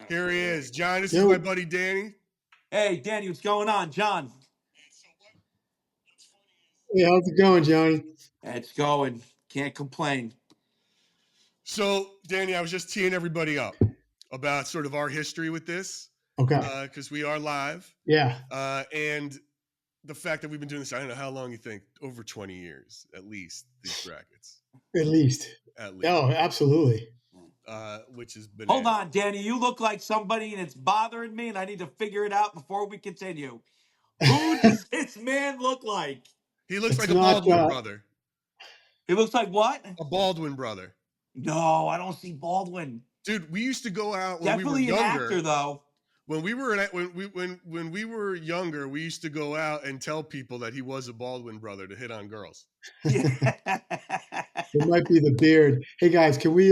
Here he is. John, this is Yo. my buddy Danny. Hey, Danny, what's going on? John. Hey, how's it going, Johnny? It's going. Can't complain. So, Danny, I was just teeing everybody up about sort of our history with this. Okay. Because we are live. Yeah. And the fact that we've been doing this, I don't know how long you think, over 20 years, at least, these brackets. At least. Oh, absolutely. Which has been. Hold on, Danny. You look like somebody and it's bothering me, and I need to figure it out before we continue. Who does this man look like? He looks like a Baldwin brother. He looks like what? A Baldwin brother. No, I don't see Baldwin. Dude, we used to go out when Definitely we were younger. An actor, though. When we were younger, we used to go out and tell people that he was a Baldwin brother to hit on girls. Yeah. It might be the beard. Hey guys, can we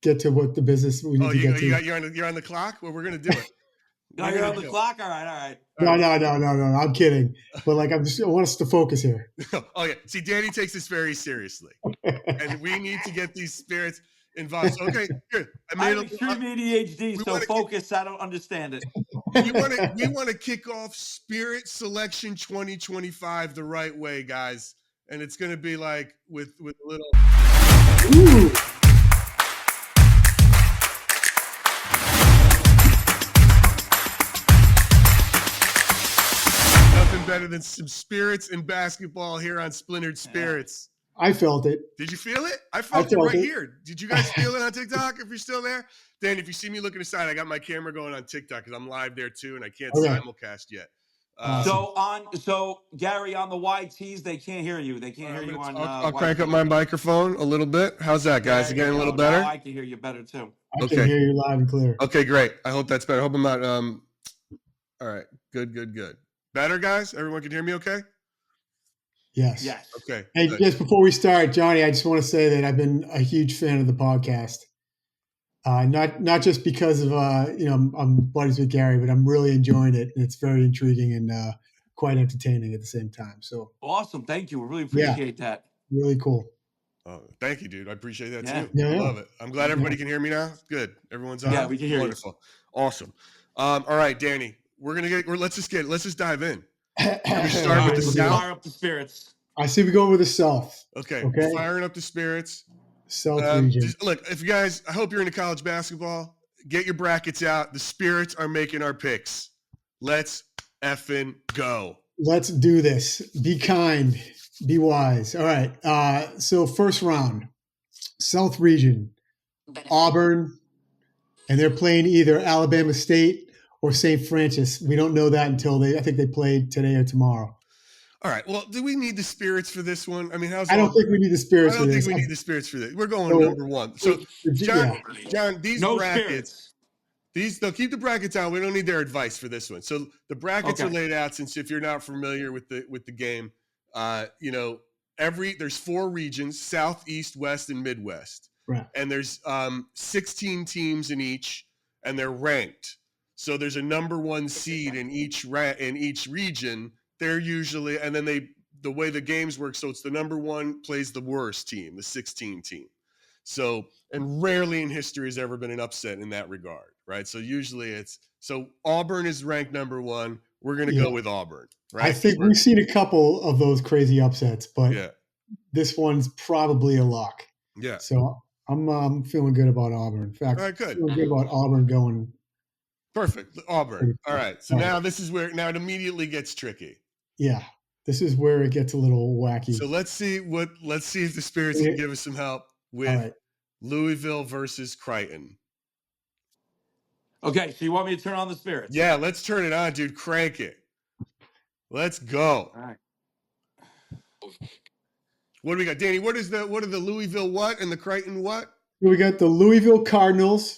get to what the business we need to get to? You're on the clock? Well, we're gonna do it. You're on the clock? All right. No. I'm kidding. But I want us to focus here. Oh yeah. See, Danny takes this very seriously. And we need to get these spirits involved. So, okay, good. I have extreme ADHD, so focus. I don't understand it. We want to kick off Spirit Selection 2025 the right way, guys. And it's going to be like with a little. Ooh. Nothing better than some spirits in basketball here on Splintered Spirits. I felt it. Did you feel it? I felt it right here. Did you guys feel it on TikTok if you're still there? Dan, if you see me looking aside, I got my camera going on TikTok because I'm live there too, and I can't simulcast yet. So Gary, on the YTs, they can't hear you. They can't hear you on. I'll crank up my microphone a little bit. How's that, guys? You getting a little better? Now I can hear you better too. I can hear you loud and clear. Okay, great. I hope that's better. I hope I'm not. All right. Good. Better, guys. Everyone can hear me okay? Yes. Okay. Hey, just before we start, Johnny, I just want to say that I've been a huge fan of the podcast. Not just because of I'm buddies with Gary, but I'm really enjoying it, and it's very intriguing and quite entertaining at the same time. So awesome! Thank you. We really appreciate that. Really cool. Oh, thank you, dude. I appreciate that too. Yeah. I love it. I'm glad everybody can hear me now. Good. Everyone's on. Yeah, we can hear Wonderful. Awesome. All right, Danny. Let's just dive in. We start with the South. Fire up the spirits. I see we go with the South. Okay. Firing up the spirits. South region. Look, if you guys, I hope you're into college basketball. Get your brackets out. The spirits are making our picks. Let's effing go. Let's do this. Be kind. Be wise. All right. So first round, South region, Auburn, and they're playing either Alabama State or St. Francis. We don't know that until I think they play today or tomorrow. All right. Well, do we need the spirits for this one? I mean, I don't think we need the spirits for this. I don't think we need the spirits for this. We're going number one. So, John, these brackets, they'll keep the brackets out. We don't need their advice for this one. So the brackets are laid out. Since if you're not familiar with the game, there's 4 regions: South, East, West, and Midwest. Right. And there's 16 teams in each, and they're ranked. So there's a number 1 seed in each region. They're usually, and then the way the games work, so it's the number 1 plays the worst team, the 16 team. So, and rarely in history has ever been an upset in that regard, right? So usually Auburn is ranked number 1. We're going to go with Auburn, right? I think we've seen a couple of those crazy upsets, but this one's probably a lock. Yeah. So I'm feeling good about Auburn. In fact, all right, good. Feeling good about Auburn going. Perfect. Auburn. All right. So now this is where it immediately gets tricky. Yeah. This is where it gets a little wacky. So let's see if the spirits can give us some help with Louisville versus Creighton. Okay, so you want me to turn on the spirits? Yeah, let's turn it on, dude. Crank it. Let's go. All right. What do we got, Danny? What are the Louisville what and the Creighton what? We got the Louisville Cardinals.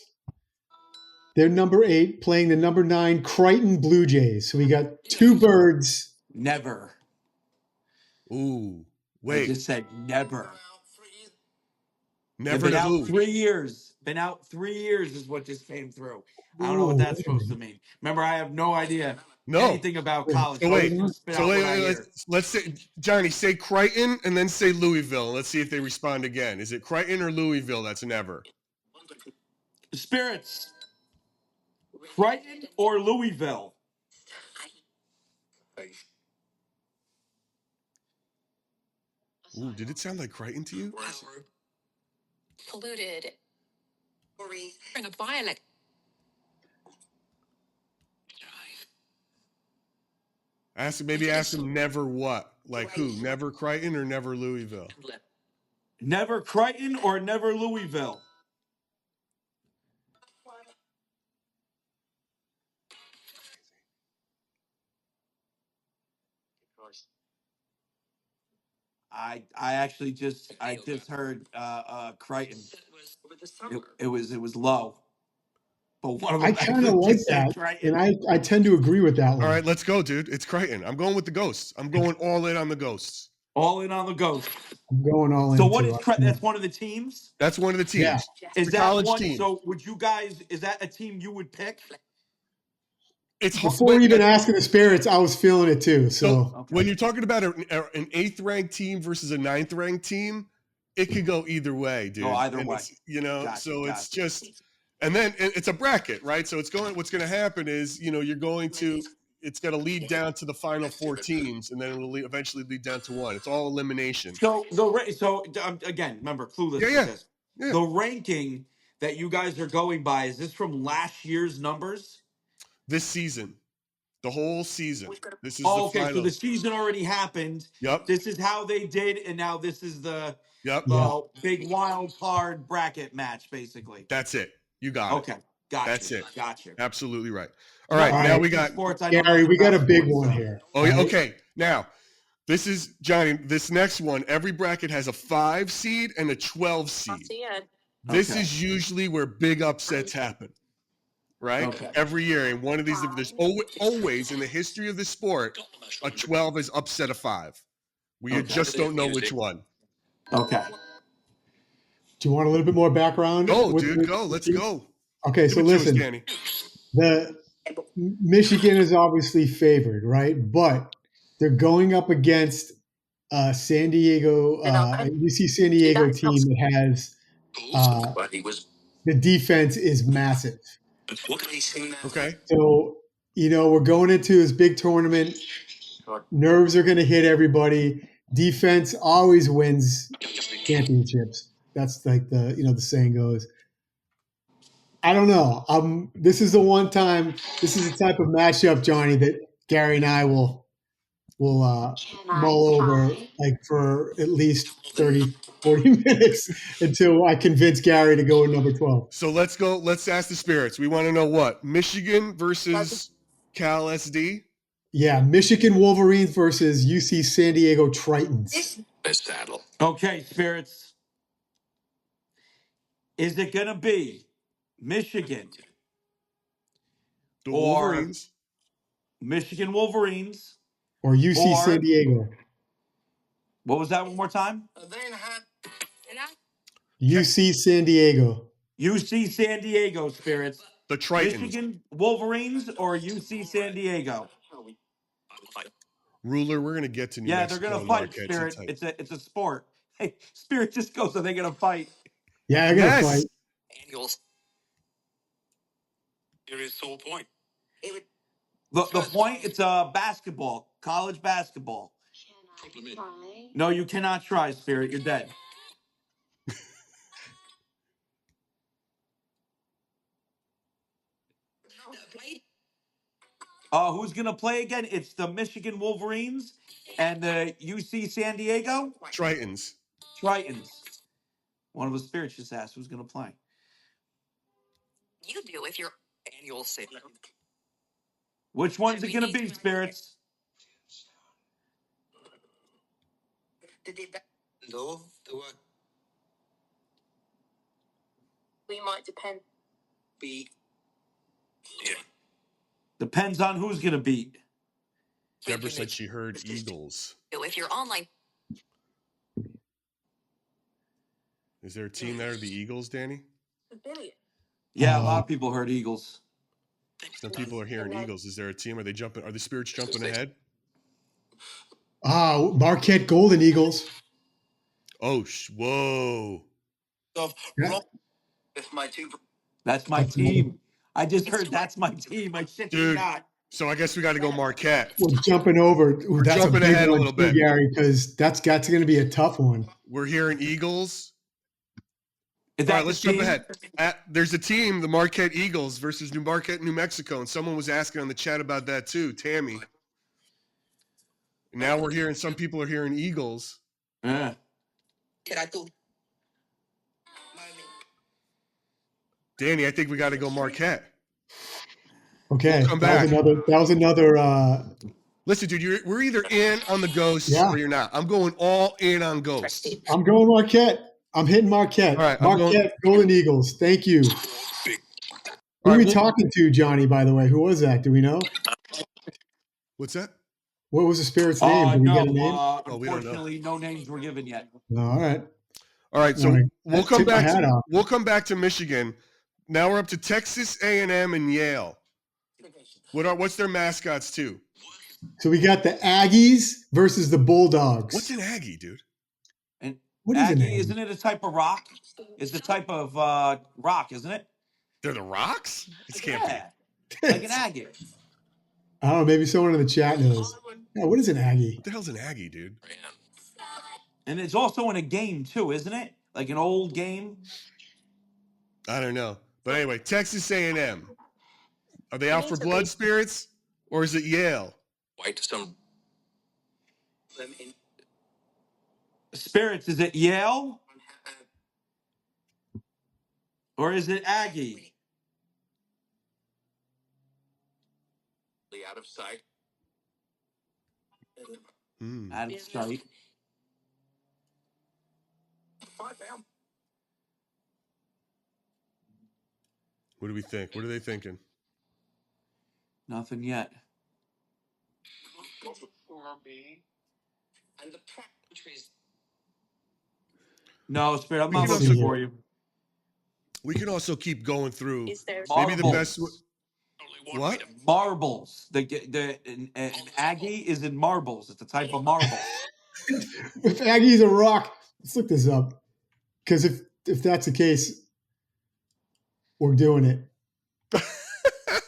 They're number 8 playing the number 9 Creighton Blue Jays. So we got 2 birds. Never. Ooh, wait. I just said never. Never been out 3 years. Been out 3 years is what just came through. I don't know what that's supposed to mean. Remember, I have no idea anything about college. So wait. Let's say, Johnny, say Creighton and then say Louisville. Let's see if they respond again. Is it Creighton or Louisville? That's never. Spirits. Crichton or Louisville? Ooh, did it sound like Crichton to you? Polluted. In a dialect. Maybe ask him never what? Like who? Never Crichton or never Louisville? Never Crichton or never Louisville? I actually just heard Crichton. It was low, but one of them I kind of actually like just said that, Crichton. and I tend to agree with that one. All right, let's go, dude. It's Crichton. I'm going with the Ghosts. I'm going all in on the Ghosts. All in on the Ghost. I'm going all in. So what too. is Crichton? That's one of the teams. That's one of the teams. Yeah. Is the that college one? team. So would you guys? Is that a team you would pick? It's hard, Before even asking the Spirits, I was feeling it too. So Okay. when you're talking about an 8th ranked team versus a 9th ranked team, it could go either way, dude. Either And way. it's, you know, Gotcha, so it's gotcha. just, and then it's a bracket, right? So what's going to happen is, you know, it's going to lead down to the final 4 teams, and then it'll eventually lead down to 1. It's all elimination. So again, remember, clueless Yeah, with yeah. this. Yeah. The ranking that you guys are going by, is this from last year's numbers? This season, the whole season. This is Oh, the okay. final. So the season already happened. Yep. This is how they did, and now this is the Yep. big wild card bracket match, basically. That's it. You got it. Okay, gotcha. That's it. Gotcha. Absolutely right. All right, now we got sports. I know Gary, nothing we got a about big sports, one so. here. Oh, yeah. Right? Okay. Now, this is Johnny. This next one, every bracket has a 5 seed and a 12 seed. This Okay. is usually where big upsets happen, right? Okay. Every year, in one of these, there's always in the history of the sport, a 12 has upset a 5. We just don't know which one. Okay. Do you want a little bit more background? Go, dude. Go. Let's go. Okay, so Give it to us, listen. Danny. The Michigan is obviously favored, right? But they're going up against San Diego, UC San Diego team that has the defense is massive. Okay. So, you know, we're going into this big tournament. Nerves are going to hit everybody. Defense always wins championships. That's like the saying goes. I don't know. This is the one time. This is the type of matchup, Johnny, that Gary and I will mull over like for at least 30, 40 minutes until I convince Gary to go with number 12. So let's go. Let's ask the Spirits. We want to know what Michigan versus Cal SD. Yeah, Michigan Wolverines versus UC San Diego Tritons. Okay, Spirits. Is it going to be Michigan The or Wolverines. Michigan Wolverines Or UC San Diego? What was that one more time? UC San Diego. UC San Diego, Spirits. The Tritons. Michigan Wolverines or UC San Diego? Ruler, we're gonna get to New Yeah, Mexico. they're gonna and fight, Marquette. Spirit. It's a sport. Hey, Spirit just goes, are they gonna fight? Yeah, they're gonna fight. Serious whole point. The point, it's basketball, college basketball. No, you cannot try, Spirit. You're dead. Who's gonna play again? It's the Michigan Wolverines and the UC San Diego Tritons. One of the Spirits just asked who's gonna play. You do if your annual sale. Which one's it gonna be, Spirits? No, the what? We might depend. Depends on who's gonna beat. Deborah said she heard Eagles. If you're online. Is there a team there, the Eagles, Danny? Yeah, a lot of people heard Eagles. Some people are hearing Eagles. Is there a team? Are they jumping? Are the Spirits jumping ahead? Marquette Golden Eagles. Oh, whoa. Yeah. That's my team. I just heard that's my team. I shit you Dude. not. So I guess we got to go Marquette. We're jumping over. Ooh, We're that's jumping a big ahead a one little too, bit. Gary, because that's going to be a tough one. We're hearing Eagles. Is All that right, the let's jump team? ahead. There's a team, the Marquette Eagles versus New Marquette, New Mexico, and someone was asking on the chat about that too, Tammy. Now we're hearing some people are hearing Eagles. Yeah. Danny, I think we got to go Marquette. Okay, We'll come that was another. Listen, dude, we're either in on the Ghosts Yeah. or you're not. I'm going all in on Ghosts. I'm going Marquette. I'm hitting Marquette. All right, Marquette, Golden Eagles. Thank you. Who are we talking to, Johnny, by the way? Who was that? Do we know? What's that? What was the Spirit's name? Did we get a name? we don't know. Unfortunately, no names were given yet. No, all right. All right, so Wanna we'll come tip my back. hat off. We'll come back to Michigan. Now we're up to Texas A&M and Yale. What's their mascots too? So we got the Aggies versus the Bulldogs. What's an Aggie, dude? And What is an Aggie, Aggie? isn't it a type of rock? It's a type of rock, isn't it? They're the Rocks? It can't Yeah, like an agate. I don't know. Maybe someone in the chat knows. Yeah, what is an Aggie? What the hell's an Aggie, dude? And it's also in a game too, isn't it? Like an old game. I don't know. But anyway, Texas A&M. Are they out for blood spirits or is it Yale? Spirits, is it Yale? Or is it Aggie? Out of sight. Out of sight. What do we think? What are they thinking? Nothing yet. No, Spirit, I'm not Let's looking see for here. you. We can also keep going through. Is there Maybe the Marbles. best. What? Marbles. An Aggie is in marbles. It's a type of marble. If Aggie's a rock, let's look this up. Because if that's the case, we're doing it.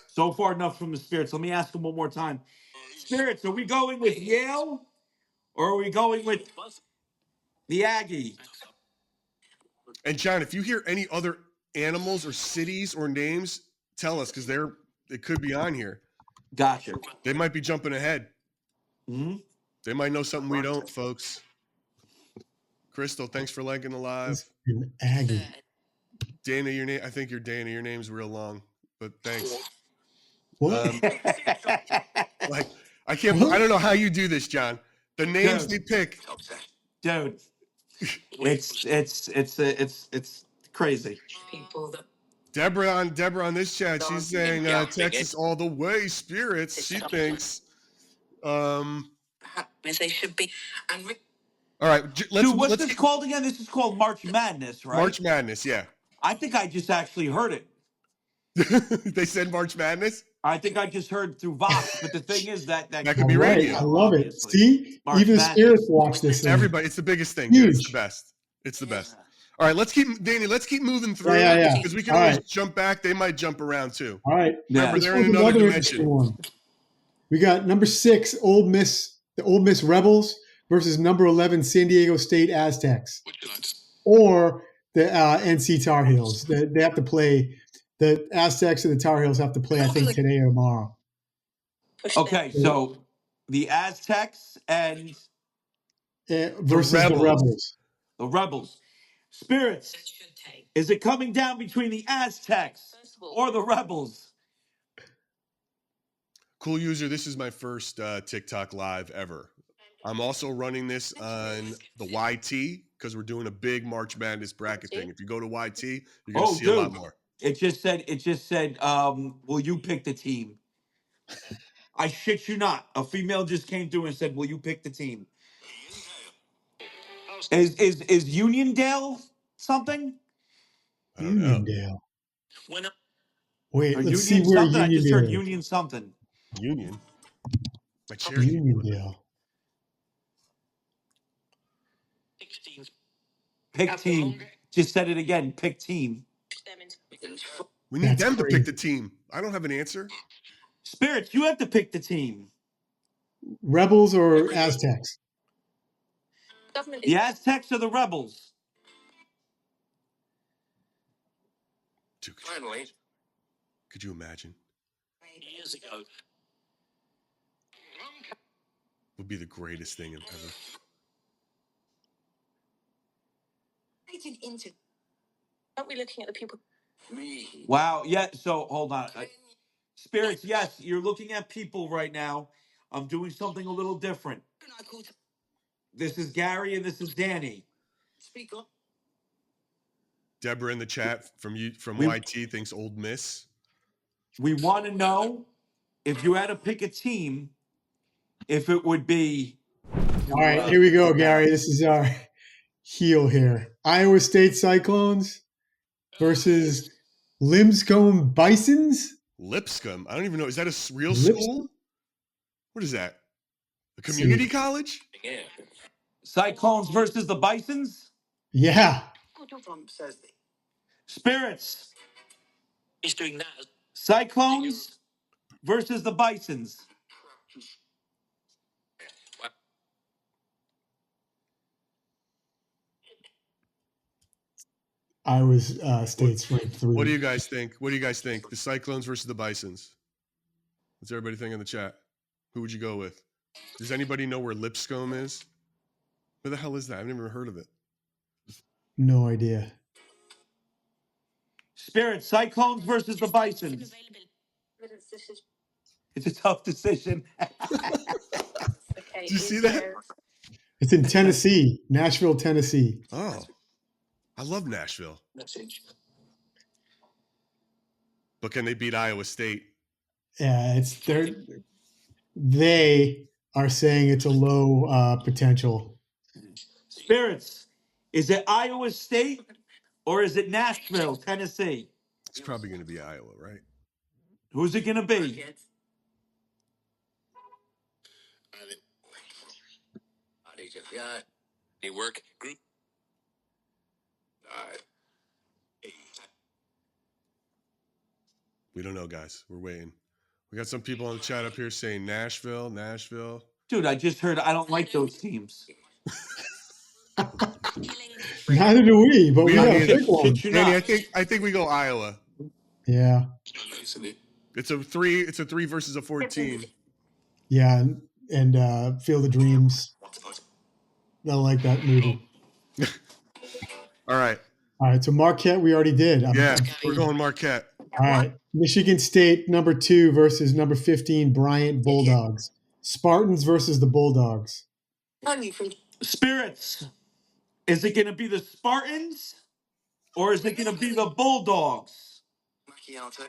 So far enough from the Spirits. Let me ask him one more time. Spirits, are we going with Yale or are we going with the Aggie? And John, if you hear any other animals or cities or names, tell us because it could be on here. Gotcha. They might be jumping ahead. Mm-hmm. They might know something we don't, folks. Crystal, thanks for liking the live. An Aggie. Dana, your name. I think you're Dana. Your name's real long, but thanks. What? Like I can't. I don't know how you do this, John. The names they pick. Dude, it's crazy. Deborah on this chat. She's saying Texas all the way. Spirits. She thinks. They should be. All right. What's this called again? This is called March Madness, right? March Madness. Yeah. I think I just actually heard it. They said March Madness. I think I just heard through Vox, but the thing is that could be right. radio. I love obviously. it. See, March even Madness. Spirits watch this thing. Everybody, it's the biggest thing. Dude. It's Huge. the best. It's the best. All right, let's keep moving through. Yeah. Because we can All always right. jump back. They might jump around too. All right. Yeah. Remember, This they're in one's another interesting dimension. one. We got number 6, the Ole Miss Rebels versus number 11, San Diego State Aztecs, or the NC Tar Heels. They have to play. The Aztecs and the Tar Heels have to play, I think, today or tomorrow. Okay, so the Aztecs and Versus the Rebels. the Rebels. Spirits, is it coming down between the Aztecs or the Rebels? Cool user. This is my first TikTok live ever. I'm also running this on the YT because we're doing a big March Madness bracket thing. If you go to YT, you're gonna see a lot more. It just said, will you pick the team? I shit you not. A female just came through and said, will you pick the team? Is Uniondale something? I don't know. Uniondale. Wait, Or let's see Union where something? I just heard Uniondale is. Union something. Union. My Cherokee. Uniondale. Pick team. Just said it again. Pick team. We need That's them to crazy. pick the team. I don't have an answer. Spirits, you have to pick the team. Rebels or Aztecs? Government The Aztecs or the Rebels? Dude, Finally, could you imagine? years ago, Would be the greatest thing ever. Aren't we looking at the people? me. Wow. Yeah. So hold on. Spirits, yes, you're looking at people right now. I'm doing something a little different. This is Gary and this is Danny. Speak up. Deborah in the chat from We- YT thinks Old Miss. We want to know if you had to pick a team, if it would be. All right, here we go, Gary. This is our heel here. Iowa State Cyclones versus Lipscomb Bisons. Lipscomb. I don't even know. Is that a real Lipscomb? school? What is that? A community college? Yeah. Cyclones versus the Bisons. Yeah. Trump says that. Spirits. He's doing that. Cyclones versus the Bisons. Iowa State's ranked 3. What do you guys think? What do you guys think? The Cyclones versus the Bisons. What's everybody think in the chat? Who would you go with? Does anybody know where Lipscomb is? Where the hell is that? I've never heard of it. No idea. Spirits. Cyclones versus the Bisons. Evidence this is It's a tough decision. okay. Do you see is that? there- It's in Tennessee, Nashville, Tennessee. Oh, I love Nashville. Message. But can they beat Iowa State? Yeah, they are saying it's a low potential. Spirits. Is it Iowa State or is it Nashville, Tennessee? It's probably going to be Iowa, right? Who's it going to be? I need to. Yeah. Any work group? We don't know, guys. We're waiting. We got some people in the chat up here saying Nashville, Nashville. Dude, I just heard I don't like those teams. Neither do we, but we We don't gotta either. pick one. Shit you Danny, not. I think we go Iowa. Yeah, It's a 3 versus a 14. yeah, and Field of Dreams. I like that movie. All right. All right, so Marquette we already did. Yeah, we're going Marquette. All right, Michigan State number 2 versus number 15 Bryant Bulldogs. Spartans versus the Bulldogs. Spirits. Is it going to be the Spartans or is it going to be the Bulldogs? Macchiato.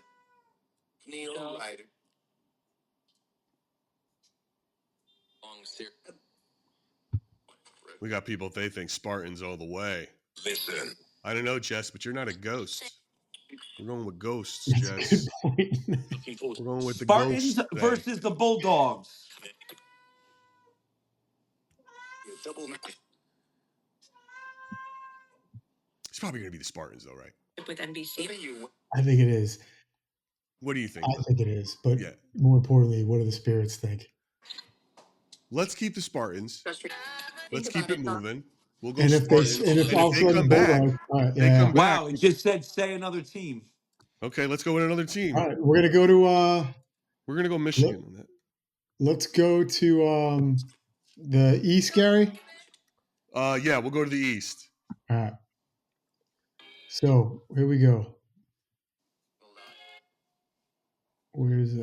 Neil Ryder. Long series. We got people, they think Spartans all the way. Listen. I don't know, Jess, but you're not a ghost. We're going with ghosts, That's a Jess. good point. Looking forward. We're going with the Spartans ghosts. today. versus the Bulldogs. Double. It's probably going to be the Spartans, though, right? With NBC. I think it is. What do you think? I think it is. But Yeah. more importantly, what do the Spirits think? Let's keep the Spartans. Let's keep it moving. We'll go And if Spartans. they, and if all of a they sudden come back, Bulldogs, all right, they yeah. come back. Wow, it just said say another team. Okay, let's go with another team. All right, we're gonna go to We're going to go Michigan on that. let's go to the East, Gary. Yeah, we'll go to the East. All right. So here we go. Where's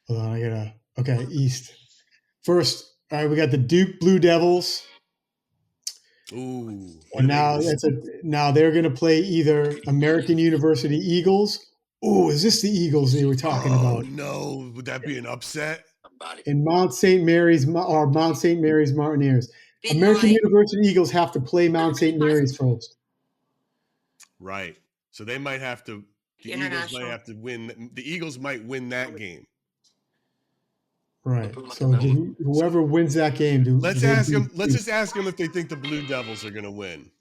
hold on, I gotta okay, East. First, all right, we got the Duke Blue Devils. Ooh. And now they're gonna play either American University Eagles. Oh, is this the Eagles they were talking about? No, would that be an upset? And Mount St. Mary's Mountaineers. American University Eagles have to play Mount St. Mary's first. Right. So they might have to. The Eagles International. might have to win. The Eagles might win that game. Right. So whoever wins that game, Let's ask them. Let's just ask them if they think the Blue Devils are going to win.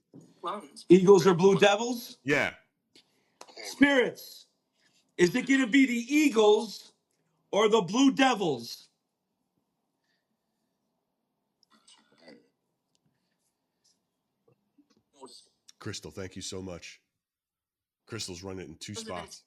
Eagles or Blue Devils? Yeah. Spirits, is it going to be the Eagles or the Blue Devils? Crystal, thank you so much. Crystal's running it in 2 spots.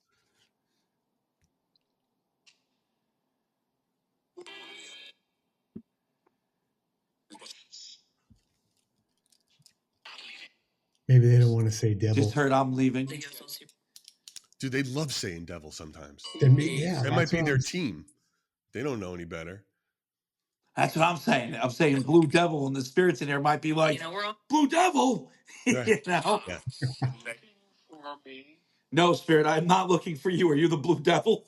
Maybe they don't want to say devil. Just heard I'm leaving. Dude, they love saying devil sometimes. Yeah, That might that's be what their I'm- team. They don't know any better. That's what I'm saying. I'm saying Blue Devil, and the spirits in there might be like, Blue Devil. Right. You know? Yeah. No, Spirit, I'm not looking for you. Are you the Blue Devil?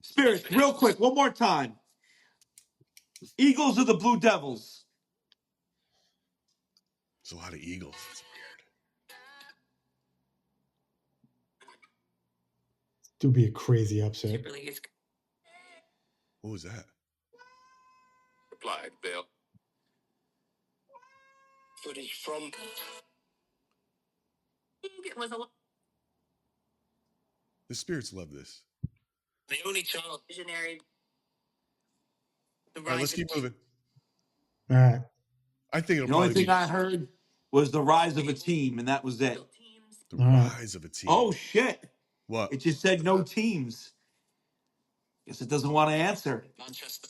Spirit, real quick, one more time. Eagles or the Blue Devils? There's a lot of Eagles. It's weird. It would be a crazy upset. What was that? Replied Bill. Footage from It was a The spirits love this. the only child. visionary. All right, let's keep moving. All right. I think it'll The only probably thing I heard was the rise of a team, and that was it. be the All right. rise of a team. Oh, shit. What? It just said no teams. Guess it doesn't want to answer. Manchester.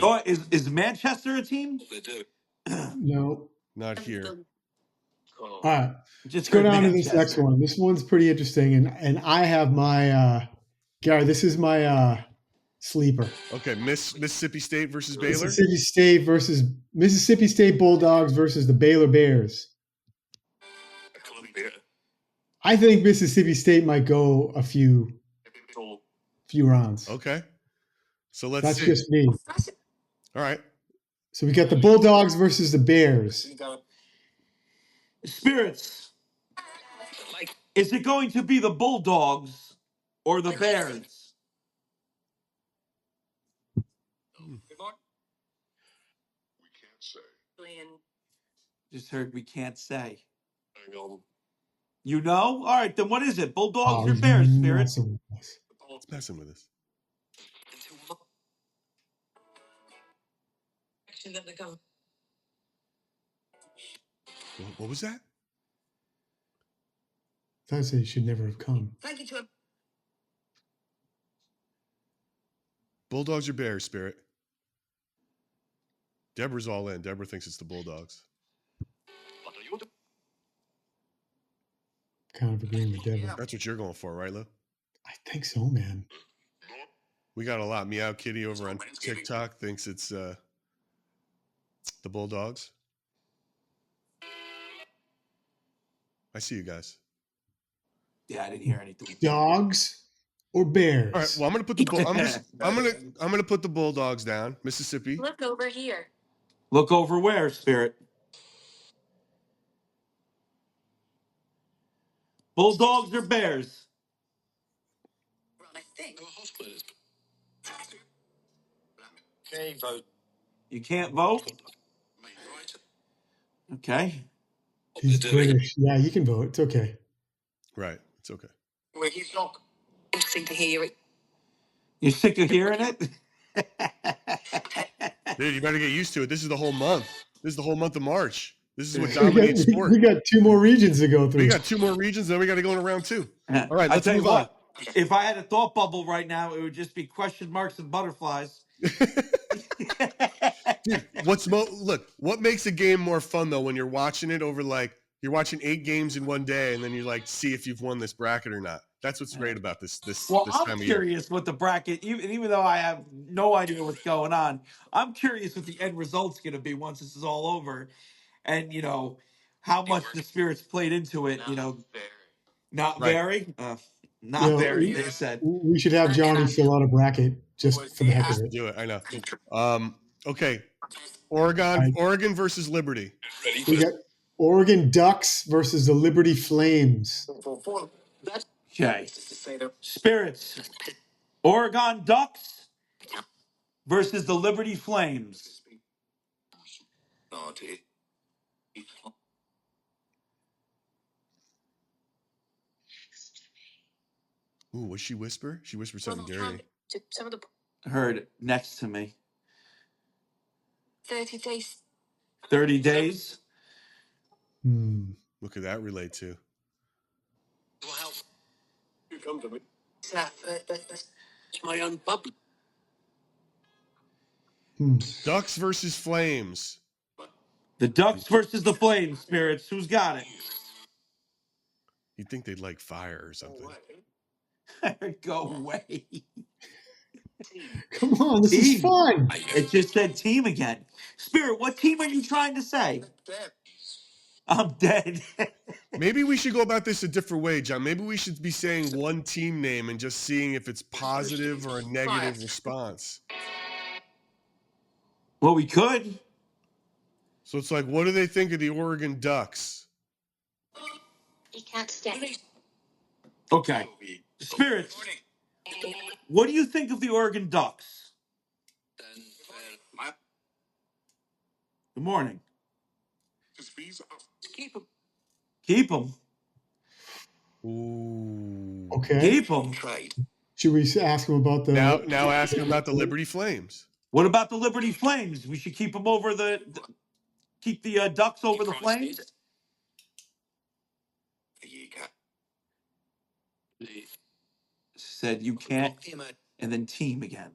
Oh, is Manchester a team? They do. No. Not here. All right. Just Let's go heard down to this next Manchester. one. This one's pretty interesting, and I have my Gary. This is my sleeper. Okay, Mississippi State versus Baylor. Mississippi State versus Mississippi State Bulldogs versus the Baylor Bears. Columbia. I think Mississippi State might go a few rounds. Okay. So let's That's see. just me. All right. So we got the Bulldogs versus the Bears. Spirits, is it going to be the Bulldogs or the Bears? Just heard we can't say. Hang on. You know? All right, then what is it? Bulldogs or he's Bears, Spirit? messing with us. It's messing with us. What was that? I said he should never have come. Thank you to a Bulldogs or Bears, Spirit? Deborah's all in. Deborah thinks it's the Bulldogs. Kind of agreeing with Deborah. That's what you're going for, right, Lou? I think so, man. We got a lot. Meow Kitty over on TikTok thinks it's the Bulldogs. I see you guys. Yeah, I didn't hear anything. Dogs or Bears? All right. Well, I'm gonna put the I'm gonna put the Bulldogs down. Mississippi. look over here. Look over where, Spirit? Bulldogs or Bears? I think. Okay, vote. You can't vote? Okay. He's British. Yeah, you can vote. It's okay. Right. It's okay. Well, he's not. Interesting to hear it. You sick of hearing it? Dude, you better get used to it. This is the whole month. This is the whole month of March. This is what We dominates sport. got 2 more regions to go through. We got 2 more regions, then we got to go into round 2. All right, I let's tell you move on. what, if I had a thought bubble right now, it would just be question marks and butterflies. Dude, what makes a game more fun though when you're watching it over like you're watching 8 games in one day and then you like see if you've won this bracket or not. That's what's great about this Well, this I'm time of year. curious what the bracket, even though I have no idea what's going on, I'm curious what the end result's going to be once this is all over, and how much the spirits played into it. Not Right. very, not very. They said. We should have Johnny fill out a bracket just for the heck of it. Do it. I know. Okay. Oregon versus Liberty. We got Oregon Ducks versus the Liberty Flames. Okay. Spirits. Oregon Ducks versus the Liberty Flames. Ooh, what'd she whisper? She whispered something Donald dirty. Trump to some of the Heard next to me. 30 days. 30 days. Hmm. What could that relate to? You come to me. It's my own public. Hmm. Ducks versus Flames. The Ducks versus the Flames, Spirits. Who's got it? You'd think they'd like fire or something. Go away. Come on, this is Team. fun. It just said team again. Spirit, what team are you trying to say? I'm dead. Maybe we should go about this a different way, John. Maybe we should be saying one team name and just seeing if it's positive or a negative response. Well, we could. So it's like, what do they think of the Oregon Ducks? He can't stay. Okay. Spirits, what do you think of the Oregon Ducks? Good morning. Keep them. Ooh. Okay. Keep them. Trade. Should we ask him about the Now ask him about the Liberty Flames. What about the Liberty Flames? We should keep them over keep the Ducks over the Flames. Said you can't, and then team again.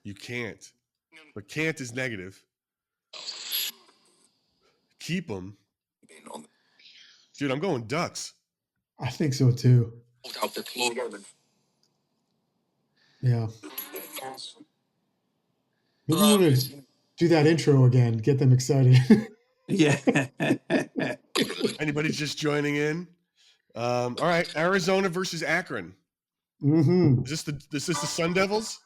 You can't. But can't is negative. Keep them. Dude, I'm going Ducks. I think so too. Yeah. Maybe we want to do that intro again, get them excited. Yeah. Anybody just joining in? All right, Arizona versus Akron. Mm-hmm. Is this the Sun Devils?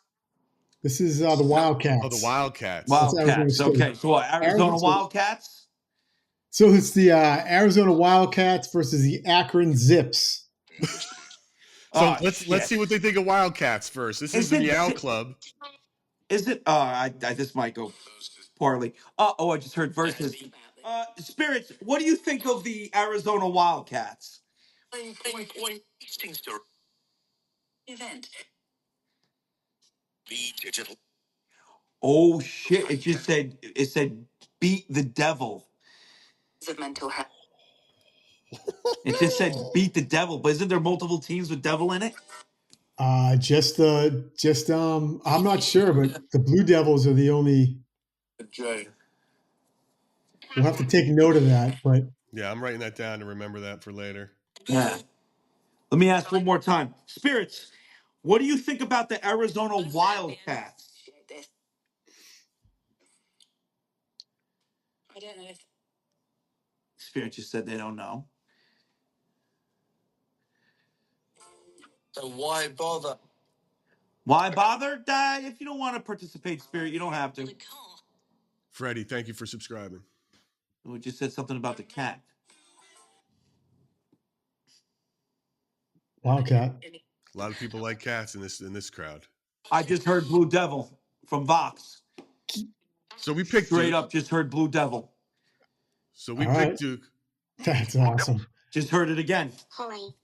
This is the Wildcats. Oh, the Wildcats. Wildcats. Okay, so what, Arizona Wildcats? So it's the Arizona Wildcats versus the Akron Zips. So let's see what they think of Wildcats first. This is the Meow Club. Is it? I this might go poorly. Oh, I just heard versus. Spirits, what do you think of the Arizona Wildcats? Event. Be digital. Oh shit! It said beat the devil. Is it mental health? It just said beat the devil, but isn't there multiple teams with devil in it? I'm not sure, but the Blue Devils are the only. Jay. We'll have to take note of that, but Yeah, I'm writing that down to remember that for later. Yeah. Let me ask one more time. Spirits, what do you think about the Arizona Wildcats? I don't know if Spirit just said they don't know. So why bother? Why bother? If you don't want to participate, Spirit, you don't have to. Freddie, thank you for subscribing. We just said something about the cat. Wildcat. A lot of people like cats in this crowd. I just heard Blue Devil from Vox. So we picked Straight Duke. up, just heard Blue Devil. So we All picked right. Duke. That's awesome. Just heard it again. Holly.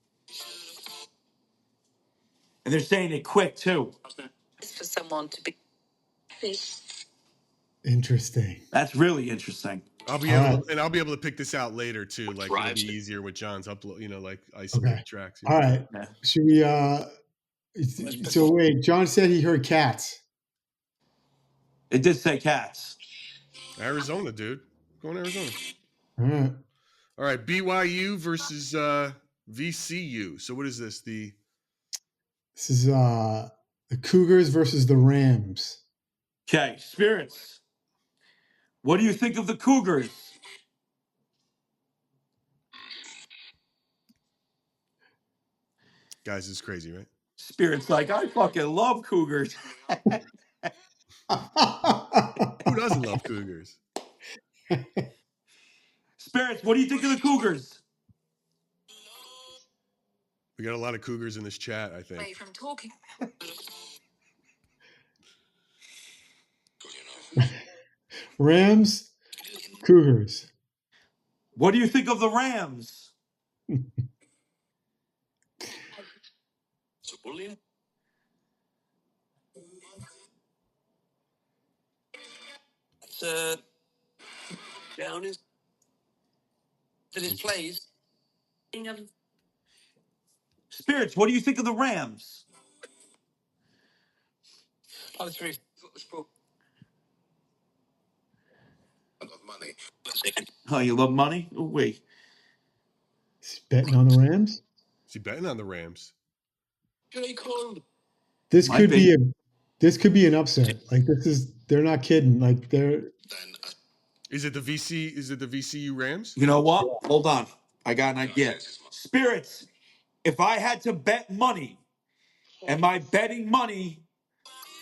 And they're saying it quick, too. it's for someone to be. Interesting. That's really interesting. I'll be All able right. to pick this out later too. Like it'll be easier with John's upload, like isolate Okay. tracks. All right. Yeah. Should we so wait, John said he heard cats. It did say cats. Arizona, dude. Going Arizona. All right. All right, BYU versus VCU. So what is this? This is the Cougars versus the Rams. Okay, Spirits. What do you think of the Cougars? Guys, this is crazy, right? Spirits like, I fucking love Cougars. Who doesn't love Cougars? Spirits, what do you think of the Cougars? We got a lot of Cougars in this chat, I Away think. from talking. Rams, Cougars. What do you think of the Rams? bullying. Down is that it plays. Spirits, what do you think of the Rams? Oh, three. I love money. Oh, you love money? Oh, wait. He's betting on the Rams. Is he betting on the Rams? Can I call them? This Might could be. be an upset. Like they're not kidding. Like they're Then Is it the VC? Is it the VCU Rams? You know what? Hold on. I got an idea. Spirits, if I had to bet money, am I betting money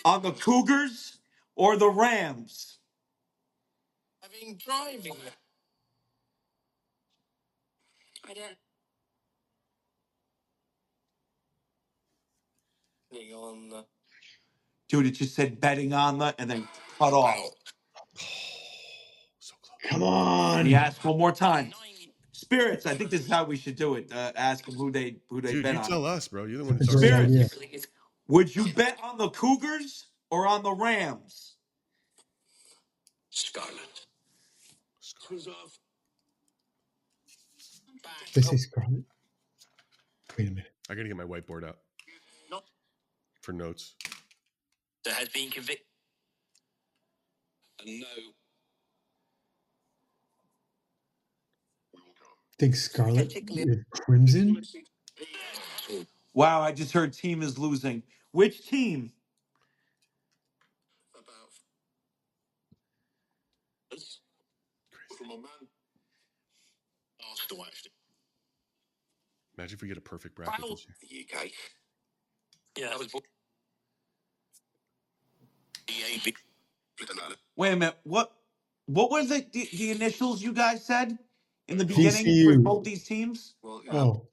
on the Cougars or the Rams? having driving. I don't. On Dude, it just said betting on the and then cut off. So close. come on. He asked one more time. Spirits, I think this is how we should do it. Ask them who they Dude, bet you on. tell us, bro. You're the one who That's a talks. great Spirits, idea. would you bet on the Cougars or on the Rams? Scarlet. Who's off? They say Scarlet. Wait a minute. I gotta get my whiteboard out No. for notes. There has been convicted. And no. Think Scarlet Technically- is Crimson? Wow, I just heard team is losing. Which team? About from a man. Arsenal actually. Imagine if we get a perfect bracket this year. The UK. Yeah, that was. EAB. Wait a minute. What was it? The initials you guys said in the beginning for VCU. both these teams? Well, Oh,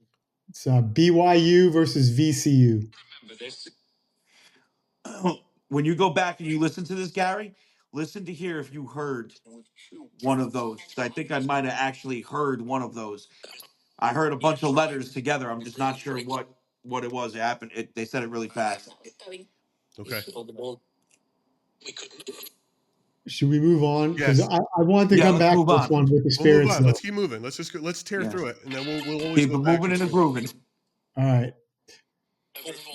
it's BYU versus VCU. remember this. When you go back and you listen to this, Gary, listen to hear if you heard one of those. I think I might have actually heard one of those. I heard a bunch of letters together. I'm just not sure what it was. It happened. They said it really fast. Okay. On the ball. We couldn't. Should we move on? Because Yes. I wanted to Yeah, come let's back to move this on. one with the We'll move Spirits. on. though. Let's keep moving. Let's just let's tear Yeah. through it, and then we'll always Keep go it back moving and forth. grooving. All right.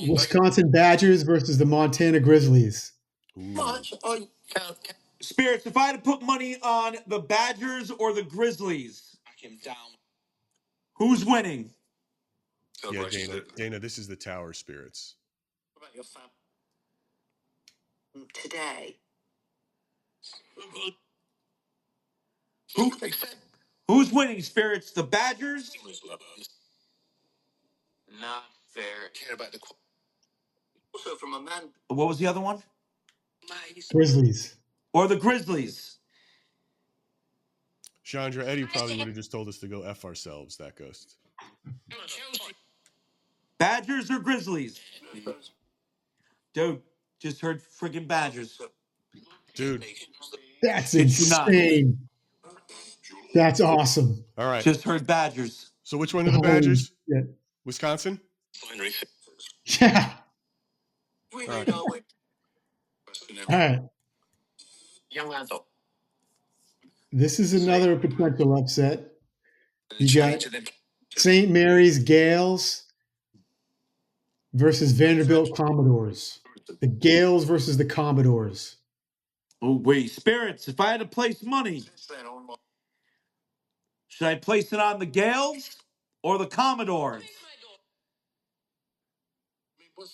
Wisconsin Badgers versus the Montana Grizzlies. Ooh. Much I can't Spirits, if I had to put money on the Badgers or the Grizzlies, back him down. who's winning? Yeah, Dana, this is the Tower Spirits. What about your fam? Today. Who- Who's winning, Spirits? The Badgers? Not fair. Care about the. Also from a man. What was the other one? Grizzlies. Or the Grizzlies? Chandra, Eddie probably would have just told us to go F ourselves, that ghost. Chelsea. Badgers or Grizzlies? Dude, just heard friggin' Badgers. Dude. That's Shit you not. insane. That's awesome. All right. Just heard Badgers. So which one are the Holy Badgers? shit. Wisconsin? Binary. Yeah. We All right. know it. All right. Young adult. This is another potential upset. You Change got them. St. Mary's Gales versus Vanderbilt Commodores. The Gales versus the Commodores. Oh, wait. Spirits, if I had to place money, should I place it on the Gales or the Commodores? I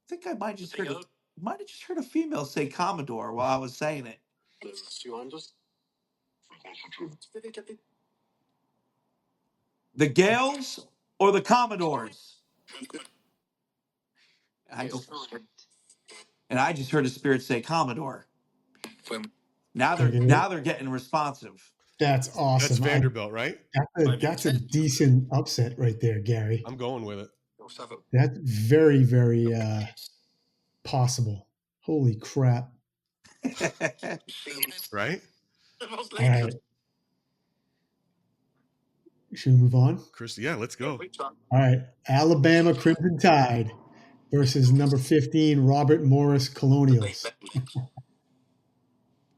think I might just heard a female say Commodore while I was saying it. The Gales or the Commodores? I just heard a spirit say Commodore. Now they're getting responsive. That's awesome. That's Vanderbilt, right? That's a decent upset right there, Gary. I'm going with it. That's very, very possible. Holy crap. Right? All right. Should we move on? Chris, yeah, let's go. All right. Alabama Crimson Tide versus number 15 Robert Morris Colonials.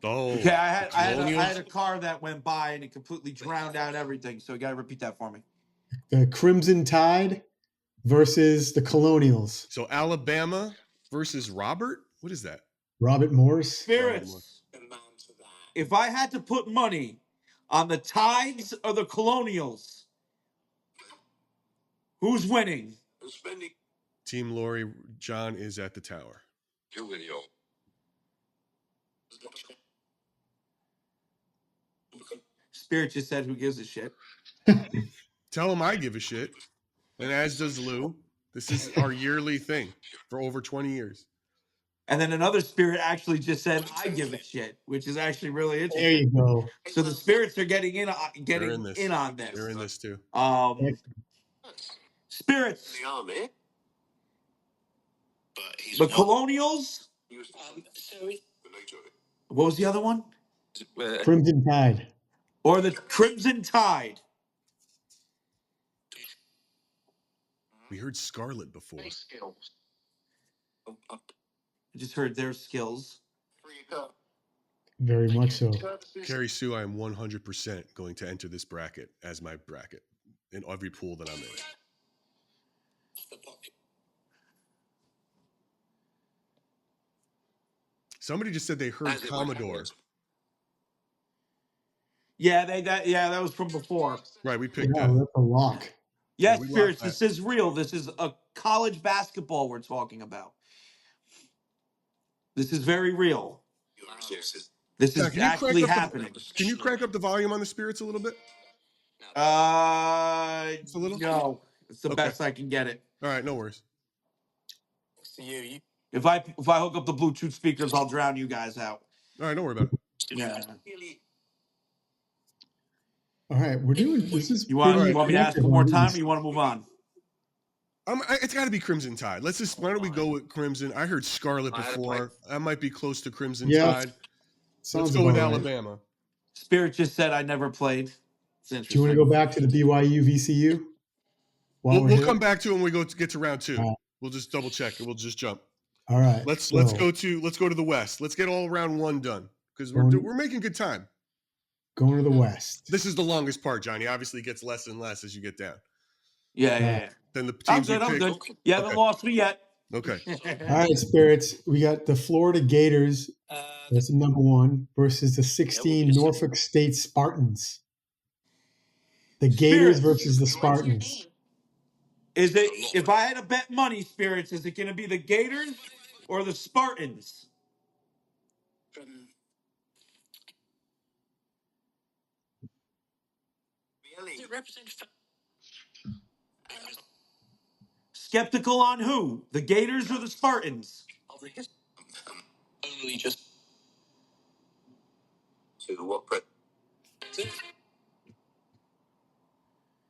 Oh, Okay, I the had Colonials? a car that went by and it completely drowned out everything. So you got to repeat that for me. The Crimson Tide versus the Colonials. So Alabama versus Robert? What is that? Robert Morris. Spirits. If I had to put money on the Tides or the Colonials, who's winning? Team Lori, John is at the tower. Spirit just said, "Who gives a shit?" Tell him I give a shit. And as does Lou. This is our yearly thing for over 20 years. And then another spirit actually just said, "I give a shit," which is actually really There interesting. you go. So the spirits are getting in on They're in this. this. They're in this too. Spirits. The army. But he's The not. Colonials. What was the other one? Crimson Tide. Or the Crimson Tide. We heard Scarlet before. I just heard their skills. Very much so. Carrie Sue, I am 100% going to enter this bracket as my bracket in every pool that I'm in. Somebody just said they heard Commodore. Yeah, that was from before. Right, we picked Yeah, that. that's a lock. Yes, we spirits, locked this is real. This is a college basketball we're talking about. This is very real. This John, is actually happening. Can you crank up the volume on the spirits a little bit? Just a little? No, it's the Okay. best I can get it. All right, no worries. If I hook up the Bluetooth speakers, I'll drown you guys out. All right, don't worry about it. Yeah. All right, we're doing this. Is You want pretty me to ask active one more on time, these. or you want to move on? It's got to be Crimson Tide. Why don't we go with Crimson? I heard Scarlet before. I might be close to Crimson Yeah, Tide. sounds Let's go with about right. Alabama. Spirit just said I never played. It's Do you interesting. want to go back to the BYU VCU? We'll come back to it when we get to round 2. right. We'll just double check and we'll just jump. All right. Let's go to the West. Let's get all round 1 done because we're making good time. Going to the West. This is the longest part, Johnny. Obviously, it gets less and less as you get down. Yeah. Then the I'm teams good. we I'm pick. good. You haven't lost me yet. Okay. All right, Spirits. We got the Florida Gators. That's number 1 versus the 16 Norfolk State Spartans. The Gators versus the Spartans. Is it? If I had to bet money, Spirits, is it going to be the Gators or the Spartans? Skeptical on who? The Gators or the Spartans? Only just to what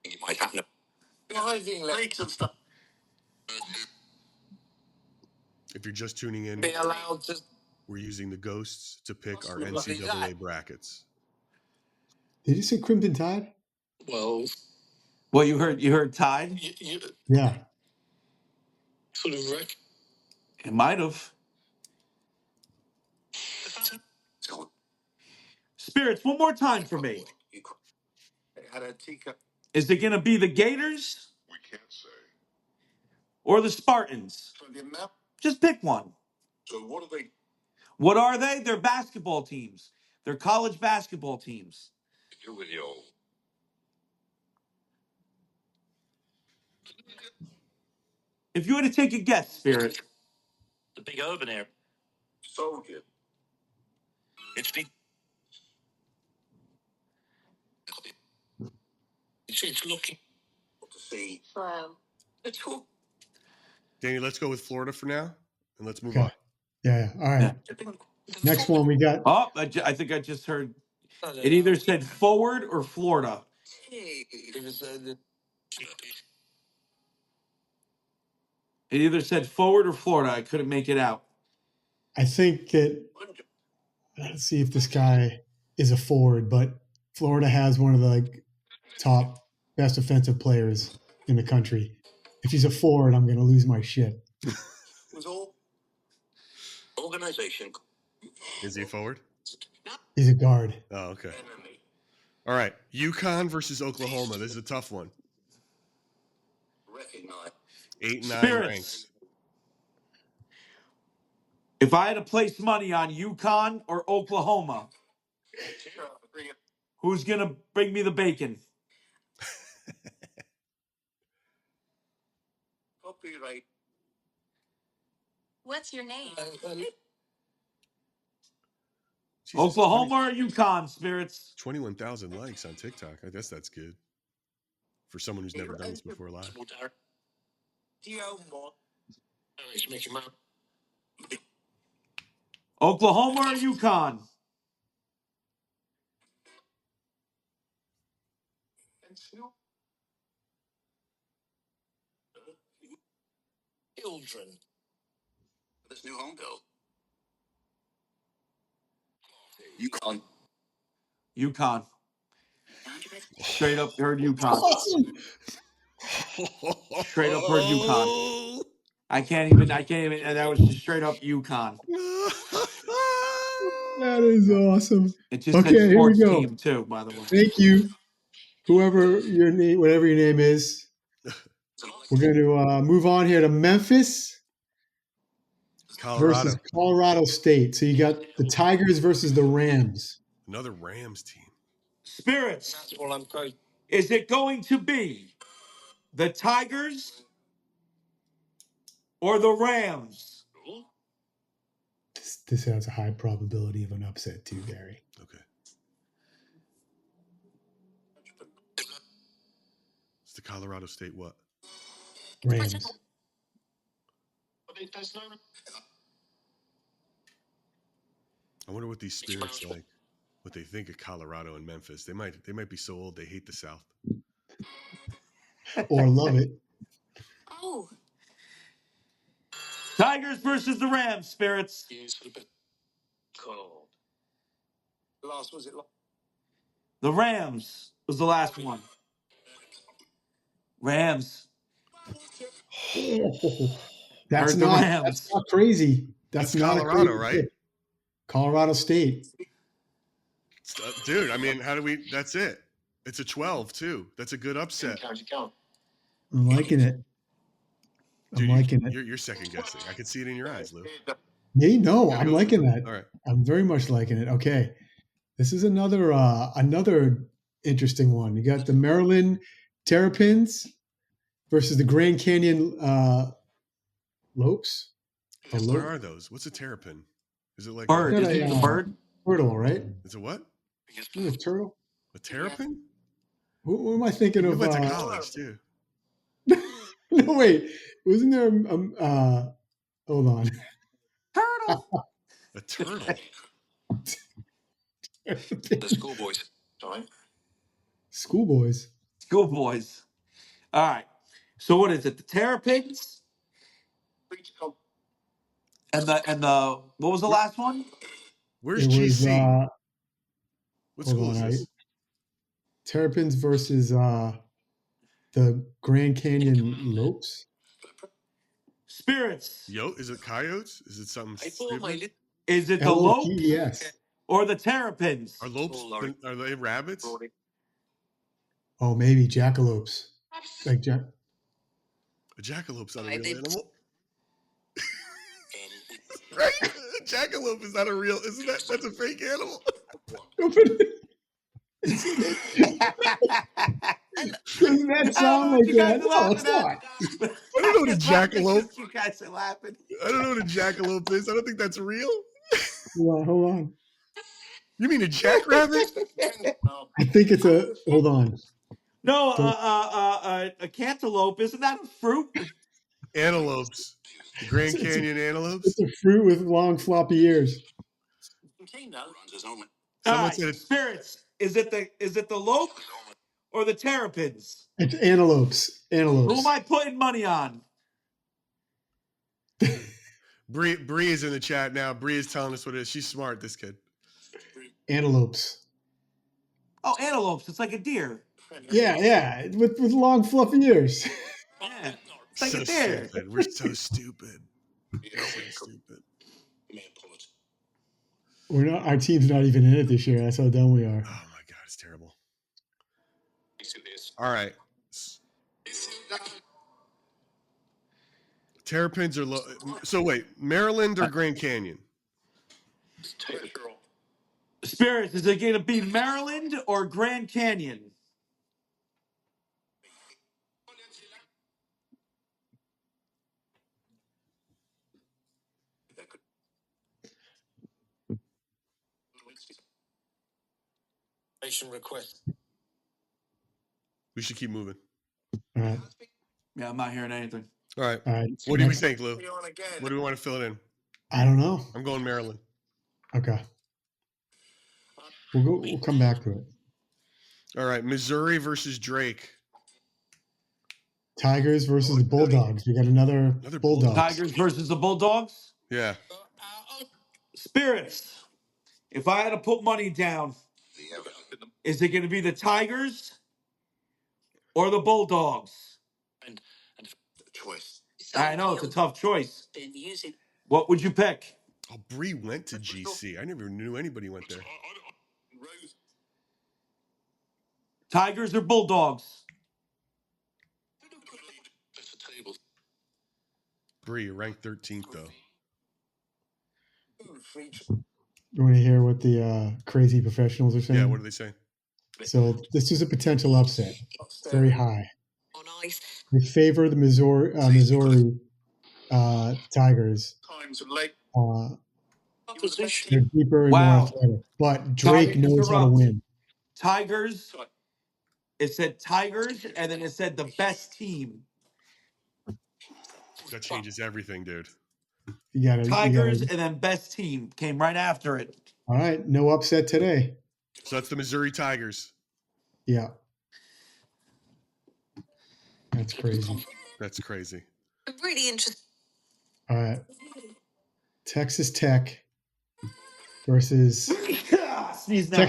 you might happen to stuff. If you're just tuning in, Be allowed to. we're using the ghosts to pick our NCAA brackets. Did you say Crimson Tide? Well, You heard Tide? you Yeah. sort of wreck. It might have. Spirits, one more time for me. Is it going to be the Gators? We can't say. Or the Spartans? Just pick one. So what are they? What are they? They're basketball teams. They're college basketball teams. Do with your If you had to take a guess, Spirit. The big urban area. soldier. It's looking To see. Slow. Danny, let's go with Florida for now, and let's move Okay. on. Yeah. All right. Next one we got. Oh, I think I just heard. It either said forward or Florida. It either said forward or Florida. I couldn't make it out. I think that. Let's see if this guy is a forward, but Florida has one of the top best offensive players in the country. If he's a forward, I'm going to lose my shit. was all organization. Is he forward? He's a guard. Oh, okay. Enemy. All right. UConn versus Oklahoma. This is a tough one. Recognize. 8 and 9 Spirits. ranks. If I had to place money on UConn or Oklahoma, who's going to bring me the bacon? Copyright. What's your name? Jesus, Oklahoma or UConn, Spirits? 21,000 likes on TikTok. I guess that's good for someone who's never done this before live. Oklahoma or UConn? Children. This new home bill. UConn. UConn. Straight up heard UConn. Awesome. Straight up heard UConn. I can't even. That was just straight up UConn. That is awesome. It just Okay, said here we sports go. team too, by the way. Thank you, whoever your name, whatever your name is. We're going to move on here to Memphis Colorado. versus Colorado State. So you got the Tigers versus the Rams. Another Rams team. Spirits. That's what I'm going. Is it going to be the Tigers or the Rams? This has a high probability of an upset too, Gary. Okay. It's the Colorado State what? Rams. I wonder what these spirits like. What they think of Colorado and Memphis. They might be so old they hate the South. Or love it. Oh, Tigers versus the Rams, Spirits. Cold. Last was it? The Rams was the last one. Rams. Oh, that's Heard the not Rams. crazy. That's not Colorado, a crazy right? pick. Colorado State. Dude, I mean, how do we? That's it. It's a 12 too. That's a good upset. I'm liking it. Dude, I'm liking it. You're second guessing. I can see it in your eyes, Lou. Me? No, Gotta I'm go liking for it. that. All right. I'm very much liking it. Okay. This is another interesting one. You got the Maryland Terrapins versus the Grand Canyon Lopes. A What lope? are those? What's a terrapin? Is it like Bird. Yeah, Isn't it the bird? Turtle, right? It's a what? Isn't it a turtle? A terrapin? What am I thinking You of? went to college too. No, wait. Wasn't there hold on. Turtle. A turtle. The schoolboys. Sorry. Schoolboys. Schoolboys. All right. So what is it? The Terrapins and the what was the last one? Where's It was GC? What hold school on, is this? Terrapins versus the Grand Canyon Lopes. Spirits. Yo, is it coyotes? Is it something stupid? Is it the Lopes Lopes or the Terrapins? Are lopes? Are they rabbits? Oh, maybe jackalopes. Like A jackalope's not a I real did- animal. Right? A jackalope is not a real. Isn't that? That's a fake animal. Doesn't that sound like that? No, it's not. I don't know what a jackalope. You guys are laughing. I don't know what a jackalope is. I don't think that's real. Hold on. You mean a jackrabbit? I think it's a. Hold on. No, a cantaloupe. Isn't that a fruit? Antelopes. The Grand It's- Canyon antelopes. It's a fruit with long floppy ears. All Someone right, said it. Spirits. Is it the Lopes or the Terrapins? It's antelopes. Who Antelopes. am I putting money on? Bree is in the chat now. Bree is telling us what it is. She's smart, this kid. Antelopes. Oh, antelopes. It's like a deer. Yeah, with long fluffy ears. Yeah. It's like So a there. stupid. We're so stupid. So stupid. We're not. Our team's not even in it this year. That's how dumb we are. Oh my god, it's terrible. All right. Terrapins are low. So wait, Maryland or Grand Canyon? Spirits, is it going to be Maryland or Grand Canyon? Request. We should keep moving. All right. Yeah, I'm not hearing anything. All right. All right. What do we next. think, Lou? What do we want to fill it in? I don't know. I'm going Maryland. Okay. We'll come back to it. All right. Missouri versus Drake. Tigers versus the Bulldogs. We got another Bulldogs. Tigers versus the Bulldogs? Yeah. Spirits, if I had to put money down, is it going to be the Tigers or the Bulldogs? And choice. I know it's a tough choice. What would you pick? Oh, Bree went to GC. I never knew anybody went there. Tigers or Bulldogs? Bree, you're ranked 13th though. You want to hear what the crazy professionals are saying? Yeah. What do they say? So this is a potential upset. It's very high. On ice. We favor the Missouri Tigers. They're deeper and Wow. more athletic, but Drake Sorry to knows how to interrupt. win. Tigers. It said Tigers, and then it said the best team. That changes everything, dude. You gotta Tigers, and then best team came right after it. All right, no upset today. So that's the Missouri Tigers. Yeah, that's crazy. That's crazy. I'm really interested. All right, Texas Tech versus Sneeze now.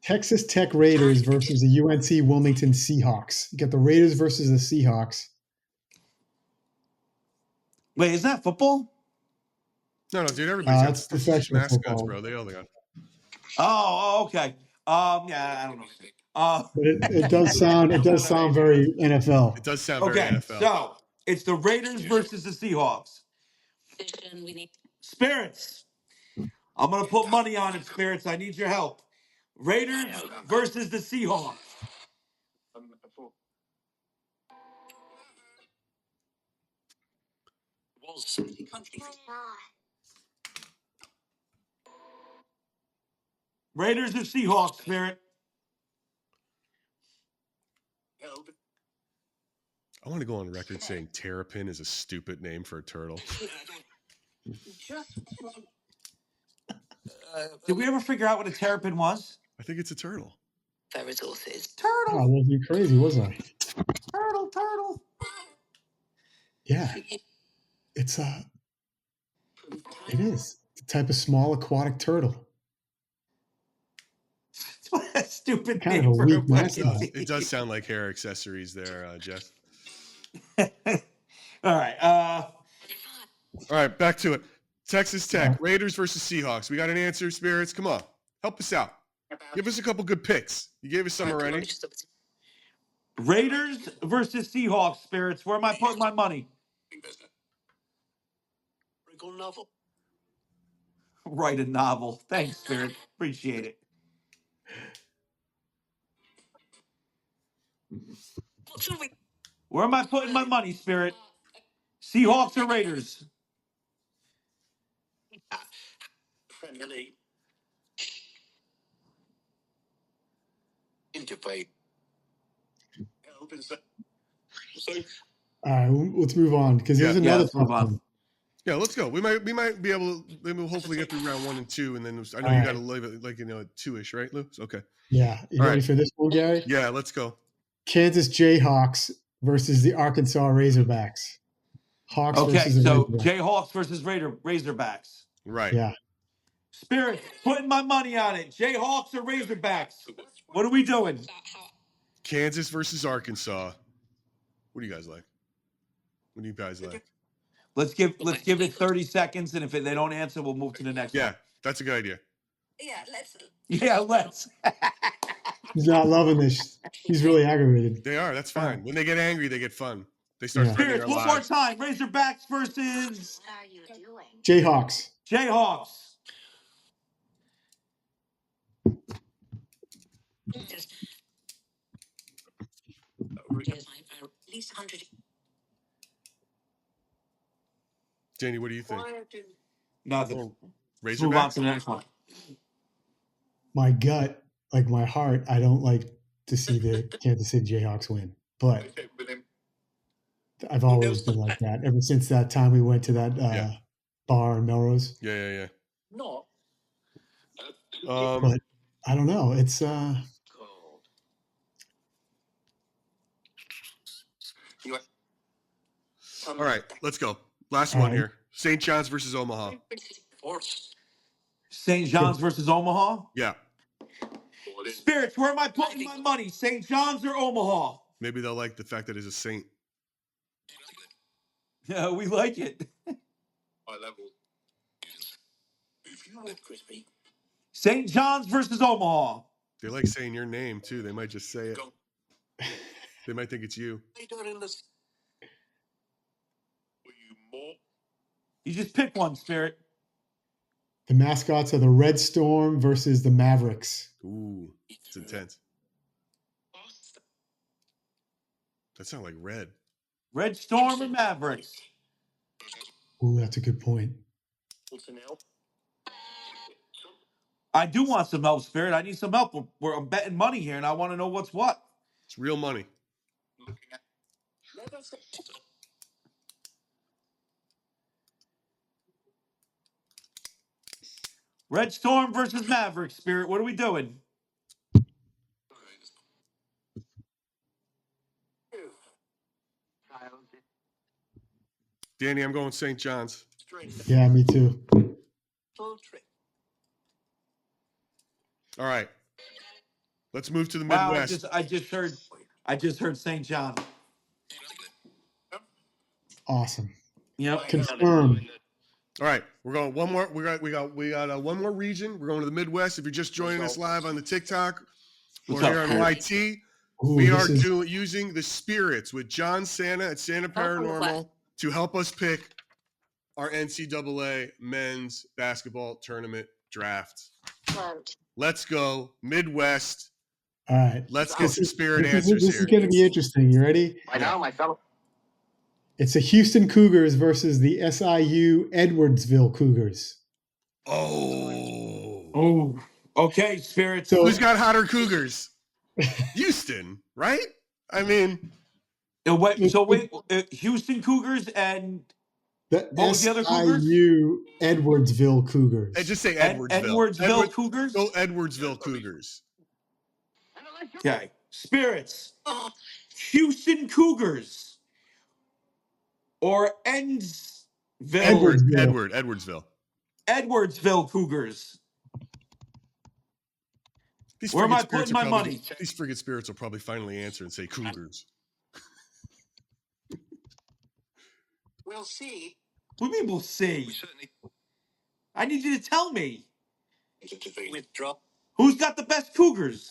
Texas Tech Raiders versus the UNC Wilmington Seahawks. You got the Raiders versus the Seahawks. Wait, is that football? No, dude. Everybody's got It's professional mascots, football. bro. They all got. Oh, okay. Yeah, I don't know. But it does sound very NFL. It does sound very Okay, NFL. so it's the Raiders versus the Seahawks. Spirits. I'm going to put money on it, Spirits. I need your help. Raiders versus the Seahawks. Raiders or Seahawks, Spirit? I want to go on record saying terrapin is a stupid name for a turtle. Did we ever figure out what a terrapin was? I think it's a turtle. For resources. Turtle. I wasn't you crazy, was I? Turtle. Yeah, it's it is. It's a type of small aquatic turtle. What a stupid Kind of name a for weak fucking mascot. team. It does sound like hair accessories there, Jeff. All right. All right, back to it. Texas Tech, Raiders versus Seahawks. We got an answer, Spirits. Come on, help us out. Give us a couple good picks. You gave us some already. Raiders versus Seahawks, Spirits. Where am I putting my money? Write a novel. Thanks, Spirit. Appreciate it. Where am I putting my money, Spirit? Seahawks or Raiders? All right, let's move on because there's Yeah, another let's move tough on. one. Yeah, let's go. We might be able to. Maybe we'll hopefully get through round 1 and 2, and then I know All you right. got to leave it like 2-ish, right, Lou? Okay. Yeah, you All ready right. for this one, Gary? Yeah, let's go. Kansas Jayhawks versus the Arkansas Razorbacks. Hawks Okay, versus the so Razorbacks. Jayhawks versus Right. Yeah. Spirit, putting my money on it. Jayhawks or Razorbacks? What are we doing? Kansas versus Arkansas. What do you guys like? What do you guys like? Let's give it 30 seconds, and if they don't answer, we'll move to the next Yeah, one. that's a good idea. Yeah, let's. He's not loving this. He's really aggravated. They are. That's fine. When they get angry, they get fun. They start Yeah. threatening Spirits, our one more lives. time. Razorbacks versus What are you doing? Jayhawks. Jayhawks. At least 100. Danny, what do you think? Nothing. Oh, Let's move on Razorbacks? to the next one. My gut, like my heart, I don't like to see the Kansas City Jayhawks win. But I've always been like that ever since that time we went to that Yeah. bar in Melrose. Yeah. Not. But I don't know. It's All right, let's go. Last All one right. here. St. John's versus Omaha. Force. St. John's versus Omaha. Yeah, Spirits, where am I putting my money? St. John's or Omaha? maybe they'll like the fact that it's a Saint. Yeah, we like it. High level. If you want crispy, St. John's versus Omaha. They like saying your name too. They might just say it. go. They might think it's you. They don't in this. Were you more? You just pick one, Spirit. the mascots are the Red Storm versus the Mavericks. Ooh, it's intense. That sounds like red. Red Storm or Mavericks? Ooh, that's a good point. Also now. I do want some help, Spirit. I need some help. I'm betting money here, and I want to know what's what. It's real money. Looking at. Never say. Red Storm versus Mavericks, Spirit. What are we doing? Danny, I'm going St. John's. Strength. Yeah, me too. Full trick. All right. Let's move to the Wow, Midwest. I just heard St. John. Awesome. Yep. Confirmed. All right, we're going one more. We got one more region. We're going to the Midwest. If you're just joining us live on the TikTok or What's up, here on Spirit? YT, Ooh, we this are is- using the Spirits with John Santa at Santa Paranormal to help us pick our NCAA men's basketball tournament draft. Quote. Let's go Midwest. All right. Let's get some Spirit This answers is here. going to be interesting. You ready? By now, my fellow. It's the Houston Cougars versus the SIU Edwardsville Cougars. Oh, Oh, okay, Spirits. So- who's got hotter Cougars? Houston, right? I mean, Wait, Houston Cougars and The What was the other Cougars? SIU Edwardsville Cougars. and just say Edwardsville. Edwardsville Cougars. Go Edwardsville Cougars. Okay, Spirits. Houston Cougars or Edwardsville Edwardsville. Edwardsville. Cougars. These Where am friggin' I spirits putting will my probably- money? These friggin' spirits will probably finally answer and say Cougars. We'll see. What do you mean we'll see? We certainly I need you to tell me. withdraw. Who's got the best Cougars?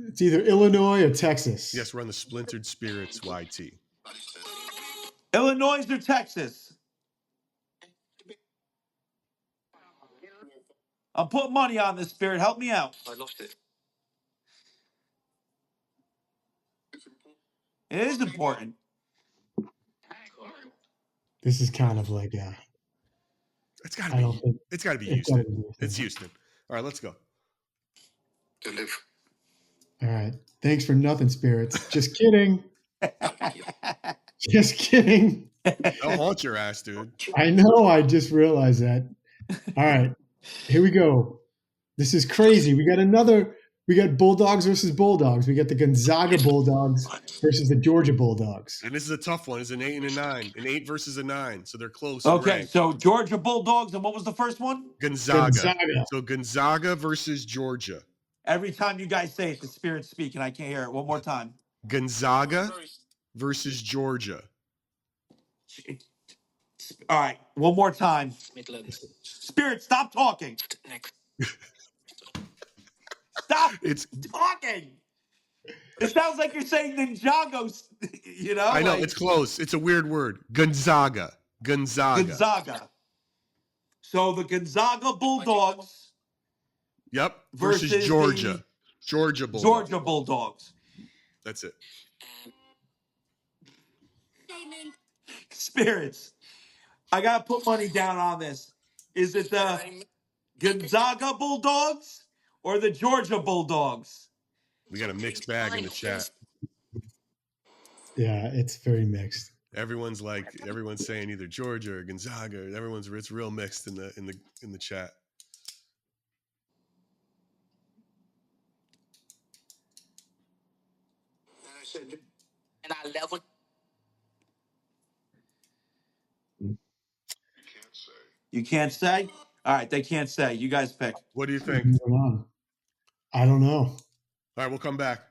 It's either Illinois or Texas. Yes, we're on the Splintered Spirits YT. Illinois or Texas? I'm putting money on this, Spirit. Help me out. I lost it. It is important. This is kind of like It's gotta I don't be. think It's gotta be it's gotta Houston. be Houston. It's Houston. All right, let's go. To live. All right. Thanks for nothing, Spirits. Just kidding. Just kidding. I'll haunt your ass, dude. I know. I just realized that. All right. Here we go. This is crazy. We got Bulldogs versus Bulldogs. We got the Gonzaga Bulldogs versus the Georgia Bulldogs. And this is a tough one. It's an 8 and a 9. An 8 versus a 9. So they're close. in Okay, rank. so Georgia Bulldogs, and what was the first one? Gonzaga. Gonzaga. So Gonzaga versus Georgia. Every time you guys say it, the Spirit's speaking. I can't hear it. One more time. Gonzaga versus Georgia. All right, one more time. Midlands. Spirit, stop talking. Next. Stop It's talking. It sounds like you're saying Ninjago, you know? I know like it's close. It's a weird word. Gonzaga. Gonzaga. So the Gonzaga Bulldogs Yep. Versus Georgia. Georgia Bulldogs. Georgia Bulldogs. That's it. Spirits. I got to put money down on this. Is it the Gonzaga Bulldogs or the Georgia Bulldogs? We got a mixed bag in the chat. Yeah, it's very mixed. Everyone's saying either Georgia or Gonzaga. It's real mixed in the chat. And I said, And I level. You can't say? All right, they can't say. You guys pick. What do you think? Moving on. I don't know. All right, we'll come back.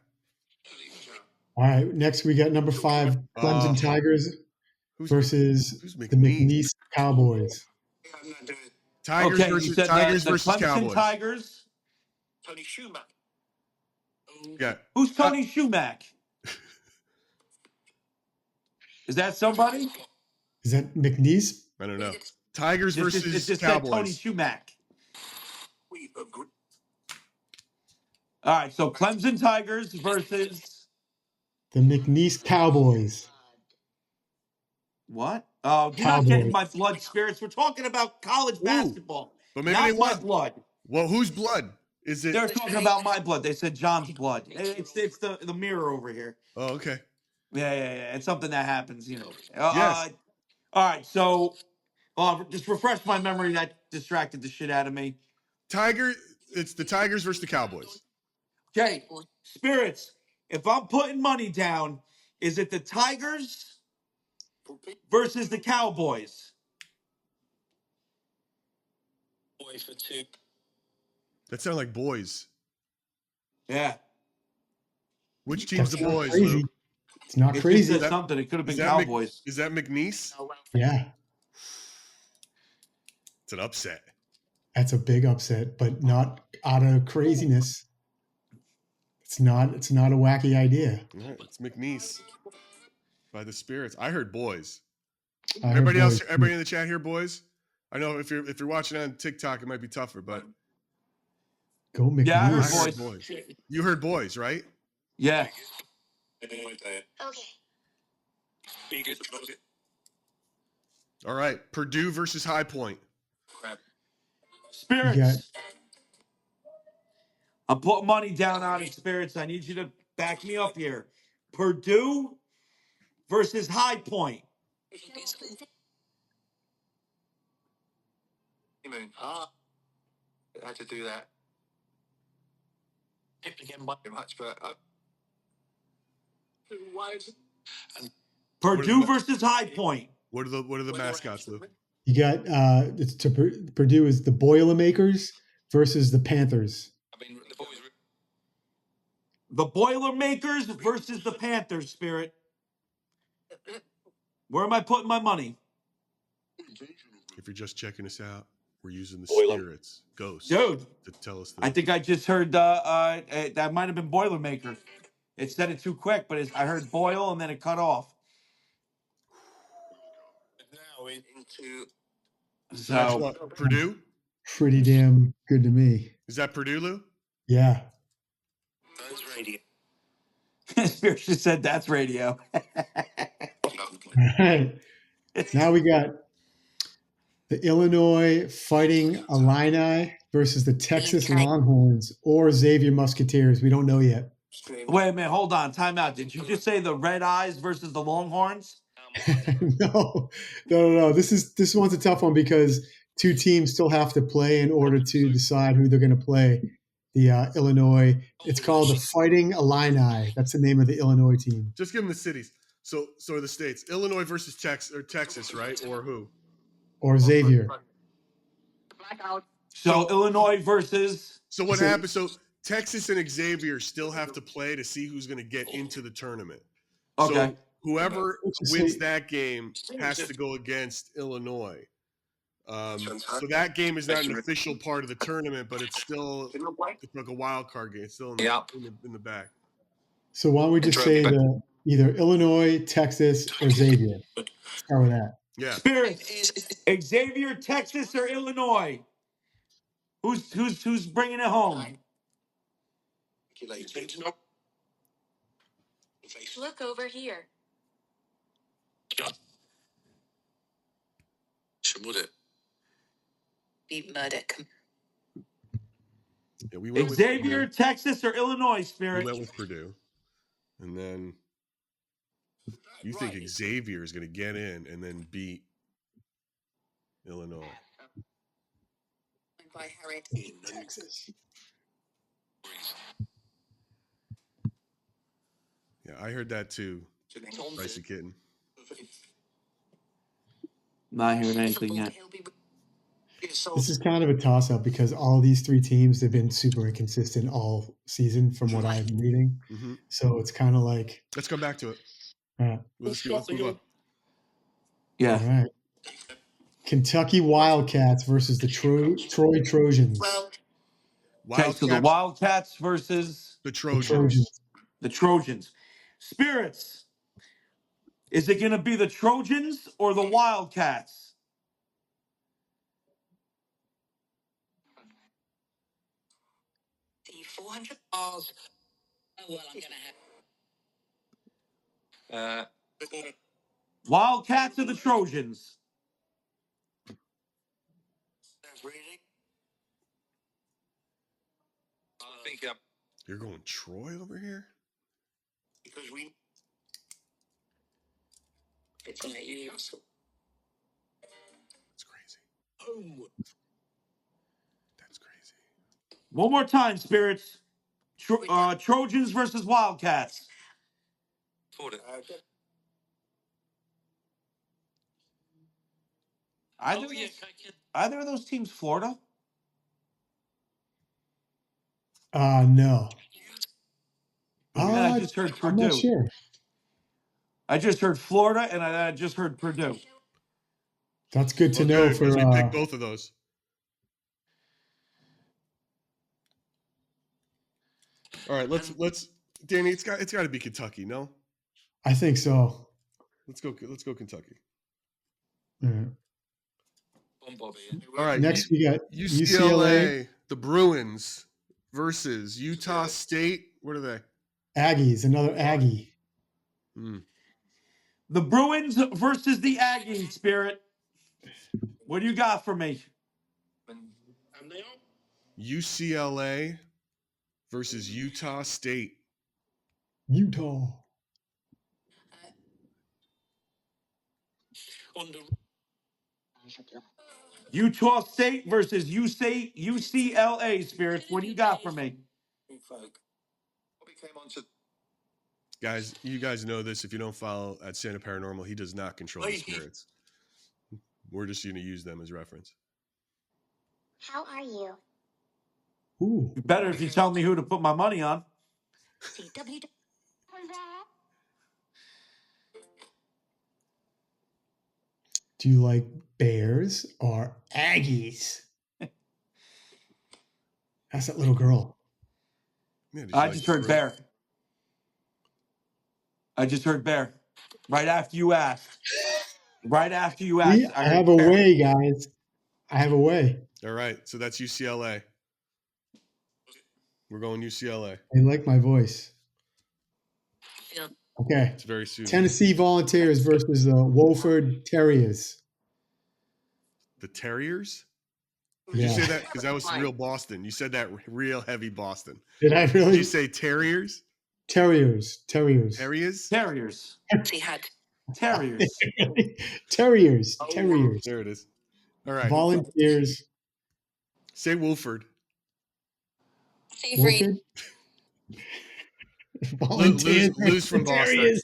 All right, next we got number 5, Clemson Tigers versus who's the McNeese? McNeese Cowboys. I'm not doing it. Tigers Okay, you versus said Tigers the versus Clemson Cowboys. Tigers. Tony Schumacher. Yeah. Who's Tony Schumacher? Is that somebody? Is that McNeese? I don't know. Tigers It versus just said Tony Cowboys. Schumacher. We agree. All right, so Clemson Tigers versus The McNeese Cowboys. what? Oh, you're not Cowboys. getting my blood, Spirits. We're talking about college basketball, But maybe not they my won. blood. Well, whose blood is it? They're talking about my blood. They said John's blood. It's the mirror over here. Oh, okay. Yeah. It's something that happens, you know. Yes. All right, so just refresh my memory. That distracted the shit out of me. It's the Tigers versus the Cowboys. Okay, Spirits. If I'm putting money down, is it the Tigers versus the Cowboys? Boy for 2. That sound like boys. Yeah. Which team's That's the not boys, crazy. Lou? It's not It crazy. just said something. It could have been Cowboys. Is that McNeese? Yeah, It's an upset. that's a big upset, but not out of craziness. It's not a wacky idea. All right, it's McNeese by the Spirits. I heard boys. I heard Everybody else, boys. everybody in the chat here, boys. I know if you're watching on TikTok, it might be tougher, but Go McNeese. Yeah, I I heard heard boys. boys. You heard boys, right? Yeah. Okay. All right. Purdue versus High Point. Crap. Spirits. You got- I'm putting money down on it, Spirits. I need you to back me up here. Purdue versus High Point. Moon. I had to do that Picked again by very much, but why is it? Purdue versus High Point. What are the mascots, Lou? You got it's to Purdue is the Boilermakers versus the Panthers. I mean, the boys. The Boilermakers versus the Panthers, Spirit. Where am I putting my money? If you're just checking us out, we're using the Boiler. Spirits Ghost Dude, to tell us I think I just heard that might have been Boilermaker. It said it too quick, but I heard boil and then it cut off. Now into That's So what, Purdue? Pretty damn good to me. Is that Purdue, Lou? Yeah. Burns Radio. Spirit just said that's radio. All right. Now we got the Illinois Fighting Illini versus the Texas Longhorns or Xavier Musketeers. We don't know yet. Wait a minute, hold on, time out. Did you just say the Red Eyes versus the Longhorns? No. This one's a tough one because two teams still have to play in order to decide who they're going to play. The Illinois, it's called the Fighting Illini. That's the name of the Illinois team. Just give them the cities. So are the states. Illinois versus Texas, right? Or who? Or Xavier. So Illinois versus So what So- happened? So Texas and Xavier still have to play to see who's going to get into the tournament. Okay. So whoever Interesting. wins that game has to go against Illinois. So that game is not an official part of the tournament, but it's still like a wild card game. It's still in the back. So why don't we just say either Illinois, Texas, or Xavier? Start with that. Yeah. Spirits, Xavier, Texas, or Illinois? Who's bringing it home? Look over here. Be Murdoch. Yeah, we went Xavier, with Texas, or Illinois, we Spirit? went with Purdue. And then you think Xavier is going to get in and then beat Illinois. By Harriet. Texas. Yeah, I heard that too. Spicy Kitten. Not hearing anything yet. This is kind of a toss-up because all these three teams have been super inconsistent all season from what I'm reading. Mm-hmm. So it's kind of like... Let's come back to it. Let's move on. Yeah. All right. Kentucky Wildcats versus the Troy Trojans. Okay, so the Wildcats versus the Trojans. The Trojans. Spirits, is it going to be the Trojans or the Wildcats? The 400 balls. Oh, well, I'm going to have. Wildcats or the Trojans? I think You're going Troy over here? because we It's going to you. That's crazy. home. That's crazy. One more time, Spirits. Trojans versus Wildcats. Either of those teams Florida? No. I just heard Purdue. I'm not sure. I just heard Florida, and I just heard Purdue. That's good to know for... we picked both of those. All right, let's Danny, it's got to be Kentucky, no? I think so. Let's go Kentucky. All right. All right. Next we got UCLA, the Bruins versus Utah State. What are they? Aggies, another Aggie. The Bruins versus the Aggies, Spirit. What do you got for me? UCLA versus Utah State. Utah. Utah State versus UCLA, Spirits. What do you got for me? Guys, you guys know this. If you don't follow at Santa Paranormal, he does not control the spirits. We're just going to use them as reference. How are you? Ooh. Better if you tell me who to put my money on. CW. Do you like Bears or Aggies? That's that little girl. Yeah, I just heard Bear. I just heard Bear. Right after you asked. I have a way, guys. I have a way. All right, so that's UCLA. We're going UCLA. They like my voice. Okay. It's very soon. Tennessee Volunteers versus the Wofford Terriers. The Terriers? Yeah. Did you say that? Because that was real Boston. You said that real heavy Boston. Did I really? Did you say Terriers? Terriers. Terriers? Terriers. Terriers. Terriers. There it is. All right. Volunteers. Say Wolford. Wolford? Volunteers. Lose from Boston.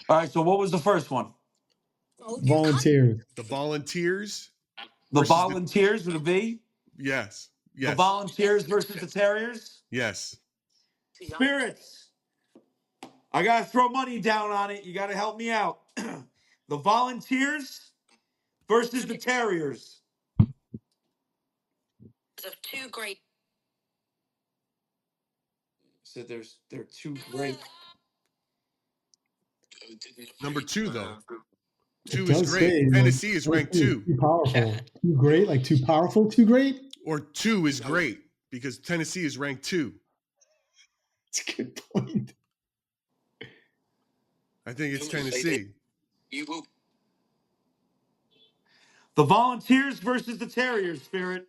All right, so what was the first one? Volunteers. The Volunteers. The Volunteers with a V? Yes. The Yes. Volunteers versus the Terriers. Yes. Spirits. I got to throw money down on it. You got to help me out. The Volunteers versus the Terriers. Of two great. So they're two great. Number 2 though. It 2 is does great. say Tennessee is ranked Tennessee 2. Too powerful. Too great, like too powerful, too great. Or 2 is great because Tennessee is ranked 2. That's a good point. I think it's Tennessee. You will. The Volunteers versus the Terriers, Spirit.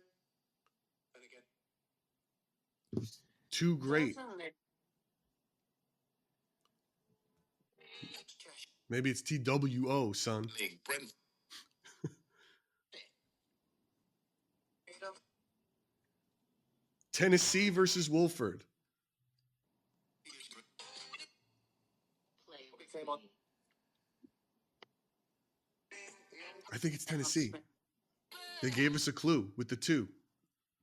2 great. Maybe it's TWO, son. Tennessee versus Wolford. I think it's Tennessee. They gave us a clue with the 2.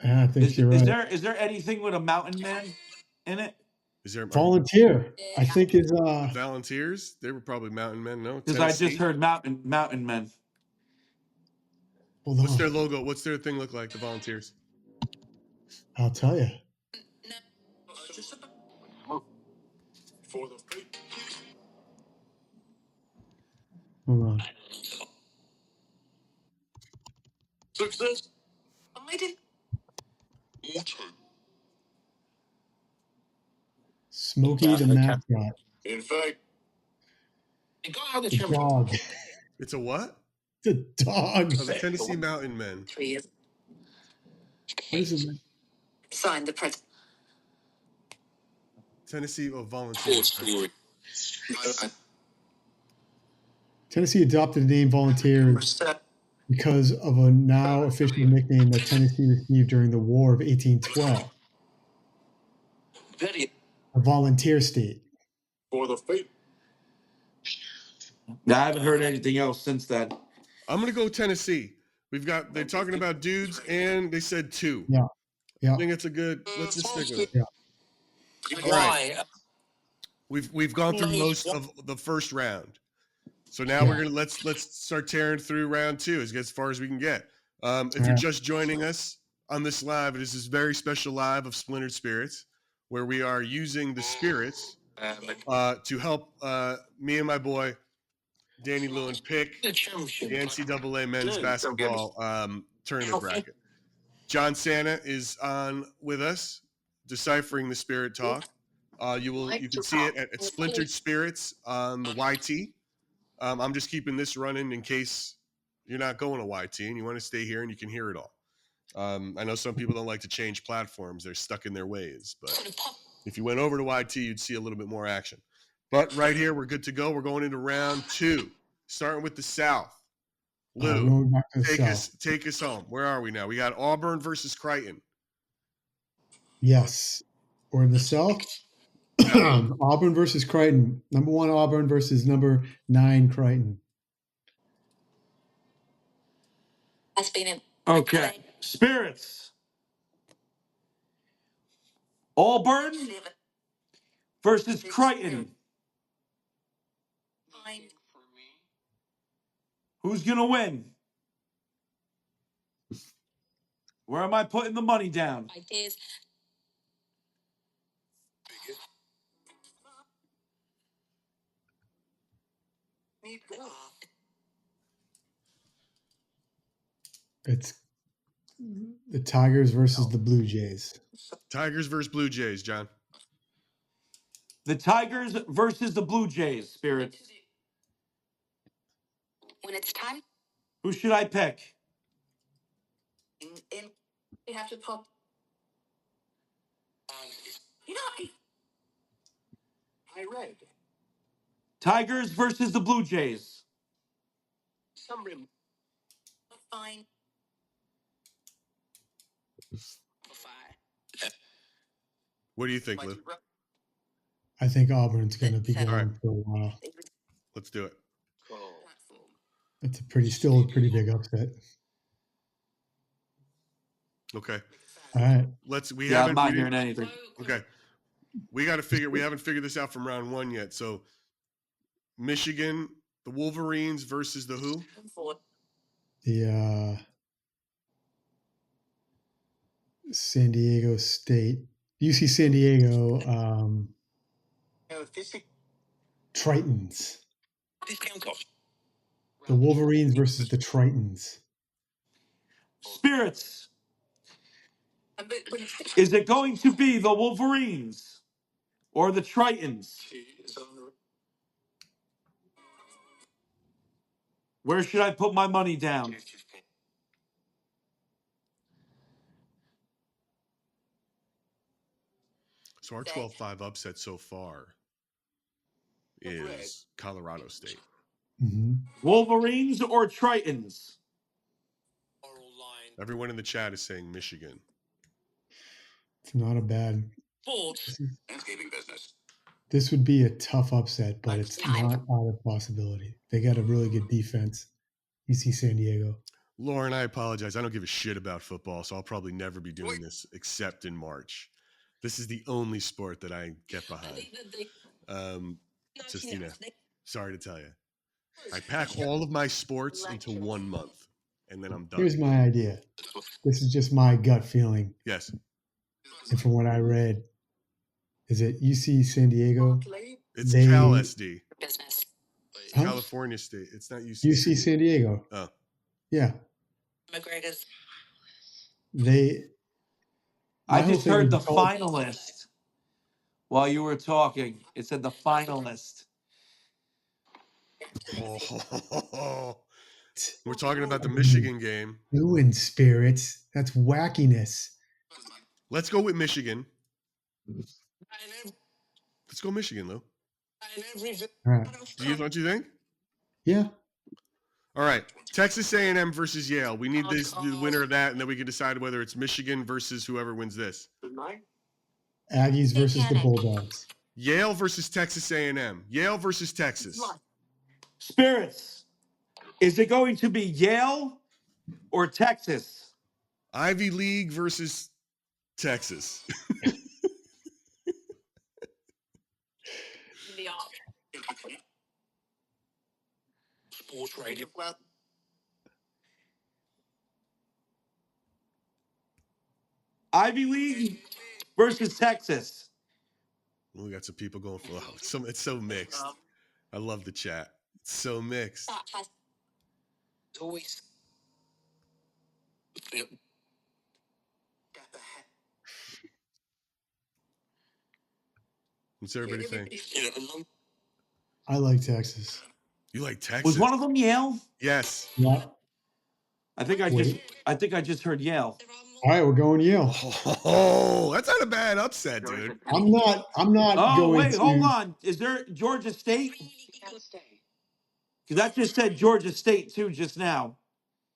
I think you're right. Is there anything with a mountain man in it? Is there Volunteer, I think is Volunteers? They were probably mountain men. No, Because I just heard mountain men. Hold What's on. their logo? What's their thing look like? The Volunteers. I'll tell you. For the fate. Hold on. Success. I did. Motto. Smokey the mascot. In fact, The guy on the The champion. dog. It's a what? The dog. Oh, the Tennessee Mountain Men. 3 years. What is it? Signed the president. Tennessee full Volunteers. story. Tennessee adopted the name Volunteers because of a now official nickname that Tennessee received during the War of 1812, Very. a volunteer state. For the fate. I haven't heard anything else since then. I'm gonna go Tennessee. They're talking about dudes and they said 2. Yeah. Yeah. I think it's a good. Let's just stick with it. Yeah. All right. We've gone through most of the first round. So now we're gonna let's start tearing through round 2 as far as we can get. If you're just joining us on this live, it is this very special live of Splintered Spirits, where we are using the spirits to help me and my boy Danny Lewin pick The the champion. NCAA men's basketball tournament bracket. John Santa is on with us, deciphering the spirit talk. You can see it at Splintered Spirits on the YT. I'm just keeping this running in case you're not going to YT and you want to stay here and you can hear it all. I know some people don't like to change platforms. They're stuck in their ways. But if you went over to YT, you'd see a little bit more action. But right here, we're good to go. We're going into round 2, starting with the South. Lou, Going back to the take us home. Where are we now? We got Auburn versus Creighton. Yes. Or in the South, Auburn versus Creighton. Number 1 Auburn versus number 9 Creighton. Has been in. Okay. Spirits. Auburn versus Creighton. Who's going to win? Where am I putting the money down? Ideas. It's the Tigers versus the Blue Jays. Tigers versus Blue Jays, John. The Tigers versus the Blue Jays, Spirits. When it's time. Who should I pick? You have to pop. You know, I read. Tigers versus the Blue Jays. Some rim. fine. What do you think, Lou? I think Auburn's going to be going right. for a while. Let's do it. It's still a pretty big upset. Okay. All right. We Yeah, I'm haven't. not we hearing didn't- anything. Okay. We got to figure. We haven't figured this out from round one yet. So, Michigan, the Wolverines versus the who? The San Diego State, UC San Diego, Tritons. The Wolverines versus the Tritons. Spirits. Is it going to be the Wolverines or the Tritons? Where should I put my money down? So our 12-5 upset so far is Colorado State. Mm-hmm. Wolverines or Tritons? Everyone in the chat is saying Michigan. It's not a bad. Landscaping business. This would be a tough upset, but it's not out of possibility. They got a really good defense. UC San Diego. Lauren, I apologize. I don't give a shit about football, so I'll probably never be doing this except in March. This is the only sport that I get behind. Just, sorry to tell you. I pack all of my sports into 1 month, and then I'm done. Here's my idea. This is just my gut feeling. Yes. And from what I read, is it UC San Diego? It's Cal SD. Business. Huh? California State. It's not UC San Diego. Oh. Yeah. McGregor's. I just heard the finalist. finalist while you were talking. It said the finalist. Oh. We're talking about the Michigan game. Doing spirits. That's wackiness. Let's go with Michigan. Let's go Michigan, Lou. All right. Don't you think? Yeah. All right. Texas A&M versus Yale. We need the winner of that, and then we can decide whether it's Michigan versus whoever wins this. Aggies versus the Bulldogs. Yale versus Texas A&M. Yale versus Texas. Spirits. Is it going to be Yale or Texas? Ivy League versus Texas. Sports radio. Ivy League versus Texas. We got some people going for it's so mixed. I love the chat. It's so mixed. Always. What's everybody think? I like Texas. You like Texas? Was one of them Yale? Yes. Yeah. I think I just heard Yale. All right, we're going Yale. Oh, that's not a bad upset, dude. I'm not Oh, going wait, to. hold on. Is there Georgia State? Because that just said Georgia State, too, just now.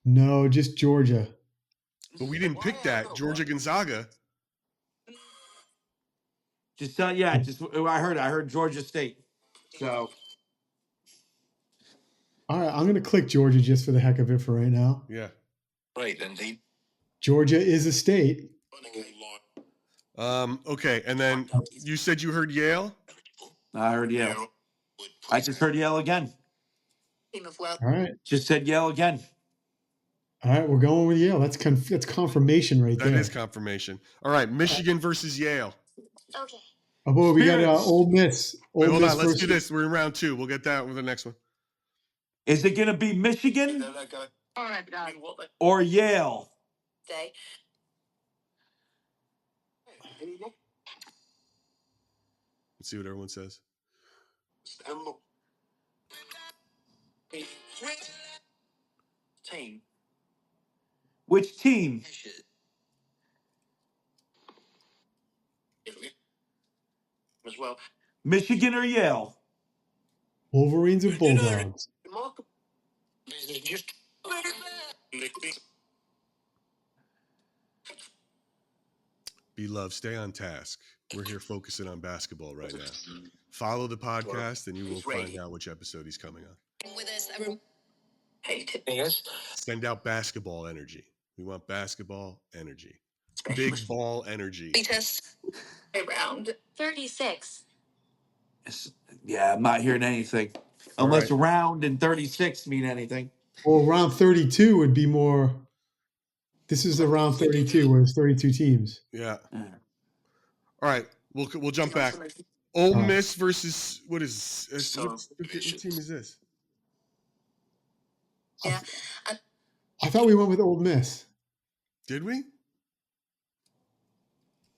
No, just Georgia. But we didn't pick that. Georgia Gonzaga. I heard Georgia State. So All right, I'm going to click Georgia just for the heck of it for right now. Yeah. Right, indeed. Georgia is a state. Okay, and then you said you heard Yale? I heard Yale. I just heard Yale again. All right. Just said Yale again. All right, we're going with Yale. That's confirmation right there. That is confirmation. All right, Michigan versus Yale. Okay. Oh, boy, we got Spirits. Ole Miss. Wait, hold Miss on. Let's versus- do this. We're in round 2. We'll get that with the next one. Is it going to be Michigan or Yale? Say. Let's see what everyone says. Team. Which team? As well. Michigan or Yale? Wolverines or Bulldogs? Just Be love, stay on task. We're here focusing on basketball right now. Follow the podcast and you will find out which episode he's coming on. With us, everyone. Hate it. yes. Send out basketball energy. We want basketball energy. big ball energy. Test. Round 36. Yeah, I'm not hearing anything. All Unless right. round and 36 mean anything. Well, round 32 would be more. This is the round 32, where it's 32 teams. Yeah. Yeah. All right. We'll jump back. Ole All right. Miss versus what team is this? Yeah. I thought we went with Old Miss. Did we?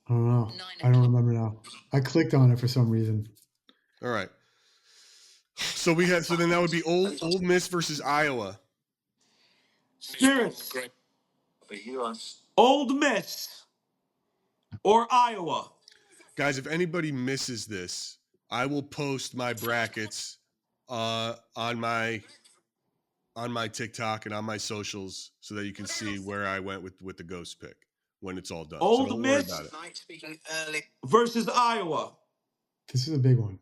I don't know. I don't remember now. I clicked on it for some reason. All right. So then that would be Ole Miss versus Iowa. Spirits. Old Miss or Iowa. Guys, if anybody misses this, I will post my brackets on my TikTok and on my socials so that you can see where I went with the ghost pick when it's all done. So Old don't worry Miss about it. versus Iowa. This is a big one.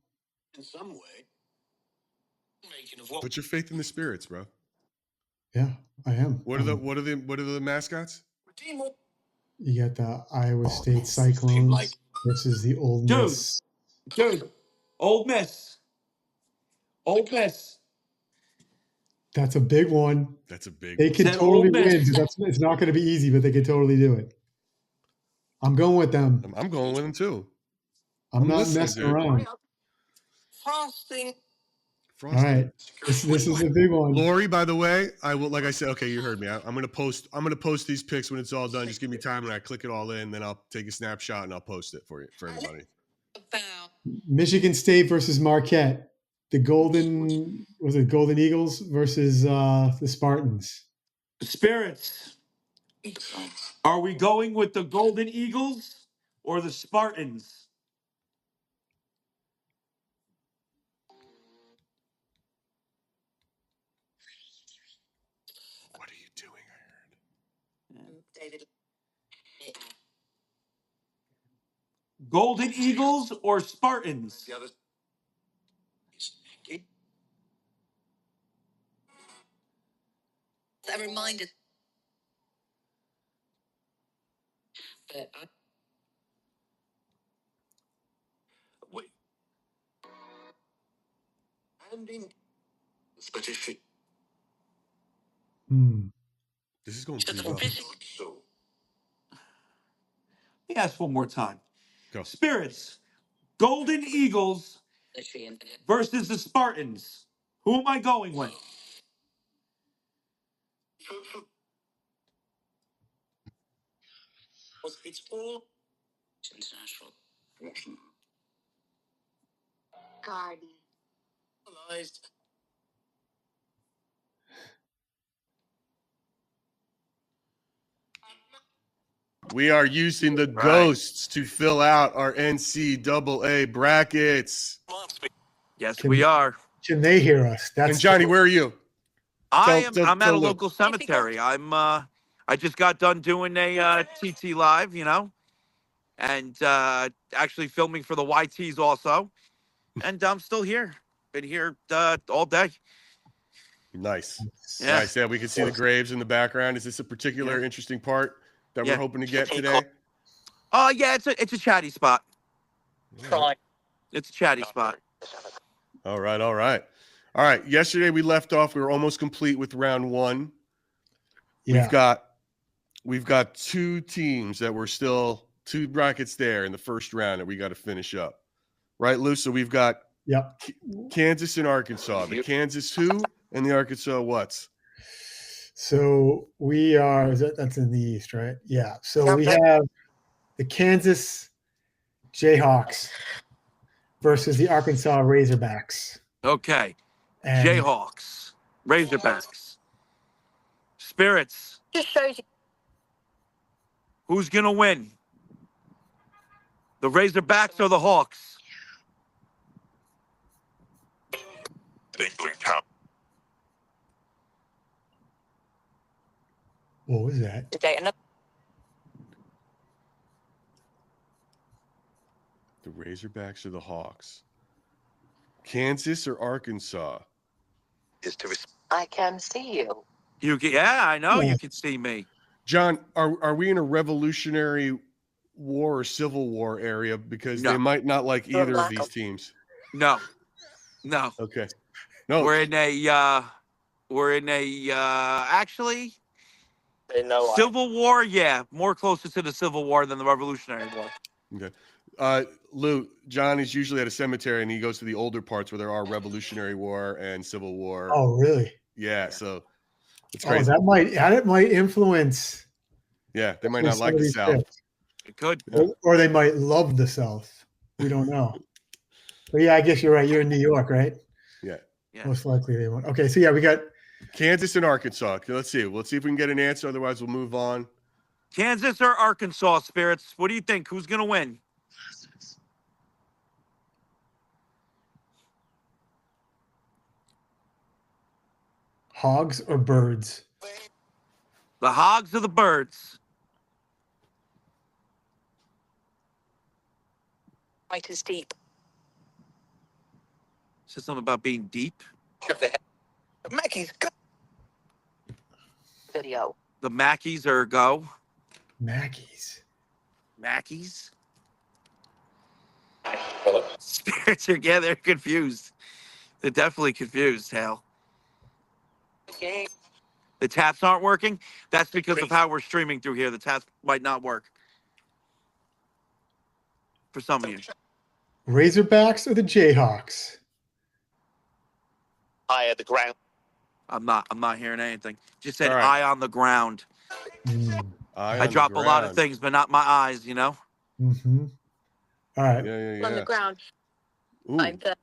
In some way. Put your faith in the spirits, bro. Yeah, I am. What are the mascots? You got the Iowa State Cyclones versus the Old Dude. Miss. Dude. Old Miss. Old Miss. That's a big one. That's a big They one. can Said totally Ole Miss. win. It's not going to be easy, but they can totally do it. I'm going with them. I'm going with them too. I'm not listening, messing dude. around. Frosting. All right, this is a big one. Lori, by the way, I will, like I said, okay, you heard me. I'm gonna post these picks when it's all done. Just give me time and I click it all in, then I'll take a snapshot and I'll post it for everybody. Michigan State versus Marquette. The Golden Eagles versus the Spartans. Spirits. Are we going with the Golden Eagles or the Spartans? What are you doing? I heard. David. Golden Eagles or Spartans? A reminder. Wait. And in British. This is going pretty well. So. Let me ask one more time. Go. Spirits. Golden Eagles versus the Spartans. Who am I going with? It's all international. Garden. Realized. We are using the ghosts to fill out our NCAA brackets. Yes, we are. Can they hear us? And Johnny, where are you? I'm at tell a Luke. local cemetery. I just got done doing a TT live, and actually filming for the YTs also. And I'm still here. Been here all day. Nice. Yeah. Nice. Yeah, we can see the graves in the background. Is this a particular interesting part that we're hoping to get today? Yeah, it's a chatty spot. Right. It's a chatty spot. All right. Yesterday we left off. We were almost complete with round one. Yeah. We've got two teams that were still two brackets there in the first round that we got to finish up. Right, Lou? So we've got Kansas and Arkansas. The Kansas who and the Arkansas what's? So we are, that's in the East, right? Yeah. So we have the Kansas Jayhawks versus the Arkansas Razorbacks. Okay. And Jayhawks, Razorbacks, Spirits. Just shows you. Who's going to win? The Razorbacks or the Hawks? What was that? Today, another. The Razorbacks or the Hawks? Kansas or Arkansas? I can see you. Yeah, I know Yeah. you can see me. John, are we in a Revolutionary War or Civil War area? Because No. they might not like either of these teams. No. Okay. No. We're in a actually Civil War. Yeah, more closer to the Civil War than the Revolutionary War. Okay. Lou, John is usually at a cemetery and he goes to the older parts where there are Revolutionary War and Civil War. Oh, really? Yeah. So it's Oh, crazy. that might influence. Yeah. They might not like the South. Picks. It could. Yeah. Or they might love the South. We don't know. But yeah, I guess you're right. You're in New York, right? Yeah. Most likely they won't. Okay, so yeah, we got Kansas and Arkansas. Let's see. Let's see if we can get an answer. Otherwise, we'll move on. Kansas or Arkansas, Spirits? What do you think? Who's going to win? hogs or birds. The Hogs or the Birds? White is deep. Said something about being deep. Mackey's go. Video. The Mackeys are go. Mackeys. Mackeys? Spirits are, yeah, they're confused. They're definitely confused, Hal. Game. The taps aren't working? That's because of how we're streaming through here. The taps might not work. For some of you. Razorbacks or the Jayhawks? Eye at the ground. I'm not hearing anything. Just said All right. eye on the ground. I drop a lot of things, but not my eyes, you know? Mm-hmm. All right. Yeah. On the ground. Ooh, I'm the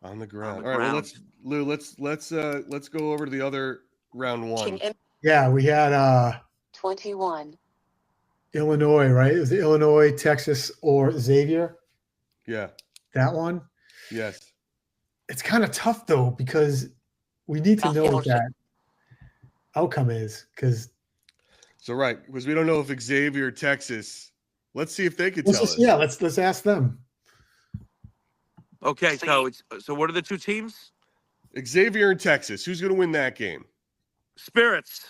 on the ground. On the All right. Well, ground. let's go over to the other round one. Yeah, we had 21. Illinois, right? It was Illinois, Texas, or Xavier. Yeah. That one. Yes. It's kind of tough though because we need to know what that outcome is. Because So right, because we don't know if Xavier, Texas. Let's see if they could tell us. yeah, let's ask them. Okay, so what are the two teams? Xavier and Texas. Who's going to win that game? Spirits.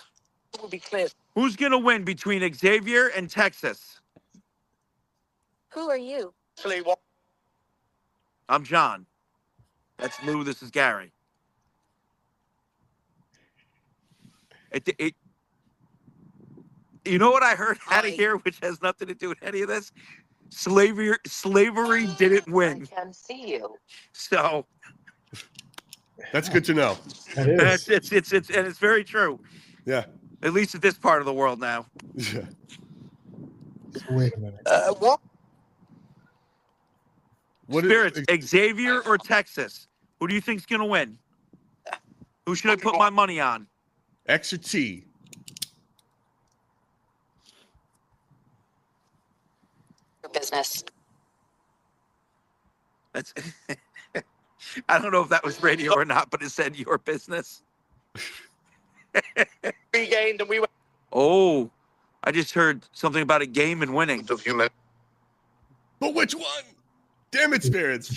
Will be clear. Who's going to win between Xavier and Texas? Who are you? Actually, what? I'm John. That's Lou. This is Gary. You know what I heard out of here, which has nothing to do with any of this? Slavery didn't win. I can see you. So That's good to know. That is. it's very true. Yeah. At least at this part of the world now. Yeah. So wait a minute. What? What Spirits, Xavier or Texas? Who do you think's gonna win? Who should I put my money on? X or T? Your business. That's. I don't know if that was radio or not, but it said your business. We gained and we went. Oh, I just heard something about a game and winning. Of human. But which one? Damn it, Spirits.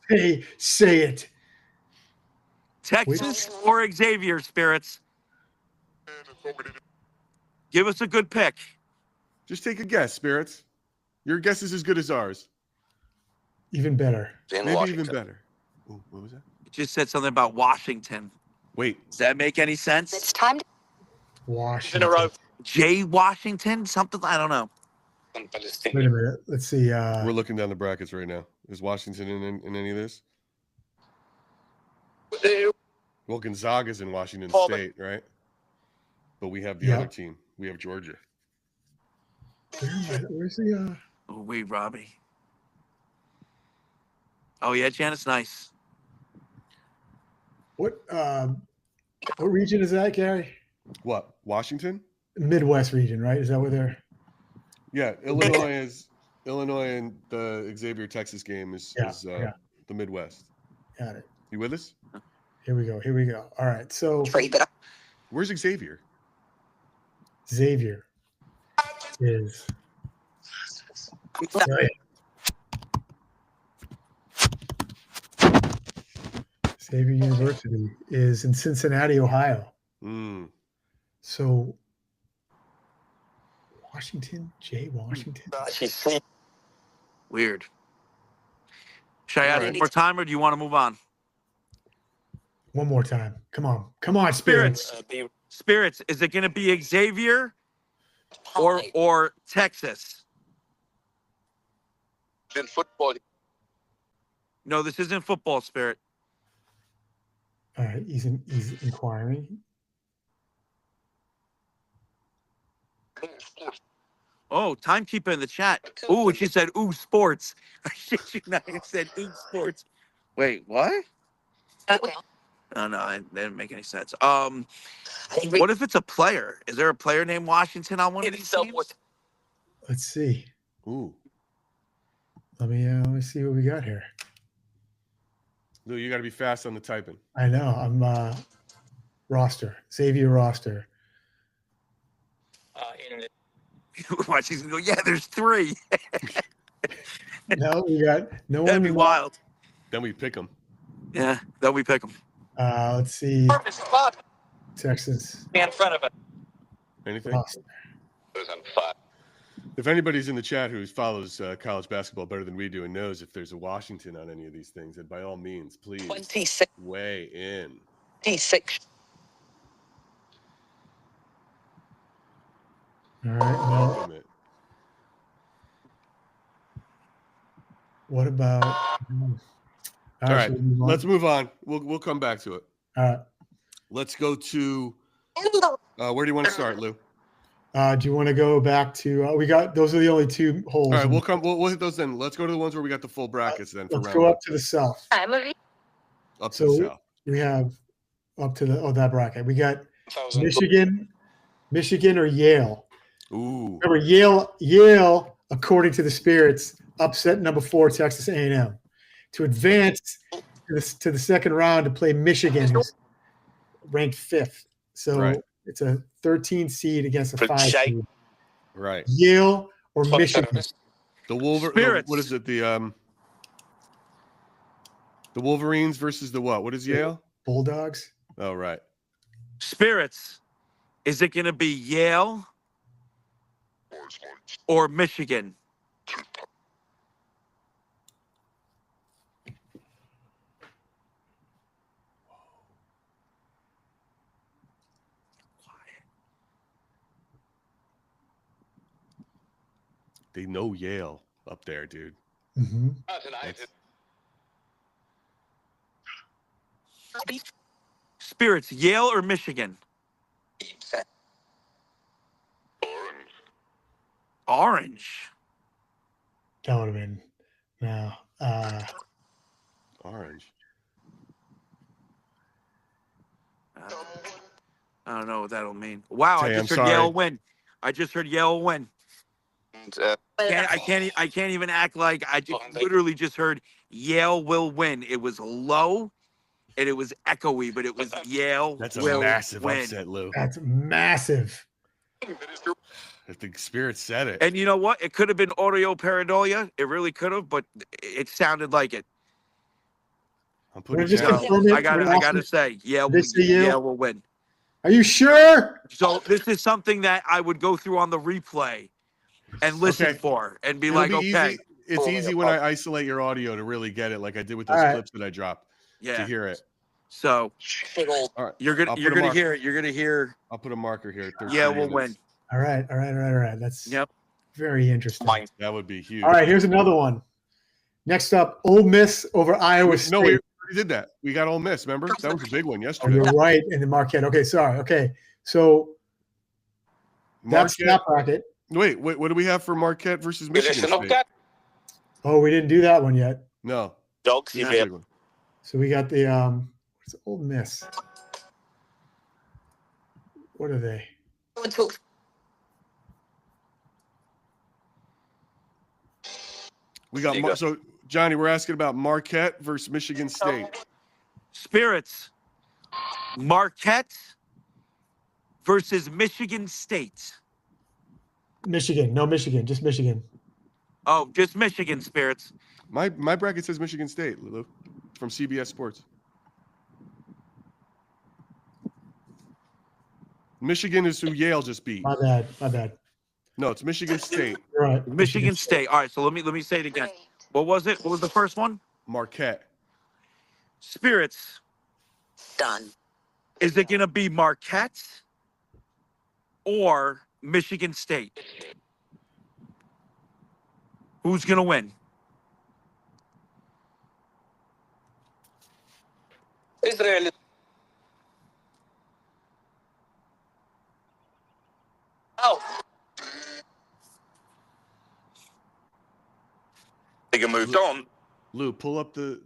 Hey, say it. Texas or Xavier, Spirits? Give us a good pick. Just take a guess, Spirits. Your guess is as good as ours. Even better. In Maybe Washington. even better. Ooh, what was that? It just said something about Washington. Wait. Does that make any sense? It's time to Washington. In a row. Jay Washington? Something? I don't know. Wait a minute. Let's see. We're looking down the brackets right now. Is Washington in any of this? Well, Gonzaga's in Washington State, right? But we have the other team. We have Georgia. Where's the? Oh, wait, Robbie. Oh, yeah, Janet's nice. What region is that, Gary? What? Washington? Midwest region, right? Is that where they're? Yeah, Illinois and the Xavier Texas game is the Midwest. Got it. You with us? Here we go. All right. So trade it. Where's Xavier? Xavier is. Xavier University is in Cincinnati, Ohio. So Washington, Washington. Weird. Should I All ask right. one more time, or do you want to move on? One more time. Come on, Spirits. spirits. Spirits. Is it going to be Xavier or Texas? In football, No, this isn't football, Spirit. All right, he's inquiring. Oh, timekeeper in the chat. Ooh, and she said, ooh, sports. I shit you not. It said, ooh, sports. Wait, what? Oh, no, that didn't make any sense. What if it's a player? Is there a player named Washington on one of these teams? Let's see. Ooh. Let me see what we got here. Lou, you got to be fast on the typing. I know. I'm roster. Xavier roster. Watch, he's gonna go, yeah, there's 3. No, we got no That'd one. be wild. Then we pick them. Yeah, then we pick them. Let's see. Texas In front of it. Anything? roster. If anybody's in the chat who follows college basketball better than we do and knows if there's a Washington on any of these things, then by all means, please 26. weigh in. 26. All right. Now, Welcome it. what about? All right, let's move on. We'll come back to it. All right. Let's go to where do you want to start, Lou? Do you want to go back to? We got those are the only 2 holes. All right, we'll hit those then. Let's go to the ones where we got the full brackets then. For Let's round go one. up to the south. Up to So the south. we have up to that bracket. We got 1,000. Michigan or Yale. Ooh. Remember Yale, according to the Spirits, upset number 4 Texas A&M to advance to the second round to play Michigan, who's ranked 5th. So Right. it's a 13 seed against a 5 seed. Right. Yale or Michigan. The Spirits. what is it? The Wolverines versus the what? What is Yale? Bulldogs. Oh, right. Spirits. Is it going to be Yale or Michigan? They know Yale up there, dude. Mm-hmm. Spirits, Yale or Michigan? Orange. That would have been no. Orange. I don't know what that'll mean. Wow, Tay, I just I'm heard sorry. Yale win. I just heard Yale win. I can't even act like I literally just heard Yale will win. It was low and it was echoey, but it was Yale That's a will massive win. upset, Lou. That's massive. If the Spirit said it. And you know what? It could have been Oreo Paradolia. It really could have, but it sounded like it. I'm putting Just it down. confirm it. I gotta say, Yale will win. Are you sure? So this is something that I would go through on the replay and listen Okay. for and be It'll like, be okay, easy. It's easy when I isolate your audio to really get it, like I did with those All right. clips that I dropped to yeah. hear it. So All right. you're I'll gonna put a mark- hear it. You're gonna hear. I'll put a marker here. 13 Yeah, we'll minutes. win. All right. That's Yep. very interesting. That would be huge. All right, here's another one. Next up, Ole Miss over Iowa State. No, we already did that. We got Ole Miss. Remember that was a big one Oh, yesterday. you're right in the Marquette. Okay, sorry. Okay, so that's that bracket. Wait, what do we have for Marquette versus Michigan State? Oh, we didn't do that one yet. No. Dogs, That's a big one. So we got the what's Ole Miss? What are they? We got so Johnny. We're asking about Marquette versus Michigan State. Spirits. Marquette versus Michigan State. Michigan. No, Michigan. Just Michigan. Oh, just Michigan, Spirits. My bracket says Michigan State, Lulu, from CBS Sports. Michigan is who Yale just beat. My bad. My bad. No, it's Michigan State. You're right. Michigan State. All right, so let me say it again. What was it? What was the first one? Marquette. Spirits. Done. Is it going to be Marquette or Michigan State? Who's going to win? Israel. Out. Bigger moved on. Lou, pull up the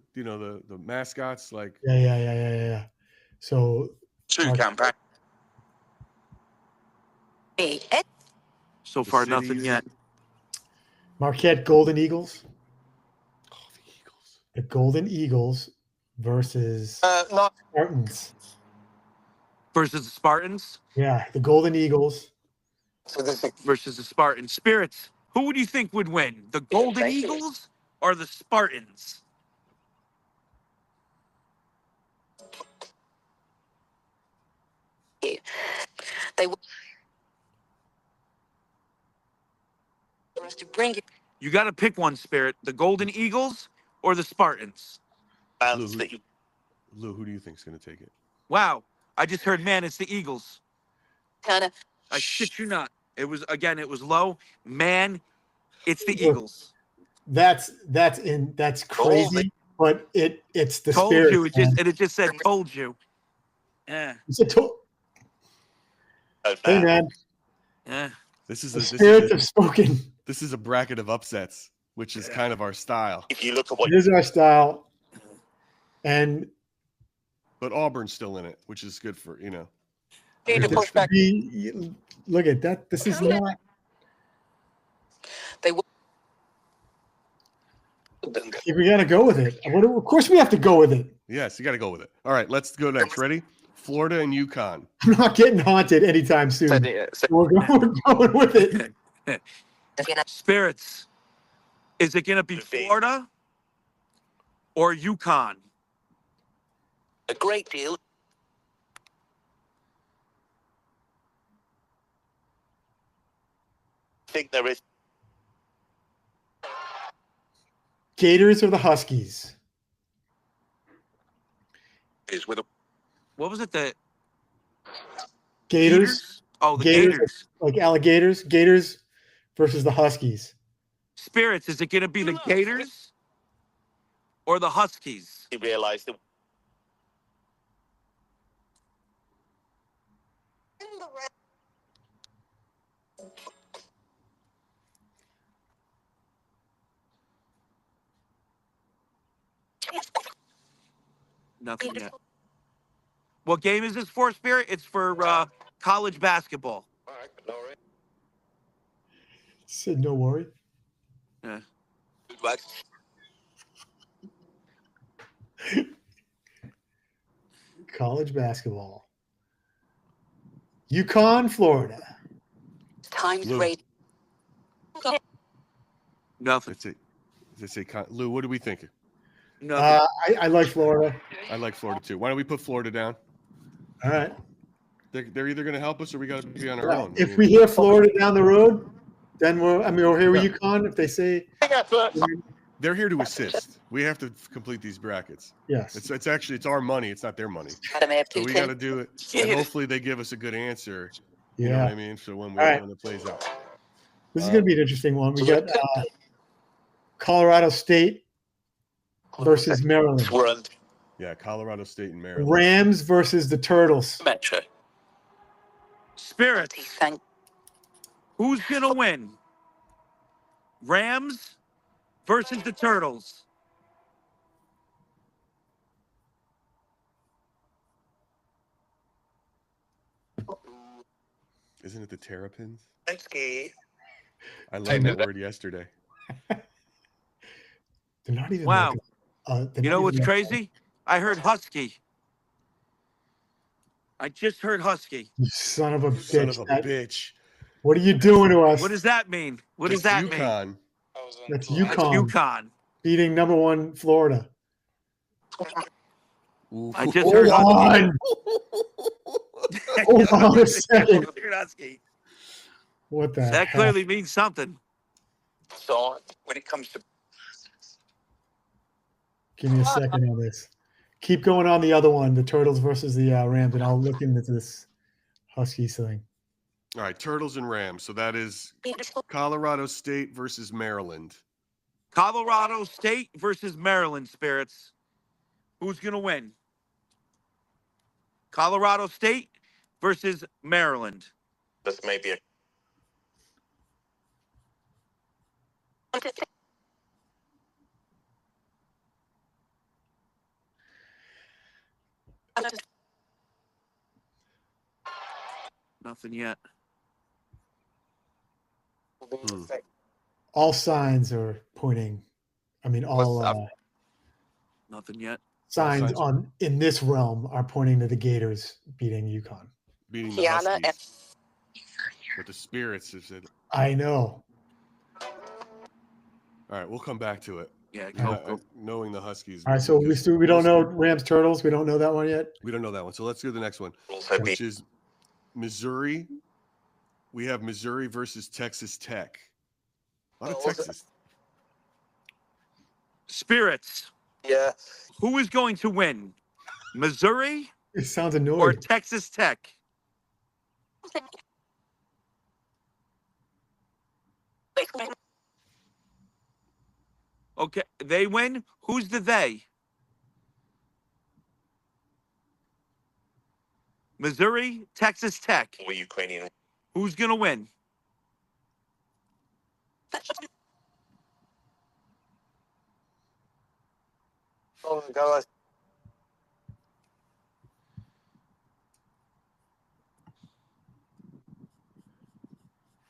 mascots like Yeah. So Two Mark- campaign. So The far, cities. nothing yet. Marquette Golden Eagles. the Eagles. The Golden Eagles versus No. Spartans. Versus the Spartans. Yeah, the Golden Eagles. So this is Versus the Spartans. Spirits. Who would you think would win? The Golden Eagles or the Spartans? They will. For us to bring it. You got to pick one, Spirit. The Golden Eagles or the Spartans? Man City. Lou, who do you think's going to take it? Wow. I just heard, man, it's the Eagles. Kind of. I shit you not. It was low. Man, it's the Eagles. That's crazy, but it's the Told spirit. you. It just said told you. Yeah. Hey man, Yeah. This is the a spirits have spoken. this is a bracket of upsets, which is kind of our style. If you look at what It is our style, and But Auburn's still in it, which is good for need to this push could back. look at that. This is not. They will. If we gotta go with it, of course we have to go with it. Yes, you got to go with it. All right, let's go next. Ready? Florida and UConn. I'm not getting haunted anytime soon. We're going with it. Spirits. Is it going to be Florida or UConn? A great deal. I think there Gators or the Huskies? is with a What was it? The Gators, Oh, the Gators. Gators. like alligators. Gators versus the Huskies. Spirits. Is it going to be the Gators or the Huskies? he realized that Nothing yet. What game is this for, Spirit? It's for college basketball. all right, Laurie. Said no worry. Yeah. Good luck. College basketball. UConn, Florida. Times Lou. rate. Nothing. Let's say Lou, what are we thinking? Nothing. I like Florida. I like Florida too. Why don't we put Florida down? All right. They're either going to help us or we got to be on our own. If we hear Florida down the road, then we'll hear UConn if they say They're here to assist. We have to complete these brackets. yes. It's our money. It's not their money. Academy of So we got to do it. And hopefully they give us a good answer. You know what I mean? So when All right. when it plays out. This is going to be an interesting one. We got Colorado State versus Maryland. Run. Yeah, Colorado State and Maryland. Rams versus the Turtles. Metro. Spirits. Thank. Who's going to win? Rams versus the Turtles. Isn't it the Terrapins? Thanksgiving. I learned that word yesterday. They're not even. Wow. Like You know what's crazy? I heard Husky. I just heard Husky. You son of a bitch. Son of a bitch. What are you doing to us? What does that mean? What does It's that mean? UConn. That's That's UConn UConn. beating number one Florida. Ooh. I just heard Husky. on. Hold on a second. Husky. What the That heck? clearly means something. So when it comes to Give me a second on this. Keep going on the other one, the Turtles versus the Rams, and I'll look into this Huskies thing. All right, Turtles and Rams. So that is Colorado State versus Maryland. Colorado State versus Maryland, Spirits. Who's going to win? Colorado State versus Maryland. this may be a Nothing yet. All signs are pointing. I mean, all What's up? Nothing yet. signs signs- on in this realm are pointing to the Gators beating UConn. Beating the Kiana Huskies. But the Spirits have said, I know. all right, we'll come back to it. Yeah, Knowing the Huskies. All right, so we don't know Rams Turtles. We don't know that one yet. We don't know that one. So let's go to the next one, Also which is Missouri. We have Missouri versus Texas Tech. A lot of Oh, was it- Texas. Spirits. yeah. Who is going to win? Missouri It sounds or annoyed. Texas Tech? Okay, they win. Who's the they? Missouri, Texas Tech. Or Ukrainian. Who's going to win? Oh my God.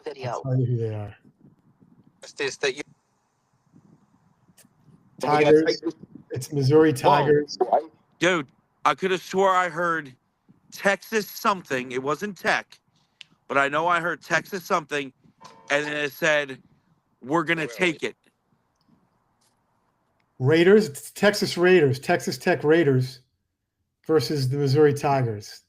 I'll video. tell you who they are. It's this that you. Tigers. It's Missouri Tigers. Dude, I could have swore I heard Texas something. It wasn't Tech, but I know I heard Texas something, and then it said, we're going to take it. Raiders. It's Texas Raiders. Texas Tech Raiders versus the Missouri Tigers.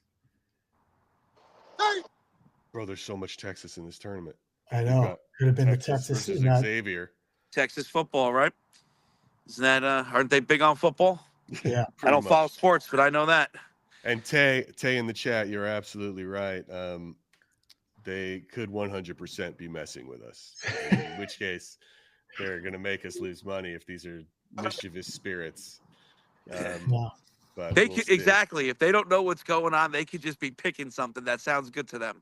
Bro, there's so much Texas in this tournament. I We've know. got Could have been the Texas Texas versus in that. Xavier. Texas football, right? Isn't that, aren't they big on football? Yeah. I Pretty don't much. follow sports, but I know that. And Tay in the chat, you're absolutely right. They could 100% be messing with us. In which case, they're going to make us lose money if these are mischievous spirits. Yeah. But They we'll could, see. exactly. If they don't know what's going on, they could just be picking something that sounds good to them.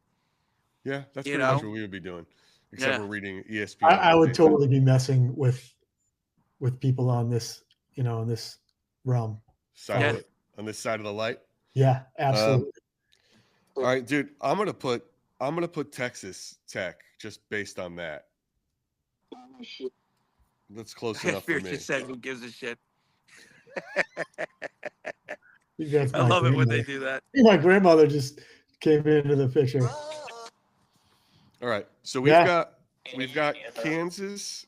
Yeah, that's You pretty much know? what we would be doing. Except Yeah. we're reading ESPN. I would updates. totally be messing with people on this, in this realm. Side of on this side of the light. Yeah, absolutely. All right, dude. I'm gonna put Texas Tech just based on that. That's close enough for Spirit me. just said, who gives a shit? think that's I my love it when they grandmother. do that. My grandmother just came into the picture. All right, so we've Yeah. got Kansas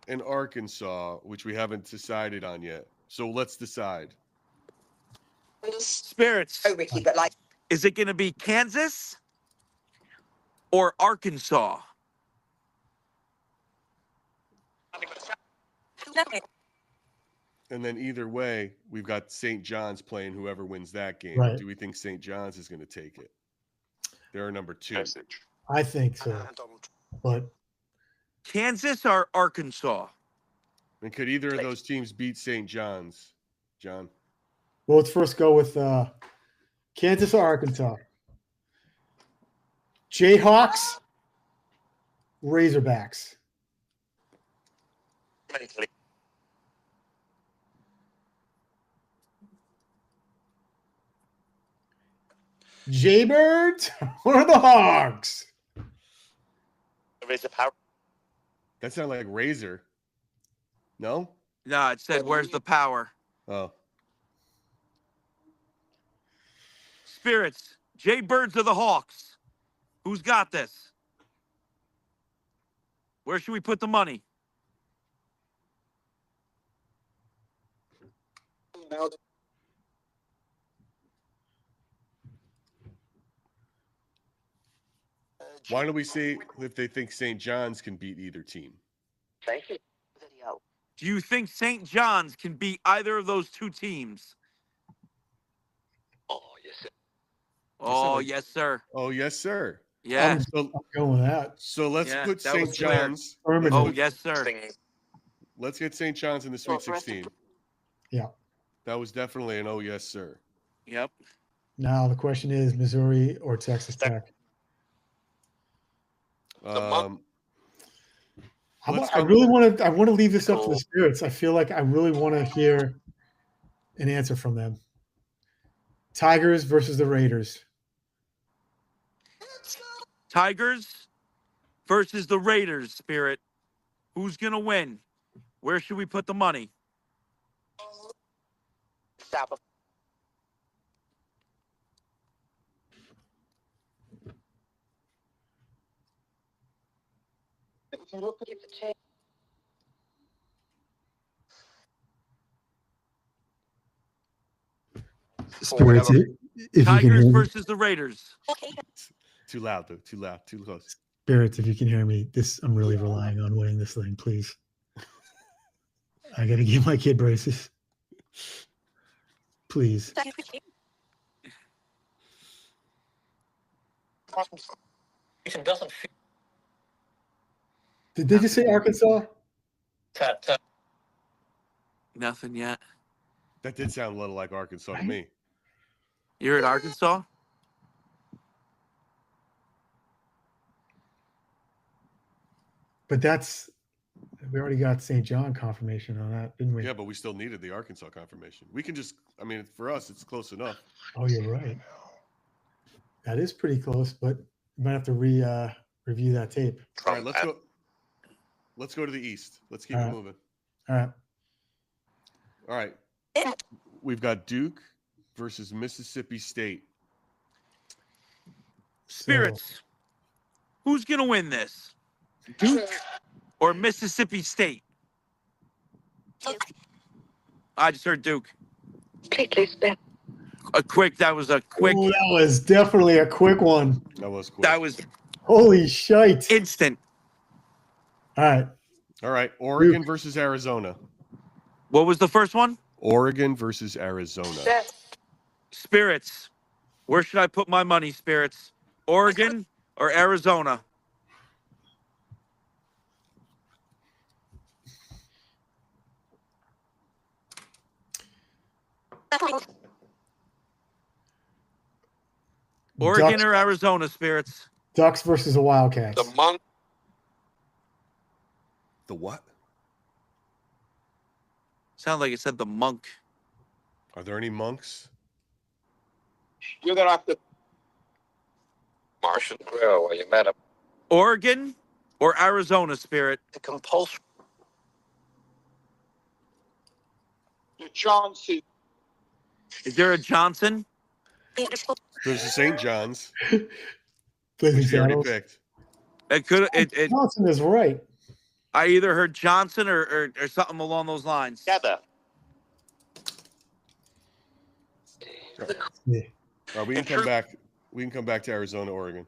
and Arkansas, which we haven't decided on yet. So let's decide. Spirits. Oh, Ricky, but like. Is it going to be Kansas or Arkansas? And then either way, we've got St. John's playing whoever wins that game. Right. Do we think St. John's is going to take it? They're number 2. I think so. But Kansas or Arkansas? And could either of those teams beat St. John's, John? well, let's first go with Kansas or Arkansas. Jayhawks, Razorbacks. Mentally. Jaybirds or the Hogs? There is a power. That sounded like Razor. No? No, it said, where's the power? Oh. Spirits. Jaybirds or the Hawks? Who's got this? Where should we put the money? Why don't we see if they think St. John's can beat either team? Thank you. Video. Do you think St. John's can beat either of those two teams? Oh, yes, sir. Oh, like- yes, sir. Oh, yes, sir. Yeah. So, I'm going with that. so let's Yeah, put that was St. clear. John's. Affirmative. Oh, yes, sir. Let's get St. John's in the Sweet Well, the rest of 16. Yeah. That was definitely an oh, yes, sir. Yep. Now the question is Missouri or Texas Tech. Um, Let's I go- really want to. I want to leave this up to Cool. the Spirits. I feel like I really want to hear an answer from them. Tigers versus the Raiders. Tigers versus the Raiders, Spirit. Who's going to win? Where should we put the money? Stop. Keep the change. Spirits, if you can Tigers hear me, versus the Raiders. Okay. too loud, though. Too loud. Too close. Spirits, if you can hear me, I'm really relying on winning this thing. Please, I got to give my kid braces. Please. Doesn't feel Did they just say Arkansas? that. Nothing yet. That did sound a little like Arkansas to me. You're at Arkansas? But we already got St. John confirmation on that, didn't we? Yeah, but we still needed the Arkansas confirmation. We can just, I mean, for us, it's close enough. Oh, you're right. That is pretty close, but you might have to review that tape. All right, let's go. Let's go to the East. Let's keep All it right. moving. All right. All right. We've got Duke versus Mississippi State. Spirits. Who's going to win this? Duke or Mississippi State? I just heard Duke. That was a quick, Oh, that was definitely a quick one. That was quick. that was Holy shite. instant. All right. All right. Oregon versus Arizona. What was the first one? Oregon versus Arizona. Spirits. Where should I put my money, Spirits? Oregon or Arizona? Oregon Ducks, or Arizona, Spirits? Ducks versus the Wildcats. The monk. The what? Sound like it said the monk. Are there any monks? You're gonna have to. Martian Grill, where you met him. Oregon or Arizona, Spirit? The compulsion. The Chauncey. Is there a Johnson? There's the St. John's, Blazing which we already Saddles. picked. It could. It. Johnson is right. I either heard Johnson or something along those lines. Together. Yeah. All right, we can come back. We can come back to Arizona, Oregon.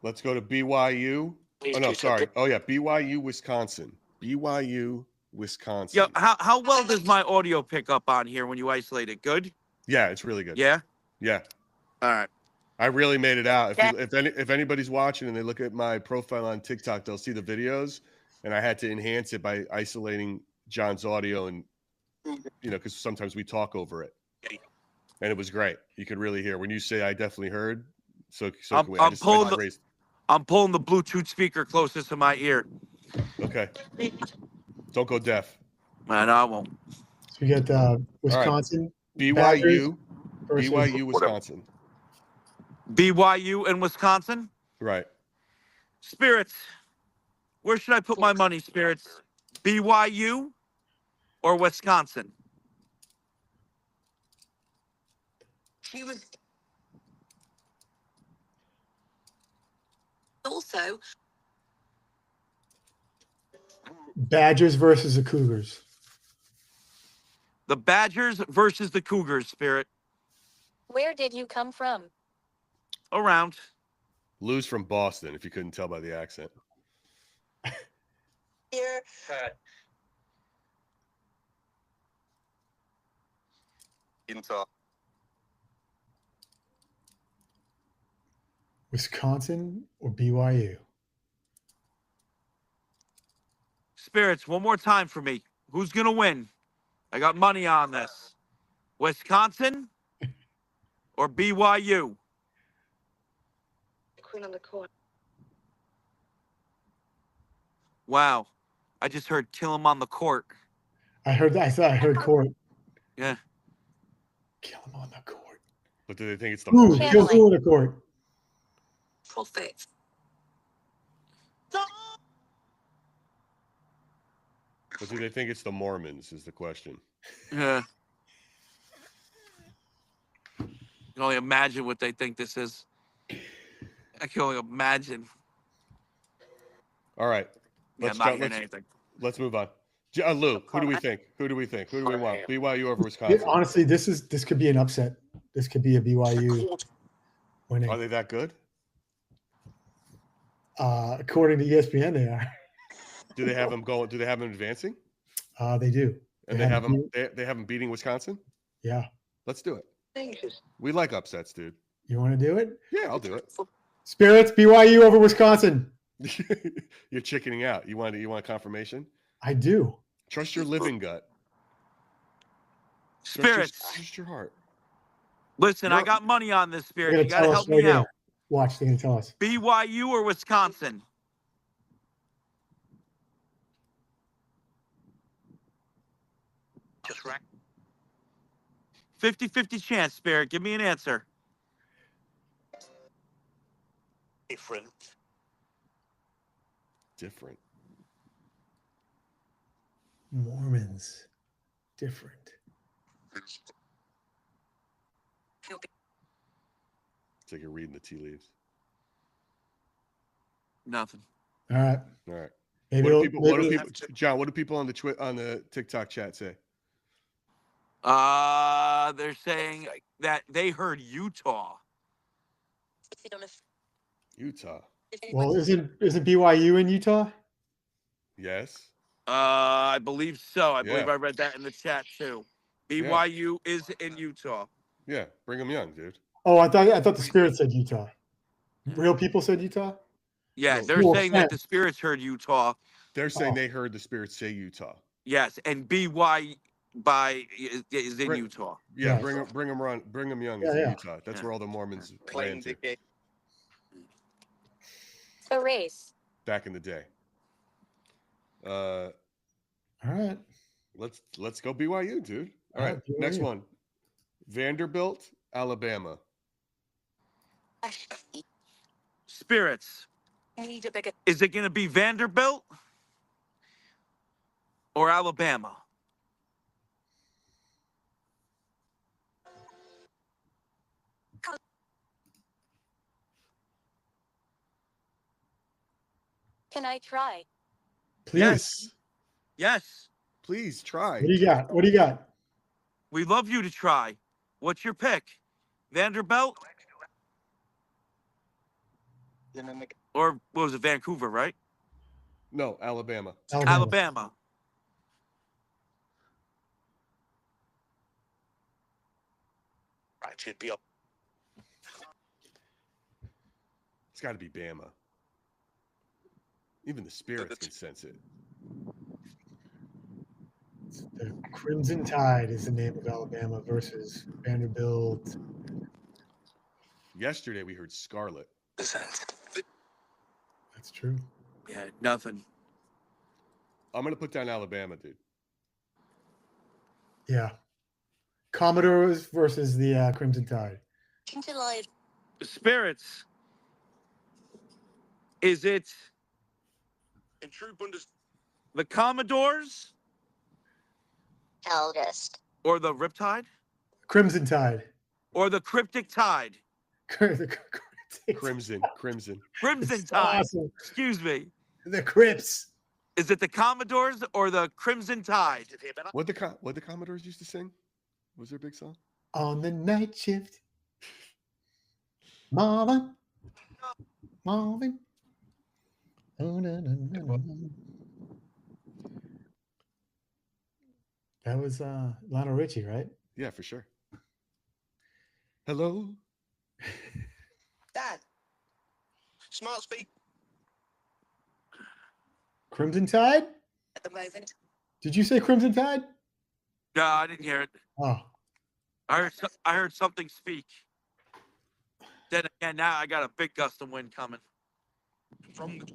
Let's go to BYU. Oh no, sorry. Oh yeah, BYU, Wisconsin. BYU, Wisconsin. Yo, how well does my audio pick up on here when you isolate it? Good. Yeah, it's really good. Yeah. Yeah. All right. I really made it out. If anybody's watching and they look at my profile on TikTok, they'll see the videos, and I had to enhance it by isolating John's audio, and because sometimes we talk over it, and it was great. You could really hear when you say "I definitely heard." So I'm can we. I just raised. I'm pulling the Bluetooth speaker closest to my ear. Okay. Don't go deaf. Man, I won't. So we got Wisconsin. BYU, versus- BYU, Wisconsin. BYU and Wisconsin. Right. Spirits. Where should I put my money, Spirits? BYU or Wisconsin? She was also Badgers versus the Cougars. The Badgers versus the Cougars, Spirit. Where did you come from? Around. Lou's from Boston, if you couldn't tell by the accent. Here. Utah. Wisconsin or BYU? Spirits, one more time for me. Who's going to win? I got money on this. Wisconsin or BYU? Queen on the court. Wow. I just heard kill him on the court. I heard that. I thought I heard court. Yeah. Kill him on the court. But do they think it's the Ooh, Mormons? kill who on the court? Full faith. But do they think it's the Mormons is the question. Yeah. I can only imagine what they think this is. I can only imagine. All right. Yeah, Let's I'm not go. hearing anything. Let's move on. Lou, who do we think? Who do we think? Who do we want? BYU over Wisconsin? Honestly, this could be an upset. This could be a BYU winning. Are they that good? According to ESPN, they are. Do they have them going? Do they have them advancing? They do. And they have them. They have them beating Wisconsin. Yeah. Let's do it. Thank you. We like upsets, dude. You want to do it? Yeah, I'll do it. Spirits, BYU over Wisconsin. You're chickening out. You want confirmation? I do. Trust your living gut. Spirits. Trust your heart. Listen, No. I got money on this, They're Spirit. gonna You got to tell us help right me here. out. Watch, they're gonna tell us. BYU or Wisconsin? Just right. 50-50 chance, Spirit. Give me an answer. Different. Different. Mormons. Different. It's like you're reading the tea leaves. Nothing. All right. All right. Maybe What do people, John? What do people on the TikTok chat say? They're saying that they heard Utah. Utah. Well, isn't BYU in Utah? Yes. I believe so. I believe Yeah. I read that in the chat too. BYU is in Utah. Yeah. Brigham Young, dude. Oh, I thought the Spirit said Utah. Real people said Utah. Yeah, Well, they're cool saying that sense. the Spirits heard Utah. They're saying Oh. they heard the Spirits say Utah. Yes, and BY is in Right. Utah. Yeah. Yes. Brigham Young is Yeah, in yeah. Utah. That's where all the Mormons ran Playing to the game. A race. back in the day. All right. Let's go BYU, dude. All All right. right, BYU. Next one. Vanderbilt, Alabama. Spirits. I need a bigger. Is it going to be Vanderbilt or Alabama? Can I try? Please. Yes. Yes. Please try. What do you got? What do you got? We love you to try. What's your pick? Vanderbilt or what was it? Vancouver, right? No, Alabama. Alabama. Right, should be up. It's got to be Bama. Even the Spirits can sense it. The Crimson Tide is the name of Alabama versus Vanderbilt. Yesterday we heard Scarlet. That's true. Yeah, nothing. I'm gonna put down Alabama, dude. Yeah. Commodores versus the Crimson Tide. Spirits. Is it In true Bundes. the Commodores Eldest. or the Riptide Crimson Tide. or the Cryptic Tide? Crimson. Crimson It's Tide. awesome. Excuse me. The Crips. Is it the Commodores or the Crimson Tide? What the Commodores used to sing? Was their big song? On the night shift. Mama. Marvin. Oh, na, na, na, na, na. That was Lionel Richie, right? Yeah, for sure. Hello. Dad. Smart speak. Crimson Tide? At the moment. Did you say Crimson Tide? No, I didn't hear it. Oh, I heard something speak. Then again, now I got a big gust of wind coming. From the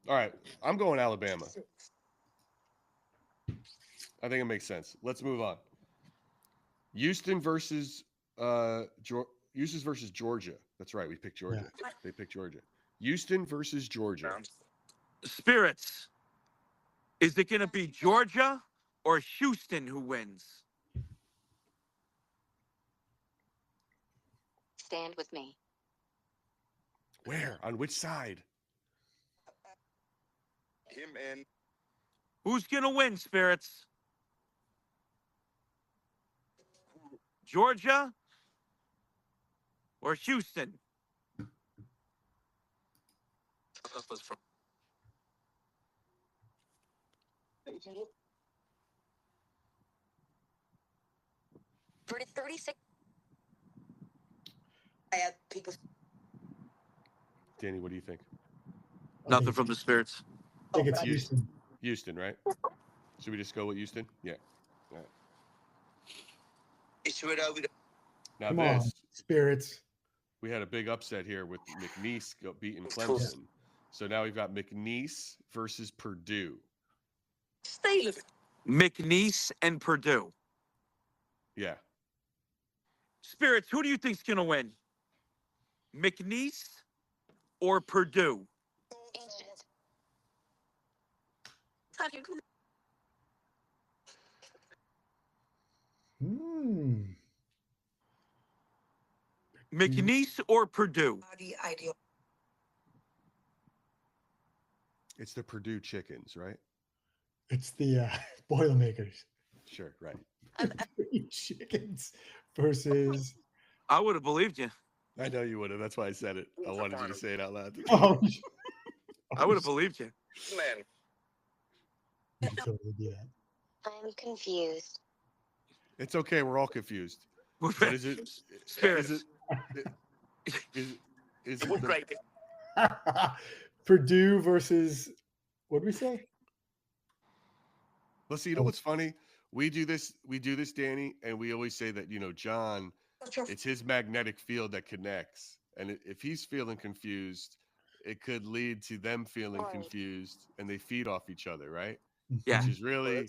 All right, I'm going Alabama. I think it makes sense. Let's move on. Houston versus Georgia. That's right. We picked Georgia. They picked Georgia. Houston versus Georgia. Spirits. Is it going to be Georgia or Houston who wins? Stand with me. Where? On which side? him and Who's going to win, Spirits? Georgia or Houston? That was from 36. I have people. Danny, what do you think? Nothing from the Spirits. I think it's Houston. Houston. Houston, right? Should we just go with Houston? Yeah. All right. issue it over. Now Come on, this, Spirits. we had a big upset here with McNeese beating Clemson. So now we've got McNeese versus Purdue. Steelers. McNeese and Purdue. Yeah. Spirits, who do you think's going to win? McNeese or Purdue? Ancient. Hmm. McNeese or Purdue? Ideal. It's the Purdue Chickens, right? It's the Boilermakers. Sure, right. Chickens versus. I would have believed you. I know you would have. That's why I said it. I wanted you to say it out loud. Oh, I would have believed you. Man, you could totally do that. I'm confused. It's okay. We're all confused. But is it? Spirits. Is it what the- great. Purdue versus. What did we say? Let's see. You know what's funny? We do this, Danny, and we always say that, John, it's his magnetic field that connects. And if he's feeling confused, it could lead to them feeling confused, and they feed off each other, right? Yeah. Which is really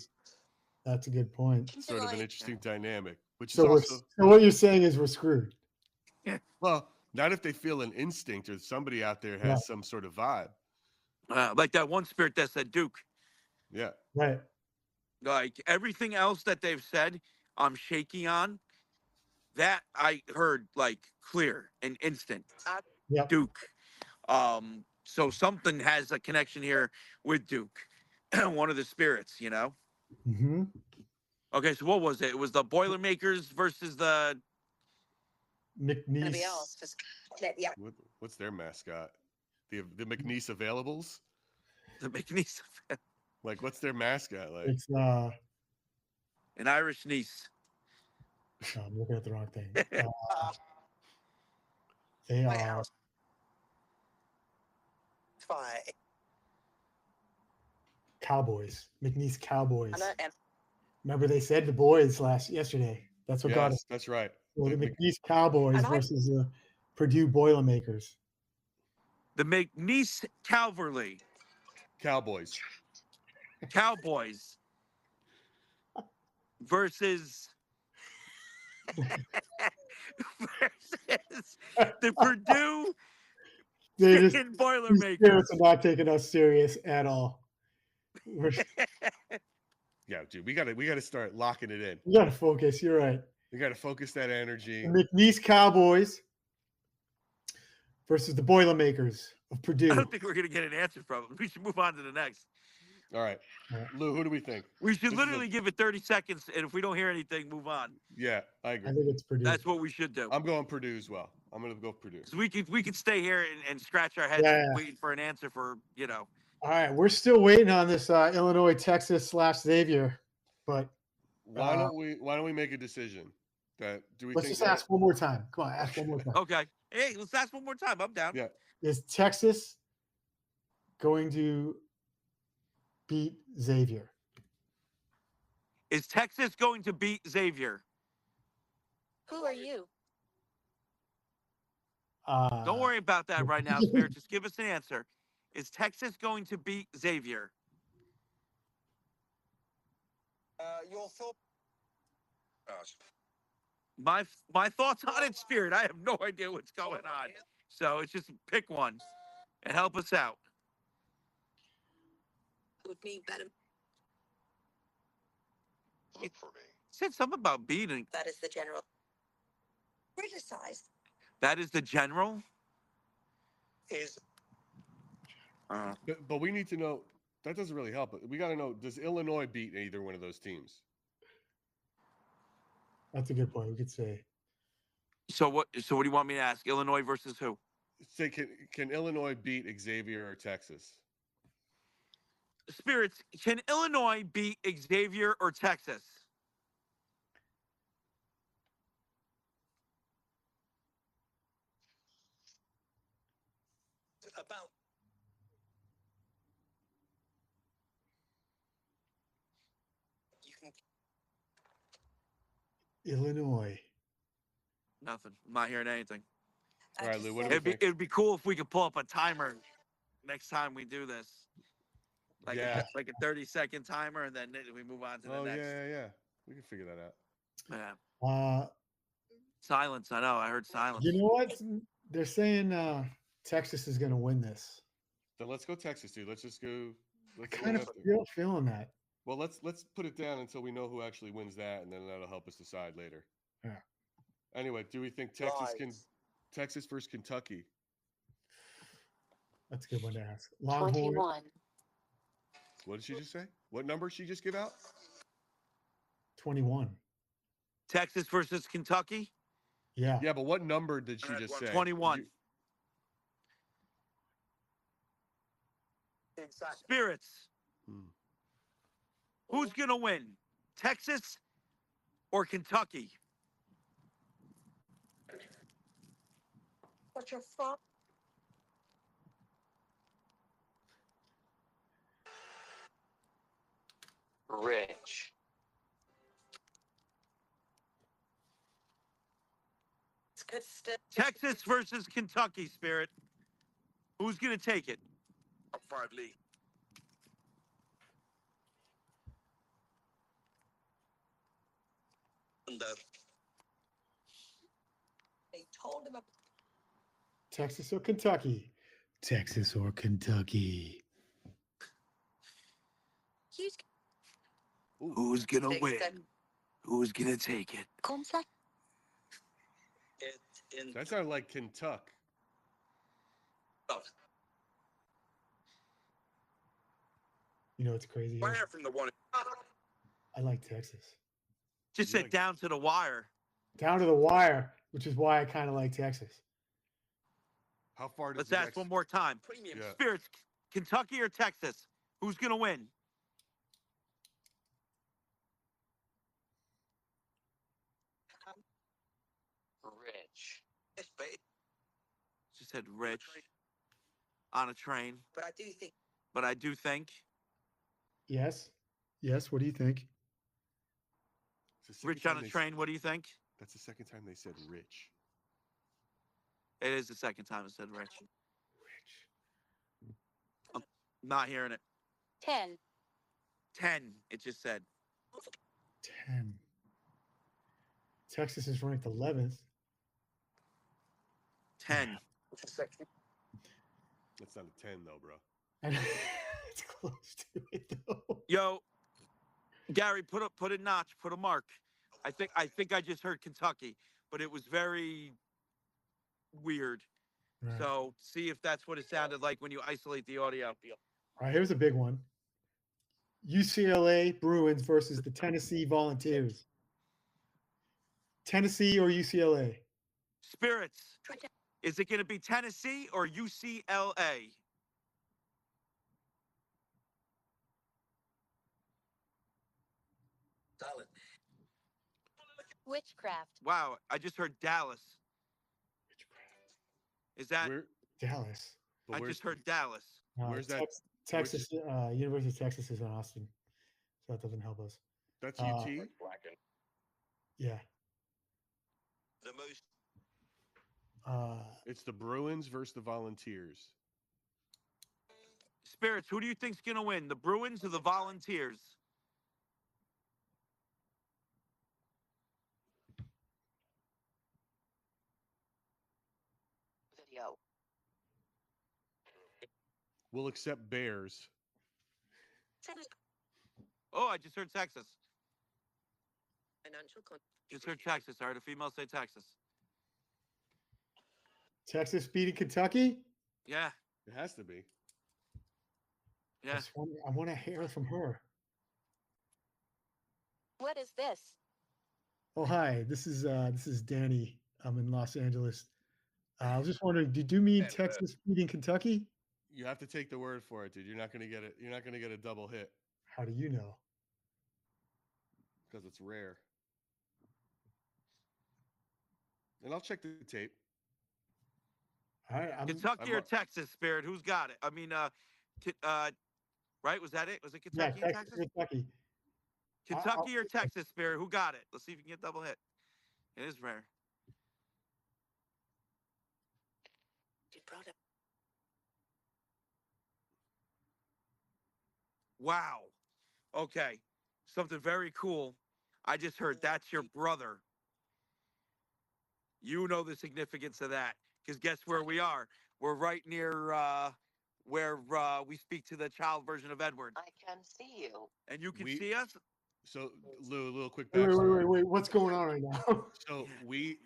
That's a good point. sort of an interesting dynamic. Which is So, also, so what you're saying is we're screwed. well, not if they feel an instinct or somebody out there has some sort of vibe. Like that one spirit that said Duke. Yeah. Right. Like everything else that they've said, I'm shaky on. That I heard like clear and instant. Yep. Duke. So something has a connection here with Duke. One of the spirits, Mm-hmm. Okay, so what was it? It was the Boilermakers versus the McNeese. What's their mascot? The McNeese Availables? McNeese. Like, what's their mascot? Like, It's An Irish niece. oh, I'm looking at the wrong thing. They are Fine. Cowboys. McNeese Cowboys. Remember they said the boys yesterday. That's what got yes, us. that's right. Well, the Mc- McNeese Cowboys And I- versus the Purdue Boilermakers. The McNeese Calverley Cowboys. Cowboys versus the Purdue They just Chicken these Boilermakers. spirits are not taking us serious at all. Yeah, dude, we gotta start locking it in. You gotta focus. You're right. We gotta focus that energy. The McNeese Cowboys versus the Boilermakers of I Purdue. don't think we're gonna get an answer from it. We should move on to the next. All right. Lou, who do we think? We should This is literally give it 30 seconds, and if we don't hear anything, move on. Yeah, I agree. I think it's Purdue. That's what we should do. I'm going Purdue as well. I'm going to go Purdue. So we could stay here and scratch our heads Yeah. waiting for an answer for, All right, we're still waiting on this Illinois Texas / Xavier, but Why don't we make a decision? Do we let's think just ask one more time. Come on, ask one more time. Okay. Hey, let's ask one more time. I'm down. Yeah. Is Texas going to beat Xavier? Is Texas going to beat Xavier? Who are you? Don't worry about that right now, Spirit. Just give us an answer. Is Texas going to beat Xavier? Your thought? My thoughts on it, Spirit. I have no idea what's going on. So it's just pick one and help us out. Would be better. Look for me. Said something about beating. That is the general. Criticized. That is the general. Is But we need to know. That doesn't really help. We got to know, does Illinois beat either one of those teams? That's a good point. We could say. So what do you want me to ask? Illinois versus who? Say, can Illinois beat Xavier or Texas? Spirits, can Illinois beat Xavier or Texas? about you can Illinois. Nothing. I'm not hearing anything. All right, Lou, what do we It'd be, think? it'd be cool if we could pull up a timer next time we do this. Like Yeah. like a 30-second timer, and then we move on to the Oh, next. yeah. We can figure that out. Yeah. Silence. I know. I heard silence. You know what? They're saying Texas is going to win this. Then let's go Texas, dude. Let's just go. I kind of feel feeling that. Well, let's put it down until we know who actually wins that, and then that'll help us decide later. Yeah. Anyway, do we think Texas versus Kentucky? That's a good one to ask. Longhorn. 21. What did she just say? What number did she just give out? 21. Texas versus Kentucky. Yeah. Yeah, but what number did she just say? 21. Spirits. Who's gonna win? Texas or Kentucky? What's your fault? Rich. It's good stuff. Texas versus Kentucky, Spirit. Who's gonna take it? up 5 Lee. And They told him. Texas or Kentucky? Texas or Kentucky? Who's gonna win? Who's gonna take it? That sounded like Kentucky. You know what's crazy? Where from the one? I like Texas. Just said down to the wire. Down to the wire, which is why I kind of like Texas. How far does Let's the ask next- one more time. Premium. Yeah. Spirits, Kentucky or Texas? Who's gonna win? Rich. She said rich on a train, But I do think. but I do think Yes. Yes. What do you think? It's the second rich on time a train. What do you think? That's the second time they said rich. It is the second time it said rich. Rich. I'm not hearing it. 10. 10. It just said. 10. Texas is ranked 11th. 10. That's not a 10 though, bro. And it's close to it though. Yo, Gary, put a notch, put a mark. I think I just heard Kentucky, but it was very weird. Right. So see if that's what it sounded like when you isolate the audio. All right, here's a big one. UCLA Bruins versus the Tennessee Volunteers. Tennessee or UCLA? Spirits. Is it going to be Tennessee or UCLA? Solid. Witchcraft. Wow, I just heard Dallas. Is that? Where? Dallas. But I where's, just heard Dallas. where's that? Texas, University of Texas is in Austin, so that doesn't help us. That's Uh, UT. Yeah. The most. It's the Bruins versus the Volunteers. Spirits, who do you think's going to win? The Bruins or the Volunteers? Video. We'll accept Bears. Oh, I just heard Texas. Financial con. Just heard Texas. I heard a female say Texas. Texas beating Kentucky? Yeah, It has to be. yeah. I want to hear from her. What is this? Oh, hi. This is Danny. I'm in Los Angeles. I was just wondering, did you mean Texas beating Kentucky? You have to take the word for it, dude. You're not gonna get it. You're not gonna get a double hit How do you know? because it's rare. And I'll check the tape. All right, Kentucky I'm or up. Texas, Spirit? Who's got it? I mean, right? Was that it? Was it yeah, Kentucky and Texas, Texas? Kentucky. Kentucky or Texas, Spirit? Who got it? Let's see if we can get double hit. It is rare. Wow. Okay. Something very cool. I just heard that's your brother. You know the significance of that. Because guess where we are? We're right near where we speak to the child version of Edward. I can see you. And you can We- see us? So, Lou, a little quick Wait, backstory. wait. What's going on right now? So we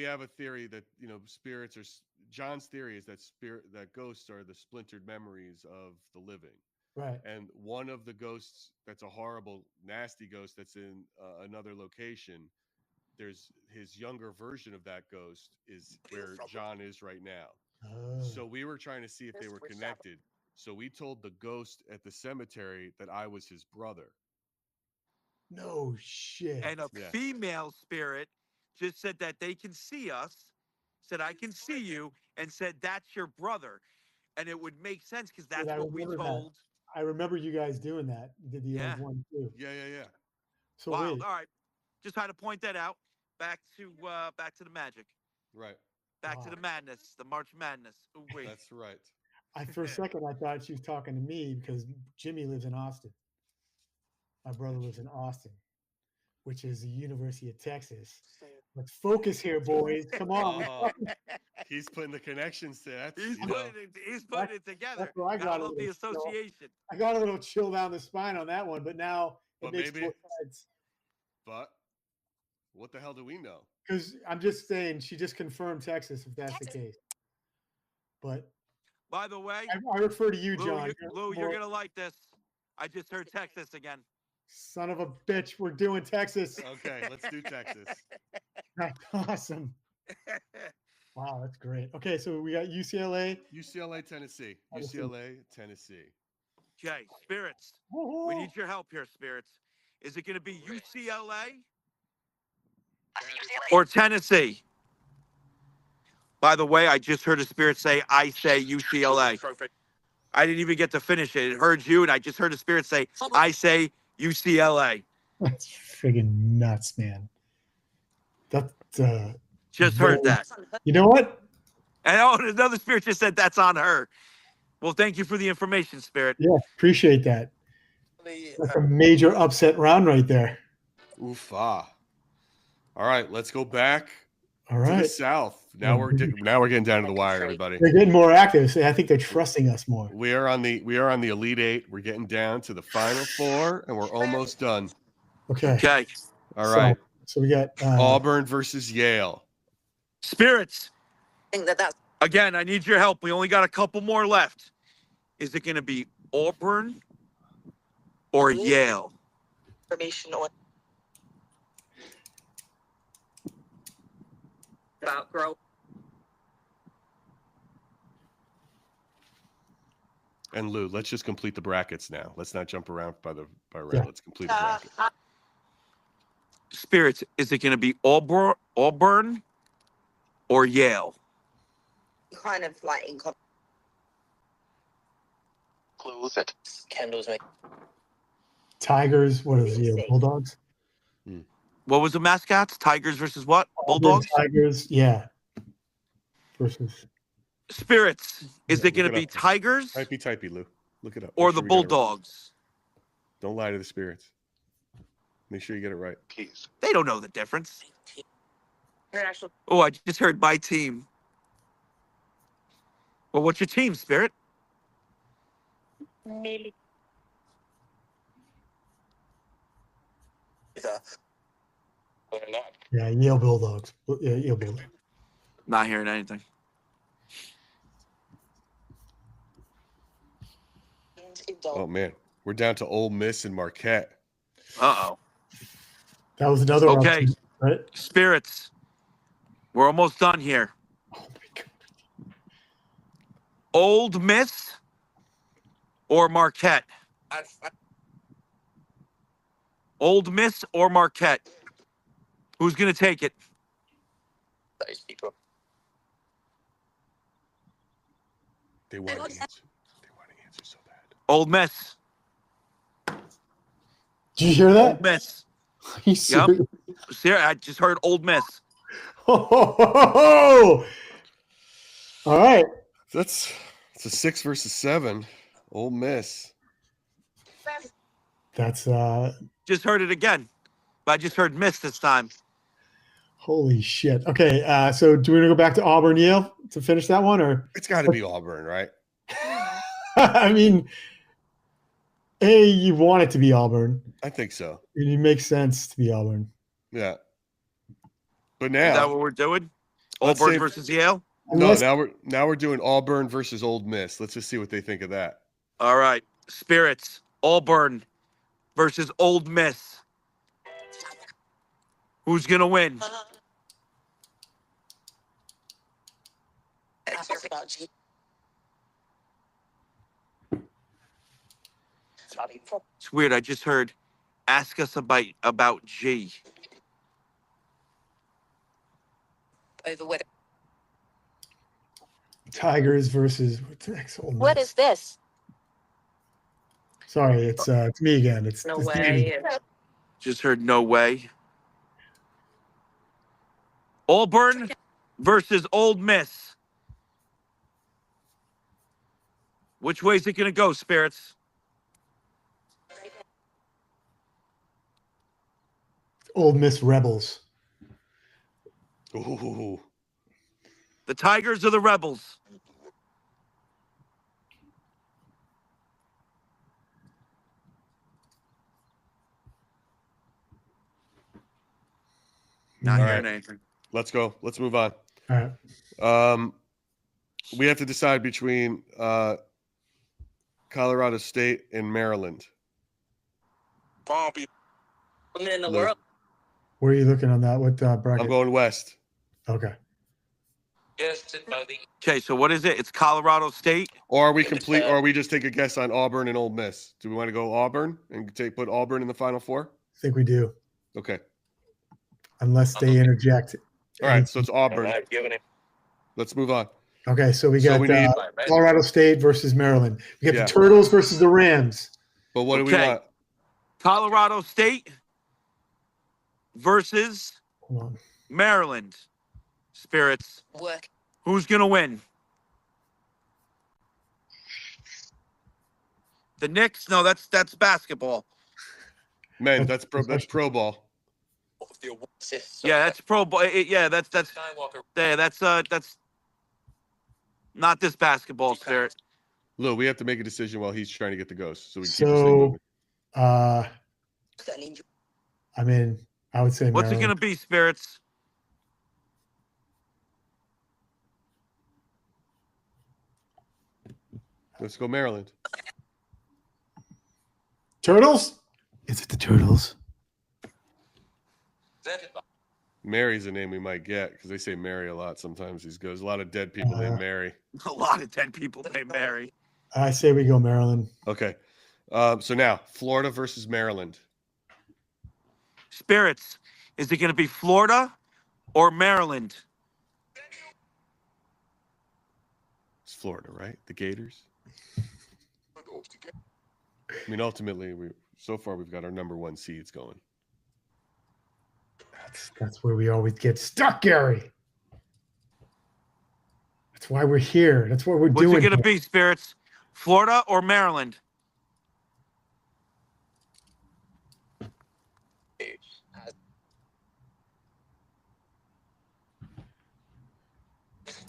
have a theory that spirits are. John's theory is that ghosts are the splintered memories of the living. Right. And one of the ghosts that's a horrible, nasty ghost that's in another location, there's his younger version of that ghost is where John is right now. Oh. So we were trying to see if they were connected. So we told the ghost at the cemetery that I was his brother. No shit. And a Yeah. female spirit just said that they can see us, said, I can see you, and said, that's your brother. And it would make sense because that's I what we remember that. told. I remember you guys doing that. You did the Yeah. old one too. Yeah. So Wild. wait, All right. Just had to point that out. Back to the magic. Right. Back to the madness, the March Madness. Ooh, wait. That's right. for a second I thought she was talking to me because Jimmy lives in Austin. My brother lives in Austin, which is the University of Texas. Let's focus here, boys. Come on. Oh, he's putting the connections to that. He's putting it together. that's where I Gotta got love it. the association. I got a little chill down the spine on that one, but now it But makes maybe- more sense. But what the hell do we know? Because I'm just saying, she just confirmed Texas, if that's the case. But By the way, I refer to you, Lou, John. you're gonna like this. I just heard Texas again. Son of a bitch, we're doing Texas. Okay, let's do Texas. That's awesome. Wow, that's great. Okay, so we got UCLA. UCLA, Tennessee. Tennessee. UCLA, Tennessee. Okay, spirits. We need your help here, spirits. Is it gonna be UCLA or Tennessee? By the way, I just heard a spirit say, I say UCLA. I didn't even get to finish it. It heard you, and I just heard a spirit say, I say UCLA. That's friggin' nuts, man. That's Just heard that. You know what? And another spirit just said that's on her. Well, thank you for the information, spirit. Yeah, appreciate that. That's a major upset round right there. Oofa. All right, let's go back All to the right. south. Now we're getting down to the wire, everybody. They're getting more active. I think they're trusting us more. We are on the Elite Eight. We're getting down to the Final Four, and we're almost done. Okay. Okay. All right. So we got Auburn versus Yale. Spirits. That's Again, I need your help. We only got a couple more left. Is it going to be Auburn or Yale? Information on about growth. And Lou, let's just complete the brackets now. Let's not jump around by round. Yeah. Let's complete the bracket. Spirits, is it going to be Auburn or Yale? Kind of like in Close it. candles make Tigers. What is it? Bulldogs. What was the mascots? Tigers versus what? Auburn Bulldogs? Tigers. Yeah. Versus. Spirits, is Yeah, it going to look it be up. Tigers Typey, Lou. Look it up. or Make the sure we get it right. Bulldogs? Don't lie to the spirits. Make sure you get it right. Keys. They don't know the difference. international. Oh, I just heard my team. Well, what's your team, Spirit? Maybe. Yeah, Yale Bulldogs. Yeah, Yale Bulldogs. Not hearing anything. Oh man, we're down to Ole Miss and Marquette. Uh-oh. That was another Okay. option, right? Spirits, we're almost done here. Oh my God. Old Miss or Marquette? Old Miss or Marquette? Who's going to take it? They want to answer. They want to answer so bad. Old Miss. Did you hear that? Old Miss. Are you serious? Ser- I just heard Old Miss. All right. It's a 6 versus 7. Ole Miss. That's Just heard it again. But I just heard Miss this time. holy shit. Okay, so do we want to go back to Auburn Yale to finish that one, or It's got to be Auburn, right? I mean, you want it to be Auburn, I think so. and it makes sense to be Auburn. Yeah. But Is that now, what we're doing? Let's Auburn say- versus Yale? Unless, no, now we're doing Auburn versus Old Miss. Let's just see what they think of that. All right. Spirits. Auburn versus Old Miss. Who's going to win? It's weird. I just heard ask us about G. Over what? Tigers versus what's next? Ole Miss. What is this? Sorry, it's me again. It's No it's Danny. way. Just heard no way. Auburn versus Old Miss. Which way is it going to go, Spirits? Ole Miss Rebels. Ooh. The Tigers or the Rebels? Not All hearing right. anything. Let's go. Let's move on. All right. We have to decide between Colorado State and Maryland. Women in the Lou. world. Where are you looking on that? What bracket? I'm going west. Okay. Okay, so what is it? It's Colorado State. Or are we complete? Or we just take a guess on Auburn and Ole Miss? Do we want to go Auburn and put Auburn in the Final Four? I think we do, Okay. unless they interject. All right. So it's Auburn. Let's move on. Okay, so we So got we need- Colorado State versus Maryland. We got Yeah. the Turtles versus the Rams. But what do we Okay. want? Colorado State versus Hold on. Maryland. Spirits. Work. Who's going to win? The Knicks? No, that's basketball. Men, that's pro ball. Yeah, that's pro ball. Yeah, that's yeah, that's not this basketball, Spirit. Lou, we have to make a decision while he's trying to get the ghost, so we can keep this thing moving. I mean, I would say What's it Maryland. going to be, Spirits? Let's go Maryland. Turtles? Is it the Turtles? Mary's a name we might get because they say Mary a lot sometimes. These goes a lot of dead people named Mary. A lot of dead people named Mary. I say we go Maryland. Okay. So now Florida versus Maryland. Spirits. Is it going to be Florida or Maryland? It's Florida, right? The Gators. I mean, ultimately, so far we've got our number 1 seeds going. That's where we always get stuck, Gary. That's why we're here. That's what we're doing. What's it going to here. be, Spirits? Florida or Maryland?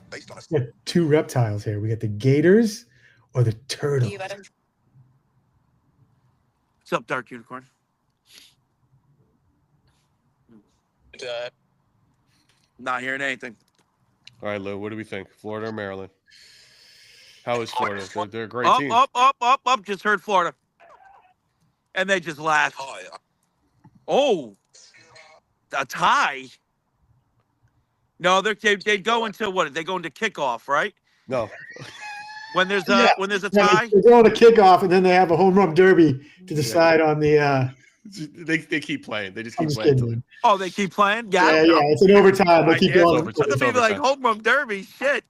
Based on a We got 2 reptiles here. We got the Gators or the Turtles. What's up, Dark Unicorn? Not hearing anything. All right, Lou, what do we think? Florida or Maryland? How is Florida? They're a great Up, team. up. Just heard Florida. And they just laughed. tie. Oh, a tie? No, they'd go into what? They go into kickoff, right? No. When there's Yeah. when there's a Yeah, tie? they go on a kickoff, and then they have a home run derby to decide on the. They keep playing. They just I'm keep just playing. kidding. Until Oh, they keep playing? Yeah, it's an overtime. They keep Yeah, going. it's overtime. It's be like home run derby. Shit.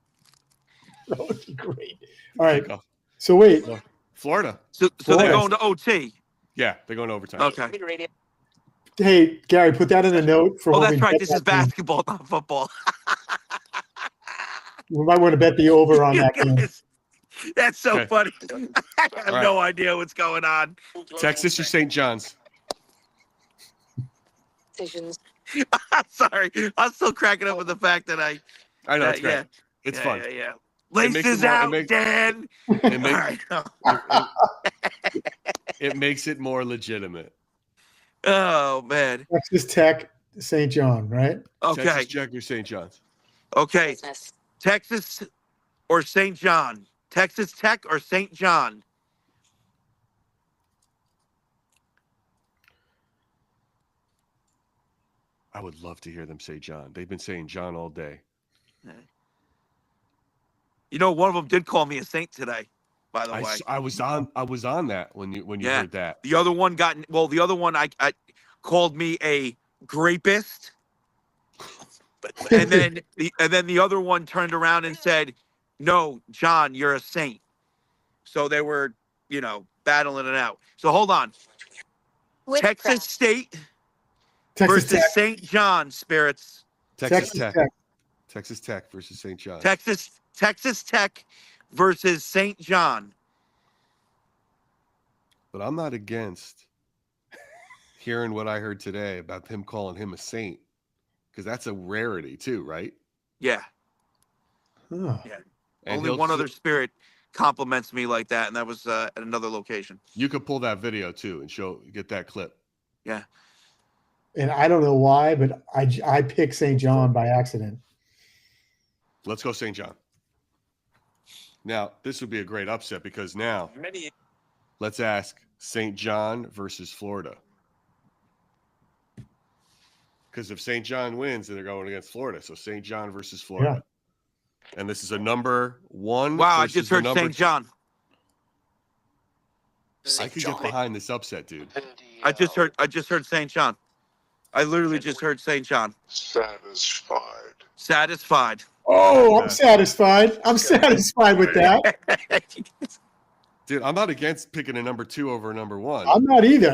That would be great. All right. Kickoff. So wait. Florida. So they're Florida. going to OT. Yeah, they're going to overtime. Okay. Hey, Gary, put that in a note for Oh, when that's we right. bet This that is game. basketball, not football. We might want to bet the over on You that game. guys, that's so Okay. funny. I have All no idea what's going on. Texas or St. John's? Decisions. I'm sorry. I'm still cracking up with the fact that I I know, it's great. yeah. It's yeah, fun. Yeah. It makes Laces it more- it out, makes- Dan. It makes, All right. it makes it more legitimate. Oh man. Texas Tech, St. John, right? Okay. Texas Tech or St. John's? Okay. Business. Texas or St. John? Texas Tech or St. John? I would love to hear them say John. They've been saying John all day. You know, one of them did call me a saint today, by the way. I was on that when you Yeah. heard that. The other one the other one I called me a grapist. And then the other one turned around and said, "No, John, you're a saint." So they were, battling it out. So hold on. Witchcraft. Texas State Texas versus Tech. St. John, Spirits. Texas Tech. Texas Tech versus St. John's. Texas Tech versus St. John. But I'm not against hearing what I heard today about him calling him a saint, because that's a rarity too, right? Yeah. Huh. And Only one other spirit compliments me like that, and that was at another location. You could pull that video too and get that clip. Yeah. And I don't know why, but I picked St. John by accident. Let's go St. John. Now, this would be a great upset because now let's ask St. John versus Florida. Because if St. John wins, then they're going against Florida. So St. John versus Florida. Yeah. And this is a number 1. Wow, I just heard St. John. I could get behind this upset, dude. I just heard St. John. I literally just heard St. John. Satisfied. Oh, I'm satisfied. I'm satisfied with that. Dude, I'm not against picking a number 2 over a number 1. I'm not either.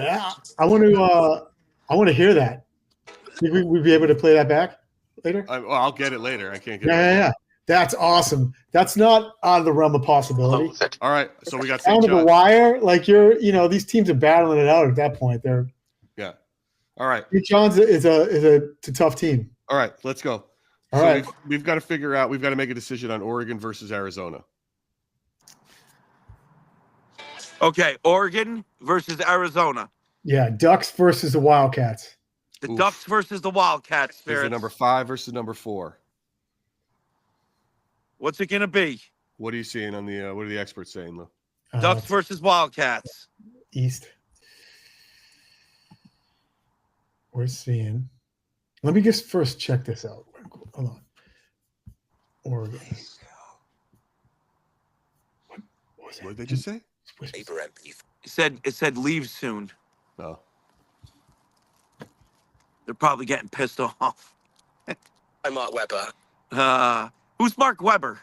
I want to hear that. Think we'd be able to play that back later? I'll get it later. I can't get it. Yeah. That's awesome. That's not out of the realm of possibility. All right, so we got Down St. to the John. wire, like these teams are battling it out at that point. They're Yeah. All right. St. John's it's a tough team. All right, let's go. All So right. we've got to figure out. We've got to make a decision on Oregon versus Arizona. Okay, Oregon versus Arizona. Yeah, Ducks versus the Wildcats. The Oof. Ducks versus the Wildcats. Is Spirits. it number 5 versus number 4? What's it gonna be? What are you seeing on the? What are the experts saying, Lou? Ducks versus Wildcats. East. We're seeing. Let me just first check this out. Hold on. Oregon. What was that? What did they just say? It said leave soon. Oh, They're probably getting pissed off. I'm Mark Webber. Who's Mark Webber?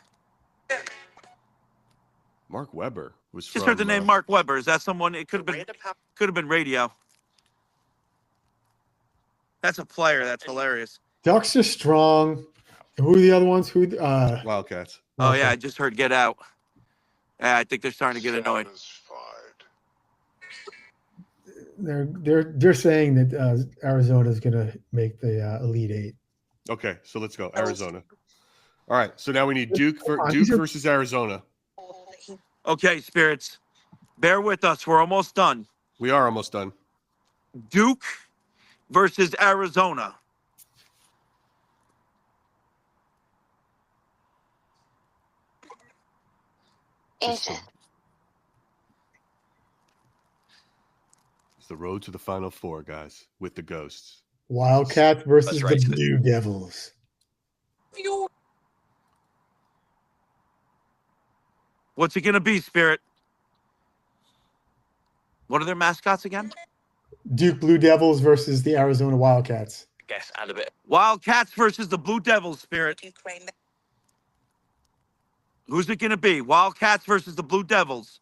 Mark Webber was Just heard the name Mark Webber. Is that someone? It could have been radio. That's a player. That's hilarious. Ducks are strong. Who are the other ones? Wildcats. Oh yeah, I just heard get out. Yeah, I think they're starting to get annoyed. They're saying that Arizona is going to make the Elite Eight. Okay, so let's go Arizona. All right, so now we need Duke versus Arizona. Okay, Spirits, bear with us. We're almost done. We are almost done. Duke versus Arizona. It's the road to the Final Four, guys, with the Ghosts. Wildcats versus That's right. the Blue Devils. What's it going to be, Spirit? What are their mascots again? Duke Blue Devils versus the Arizona Wildcats. Guess and a bit. Wildcats versus the Blue Devils, Spirit. Who's it going to be? Wildcats versus the Blue Devils.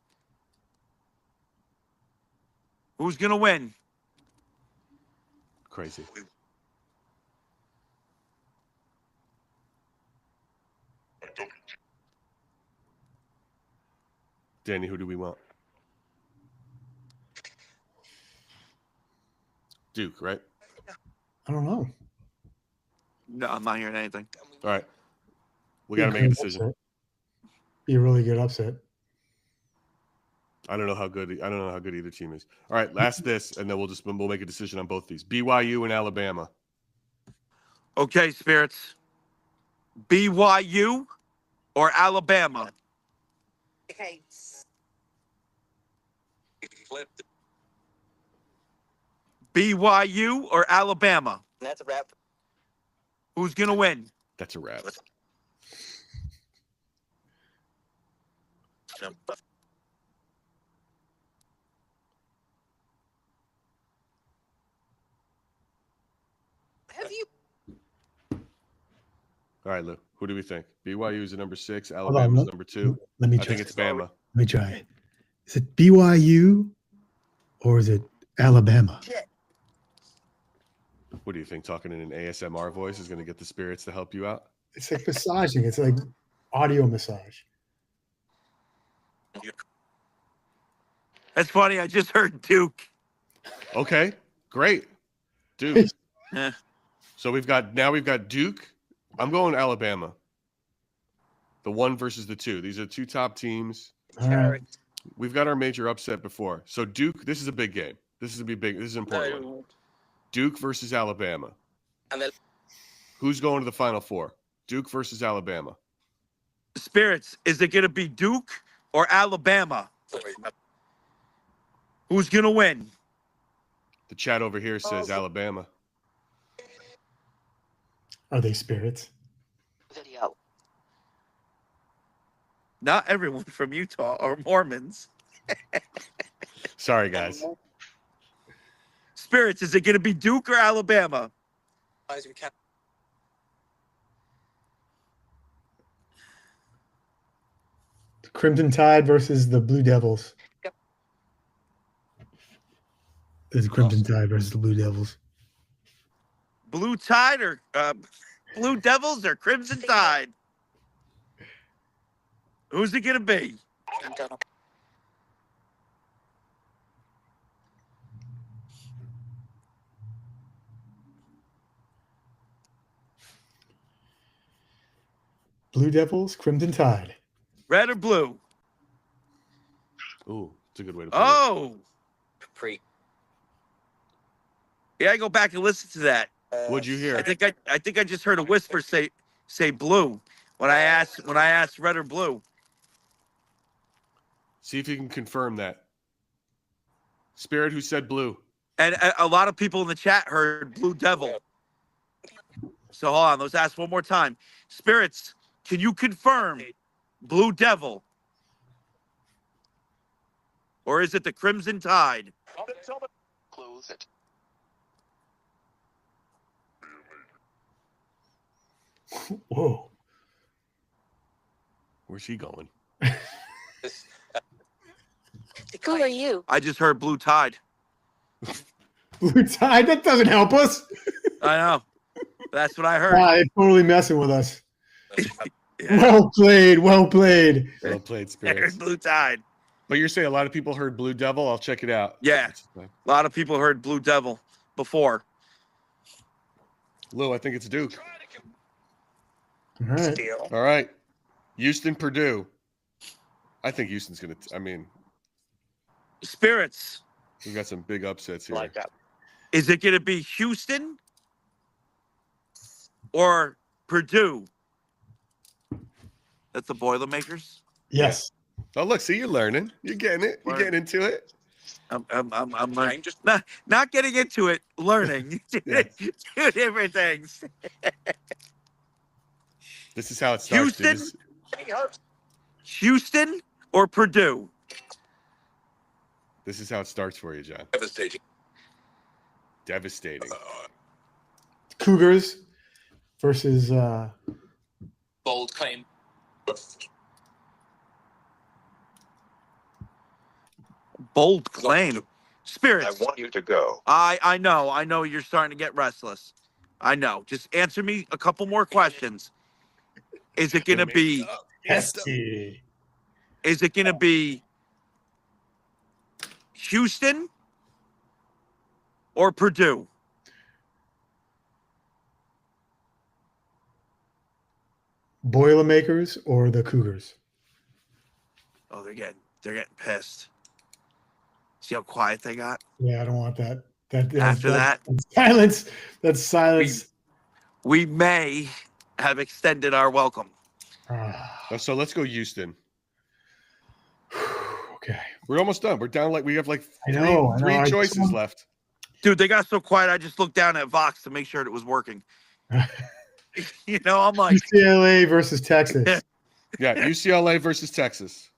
Who's going to win? Crazy. Danny, who do we want? Duke, right? I don't know. No, I'm not hearing anything. All right. We got to make a decision. Be a really good upset. I don't know how good either team is. All right, last this, and then we'll make a decision on both these. BYU and Alabama. Okay, Spirits. BYU or Alabama? Okay. Flipped. BYU or Alabama? That's a wrap. Who's going to win? That's a wrap. Have you? All right, Lou. Who do we think? BYU is at number 6. Hold on, Alabama's number 2. Let me I try. think it's Bama. Let me try. Is it BYU or is it Alabama? What do you think? Talking in an ASMR voice is going to get the spirits to help you out? It's like massaging. It's like audio massage. That's funny. I just heard Duke. Okay, great. Duke. Eh. So we've got Duke. I'm going Alabama. The 1 versus the 2. These are 2 top teams. All right. We've got our major upset before. So Duke, this is a big game. This is an important one. Duke versus Alabama. And then Who's going to the Final Four? Duke versus Alabama. Spirits, is it going to be Duke or Alabama? Who's going to win? The chat over here says Alabama. Are they spirits? video. Not everyone from Utah are Mormons. Sorry, guys. Spirits, is it going to be Duke or Alabama? As we can. The Crimson Tide versus the Blue Devils. It's the Crimson Tide versus the Blue Devils. Blue Tide or Blue Devils or Crimson Tide? Who's it going to be? Blue Devils, Crimson Tide. Red or blue? Ooh, it's a good way to put it. Oh, Pre. yeah. I go back and listen to that. What'd you hear? I think I just heard a whisper say blue when I asked red or blue. See if you can confirm that. Spirit, who said blue? And a lot of people in the chat heard Blue Devil. So hold on, let's ask one more time. Spirits, can you confirm Blue Devil? Or is it the Crimson Tide? Close it. Whoa. Where's he going? Who are you? I just heard Blue Tide. Blue Tide, that doesn't help us. I know. That's what I heard. They're totally messing with us. Yeah. Well played. Well played. Well played, I heard Spirits. Blue Tide. But you're saying a lot of people heard Blue Devil? I'll check it out. Yeah. A lot of people heard Blue Devil before. Lou, I think it's Duke. All right. Steal. All right. Houston, Purdue. I think Houston's going to, I mean, Spirits, we've got some big upsets here. Like that. is it going to be Houston or Purdue? That's the Boilermakers. Yes. Oh, look, see, you're learning. You're getting it. You're getting into it. I'm learning. Just not getting into it. Learning. Yes. Two different things. This is how it starts. dude. Houston? Houston or Purdue? This is how it starts for you, John. Devastating. Devastating. Cougars versus Bold claim. Bold claim. I Spirits. want you to go. I know you're starting to get restless. I know. Just answer me a couple more questions. Is it going to be Pesty. Is it going to be Houston or Purdue? Boilermakers or the Cougars? Oh, they're getting pissed. See how quiet they got? Yeah, I don't want that. After that? That's silence. That's silence. We may have extended our welcome. Ah, So let's go Houston. okay. We're almost done. We're down we have like I know. three I choices just- left. Dude, they got so quiet. I just looked down at Vox to make sure it was working. You know, I'm like, UCLA versus Texas. Yeah, UCLA versus Texas.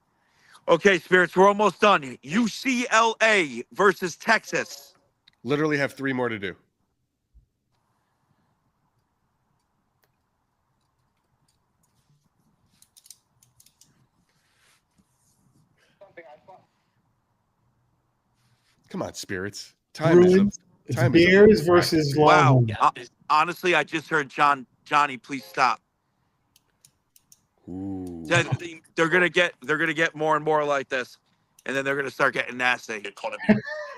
okay, Spirits, we're almost done. UCLA versus Texas. Literally have 3 more to do. Come on, Spirits. Time is Bruins. up. It's time is Bears up. versus Wow. Longhorns. Honestly, I just heard Johnny, please stop. Ooh. Said they're gonna get more and more like this, and then they're gonna start getting nasty.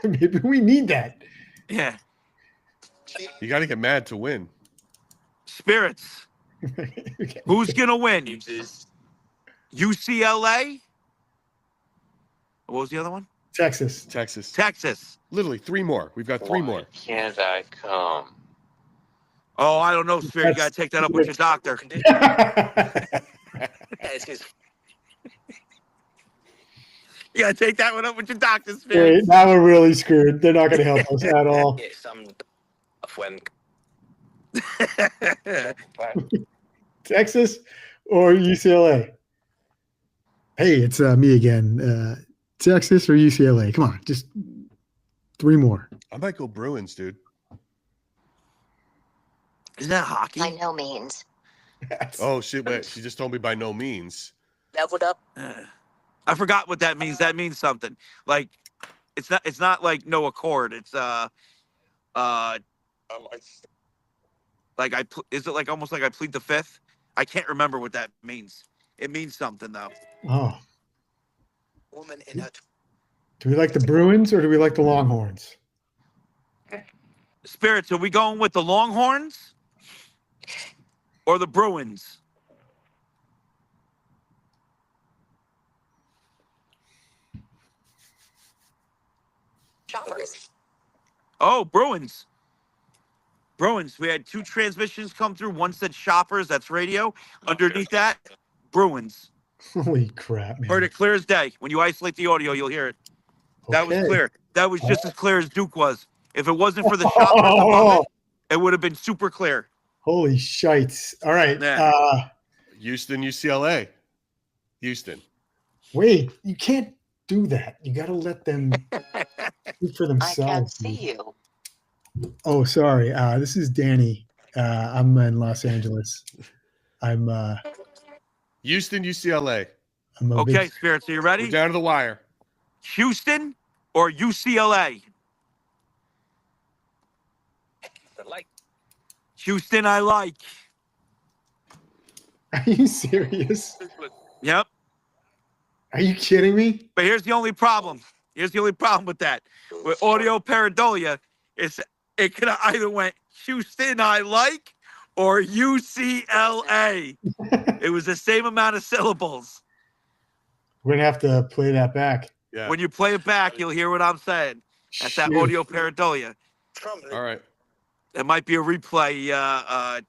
Maybe we need that. Yeah. You got to get mad to win. Spirits. Okay. Who's gonna win? UCLA? What was the other one? Texas. Texas. Texas. Literally 3 more. We've got 3 more. Can't I come? Oh, I don't know, Spirit. You gotta take that up with your doctor. You gotta take that one up with your doctor, Spirit. Wait, now we're really screwed. They're not going to help us at all. Texas or UCLA? Hey, it's me again. Texas or UCLA? Come on, just 3 more. I might go Bruins, dude. Isn't that hockey? By no means. Oh, shit. Wait, she just told me by no means. Leveled up. I forgot what that means. That means something. Like it's not like no accord. It's like is it like almost like I plead the fifth? I can't remember what that means. It means something though. Oh, Woman in her. do we like the Bruins or do we like the Longhorns? Spirits, are we going with the Longhorns or the Bruins? Shoppers. Oh, Bruins. Bruins. We had 2 transmissions come through. One said Shoppers. That's radio. Underneath that, Bruins. Holy crap, man. Heard it clear as day. When you isolate the audio, you'll hear it. That was Okay. clear. That was just as clear as Duke was. If it wasn't for the shoppers above it, it would have been super clear. Holy shites. All right. Yeah. Houston, UCLA. Houston. Wait, you can't do that. You got to let them speak for I themselves. can't see you. Oh, sorry. This is Danny. I'm in Los Angeles. I'm Houston, UCLA. I'm a Okay, big Spirits, are you We're ready? down to the wire. Houston or UCLA? Houston, I like. Are you serious? Yep. Are you kidding me? But here's the only problem. Here's the only problem with that. With Audio Paradolia, it could have either went Houston, I like, or UCLA. It was the same amount of syllables. We're gonna have to play that back. Yeah. When you play it back, you'll hear what I'm saying. That's that Shoot. Audio Paradolia. All right. There might be a replay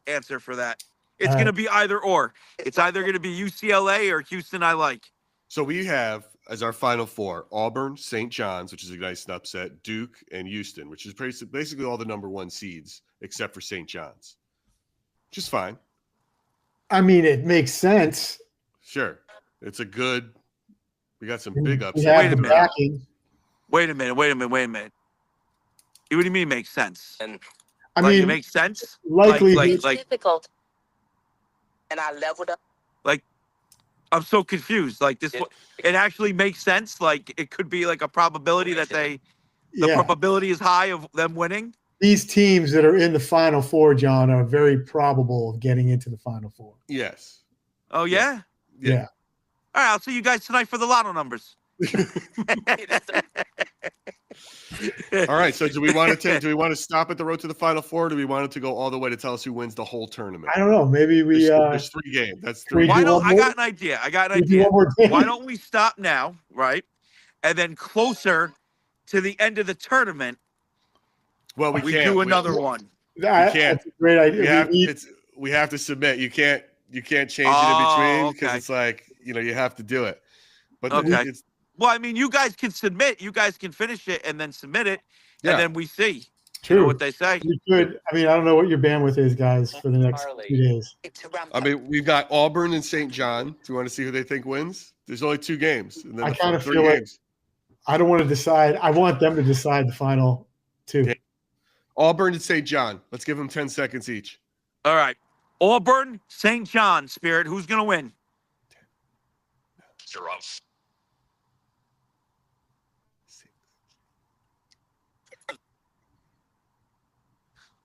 answer for that. It's All going to right. be either or. It's either going to be UCLA or Houston, I like. So we have as our final four Auburn, St. John's, which is a nice upset, Duke, and Houston, which is basically all the number one seeds except for St. John's. Just fine. I mean, it makes sense. Sure. It's a good. We got some We big have upsets. Wait a the minute. backing. Wait a minute. What do you mean makes sense? I Like, it mean, makes sense? likely. Like, Difficult. And I leveled up. I'm so confused. Like, this, it actually makes sense. Like, it could be like a probability that the yeah, probability is high of them winning. these teams that are in the Final Four, John, are very probable of getting into the Final Four. Yes. Oh, yeah? Yeah. All right, I'll see you guys tonight for the lotto numbers. All right. So do we want to stop at the road to the Final Four? Or do we want it to go all the way to tell us who wins the whole tournament? I don't know. Maybe we There's three games. That's we three. Why do don't one I more? got an idea? we do one more game? Why don't we stop now, right? And then closer to the end of the tournament, Well, we can't. do another one. That's a great idea. We have to submit. You can't change it in Oh, between because okay. it's like you have to do it. But Okay. it's Well, I mean, you guys can submit. You guys can finish it and then submit it, Yeah. and then we see True. what they say. You could. I mean, I don't know what your bandwidth is, guys, for the next few days. I mean, we've got Auburn and St. John. Do you want to see who they think wins? There's only two games. And then I the kinda three feel like- games. I don't want to decide. I want them to decide the final two. Yeah. Auburn and St. John. Let's give them 10 seconds each. All right. Auburn, St. John, Spirit. Who's going to win?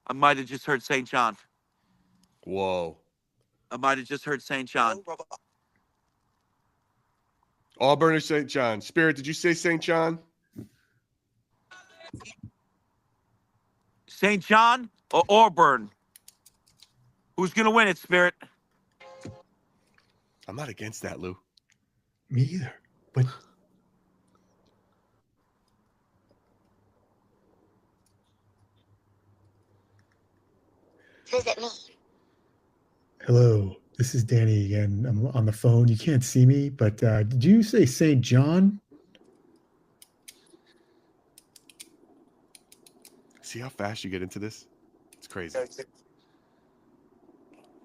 I might have just heard St. John. Whoa. I might have just heard St. John. Auburn or St. John? Spirit, did you say St. John? St. John or Auburn? Who's going to win it, Spirit? I'm not against that, Lou. Me either. But Visit me. hello, this is Danny again. I'm on the phone. You can't see me, but did you say St. John? See how fast you get into this? It's crazy.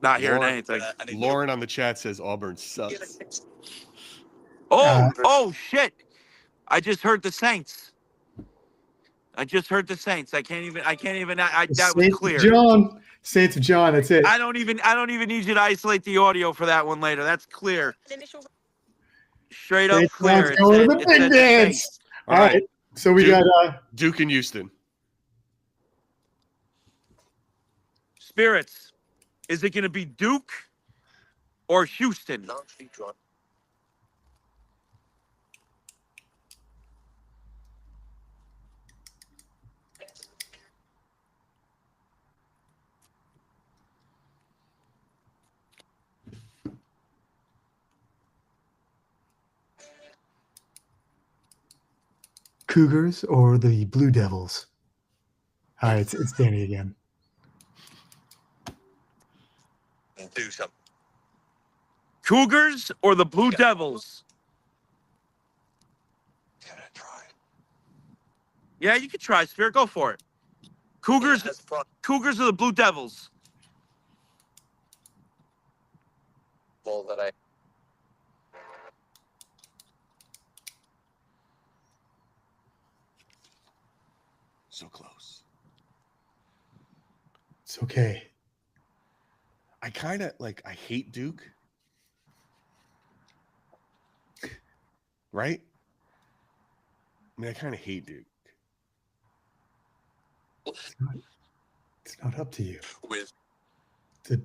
Not hearing Lauren- anything. Lauren on the chat says Auburn sucks. Oh, shit. I just heard the Saints. I can't even, that was Saint clear. John. Saints of John. That's it. I don't even need you to isolate the audio for that one later. That's clear. Straight up Saint clear. John's going to the It big said the dance. Saints. All right. So we Duke. got Duke and Houston. Spirits. Is it going to be Duke or Houston? Cougars or the Blue Devils. Hi, it's Danny again. Do something. Cougars or the Blue Devils? Can I try? Yeah, you can try, Spirit. Go for it. Cougars. That's fun. Cougars or the Blue Devils? That I So close. It's okay. I kind of I hate Duke. Right? I mean, I kind of hate Duke. It's not up to you. With The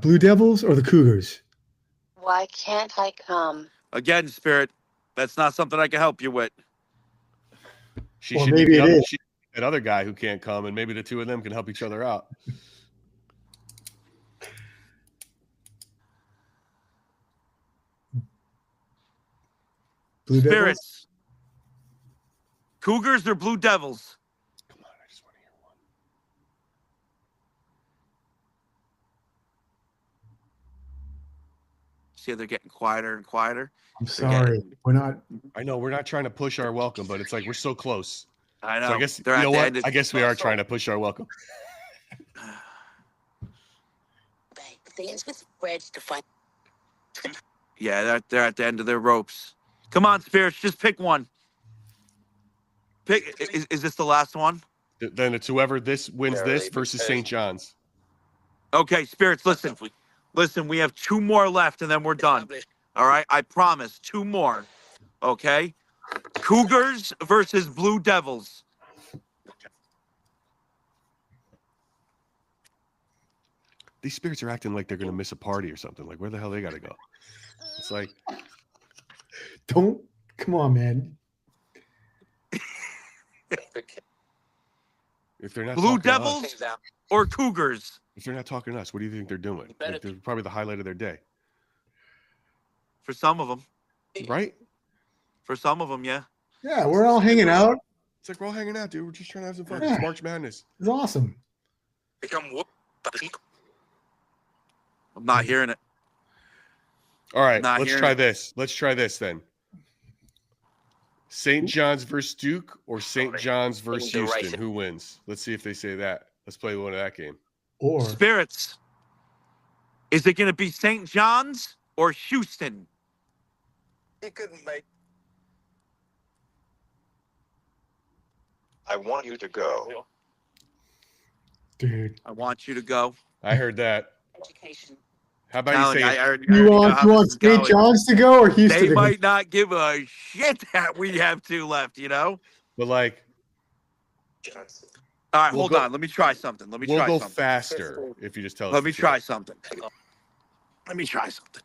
Blue Devils or the Cougars? Why can't I come? Again, Spirit. That's not something I can help you with. She Or should maybe meet it is. she should meet that other guy who can't come, and maybe the two of them can help each other out. Blue Devils? Spirits. Cougars or Blue Devils? Come on, I just want to hear one. See how they're getting quieter and quieter? I'm sorry. We're not. I know we're not trying to push our welcome, but it's like we're so close. I know. So I guess they're you at know the what? end of- I guess we are trying to push our welcome. Things with words to find. Yeah, they're at the end of their ropes. Come on, Spirits, just pick one. Pick. Is this the last one? Then it's whoever this wins Yeah, this really, versus because- St. John's. Okay, Spirits, listen. Listen, we have 2 more left, and then we're done. All right, I promise. 2 more. Okay. Cougars versus Blue Devils. These spirits are acting like they're gonna miss a party or something. Like, where the hell they gotta go? It's like, Don't. Come on, man. if they're not Blue talking to us- Devils or Cougars? if they're not talking to us, what do you think they're doing? Like, they're probably the highlight of their day, For some of them. right? For some of them, yeah. Yeah, we're all hanging out. It's like we're all hanging out, dude. We're just trying to have some fun. Yeah. It's March Madness. It's awesome. become whoop. I'm not hearing it. All right, Not let's hearing try it. this. Let's try this then. St. John's versus Duke or St. John's versus You're right. Houston? Who wins? Let's see if they say that. Let's play one of that game. Or Spirits. Is it going to be St. John's or Houston? He couldn't make. I want you to go. dude, I want you to go. I heard that. Education. How about Telling you you, say I already you know want how this is St. going. John's to go or Houston They to go? might not give a shit that we have 2 left, you know? but like All right, We'll hold go- on. Let me try something. we'll go faster if you just tell us. Let me the try truth. something. Let me try something.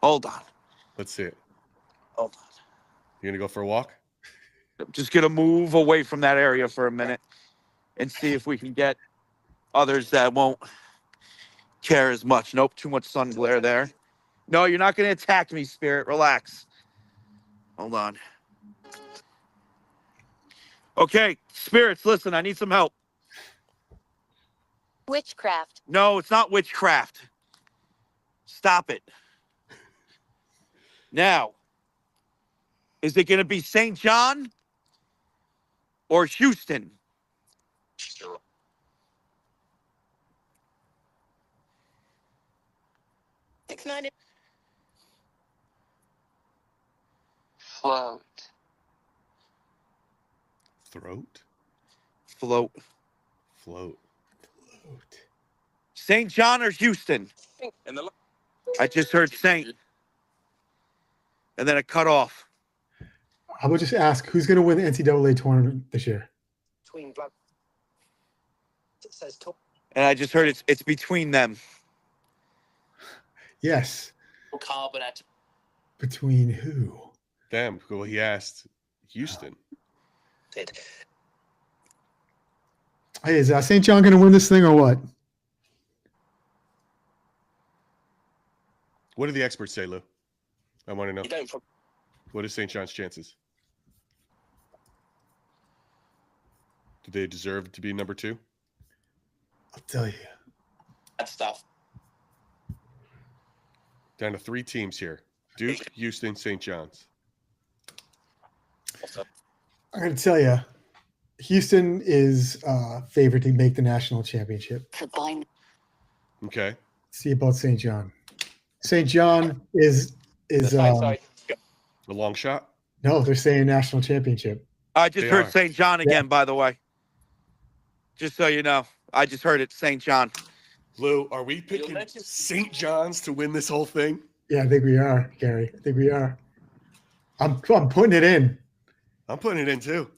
Hold on. Let's see it. Hold on. You gonna go for a walk? I'm just going to move away from that area for a minute and see if we can get others that won't care as much. Nope, too much sun glare there. No, you're not going to attack me, Spirit. Relax. Hold on. Okay, Spirits, listen, I need some help. Witchcraft. No, it's not witchcraft. Stop it. Now, is it going to be St. John or Houston? Float. Throat? Float. Float. St. John or Houston? And the I just heard Saint. And then it cut off. How about just ask who's going to win the NCAA tournament this year? Between blood. It says talk. And I just heard it's between them. Yes. Carbonate. Between who? Damn. Well, he asked Houston. Hey, is St. John going to win this thing or what? What do the experts say, Lou? I want to know. You don't. What is St. John's chances? Do they deserve to be number 2? I'll tell you. Bad stuff. Down to 3 teams here: Duke, Houston, St. John's. I'm going to tell you. Houston is favored to make the national championship. Okay. See about St. John. St. John is A long shot. no, they're saying national championship. I just They heard are. St. John again, by the way. Just so you know, I just heard it, St. John. Lou, are we picking St. John's to win this whole thing? Yeah, I think we are, Gary. I think we are. I'm putting it in. I'm putting it in too.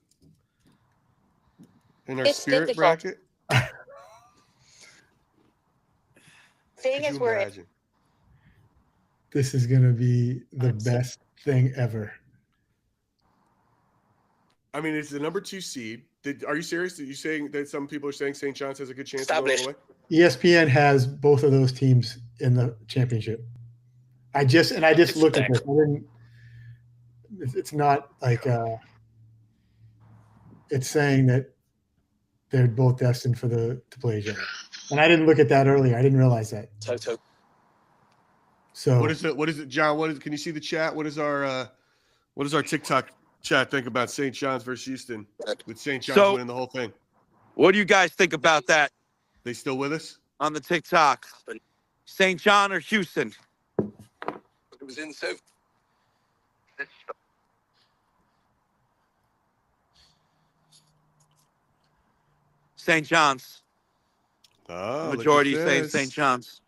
In our It's spirit difficult. bracket. Seeing Could as you we're imagine? This is going to be the best thing ever. I mean, it's the number 2 seed. Are you serious? Are you saying that some people are saying St. John's has a good chance of going all the way? ESPN has both of those teams in the championship. I just looked at this. It's not like it's saying that they're both destined to play each other. And I didn't look at that earlier. I didn't realize that. So What is it, John? Can you see the chat? What does our TikTok chat think about St. John's versus Houston, with St. John's winning the whole thing? What do you guys think about that They still with us? on the TikTok? St. John or Houston? It was in so. St. John's. Oh, Majority saying St. John's.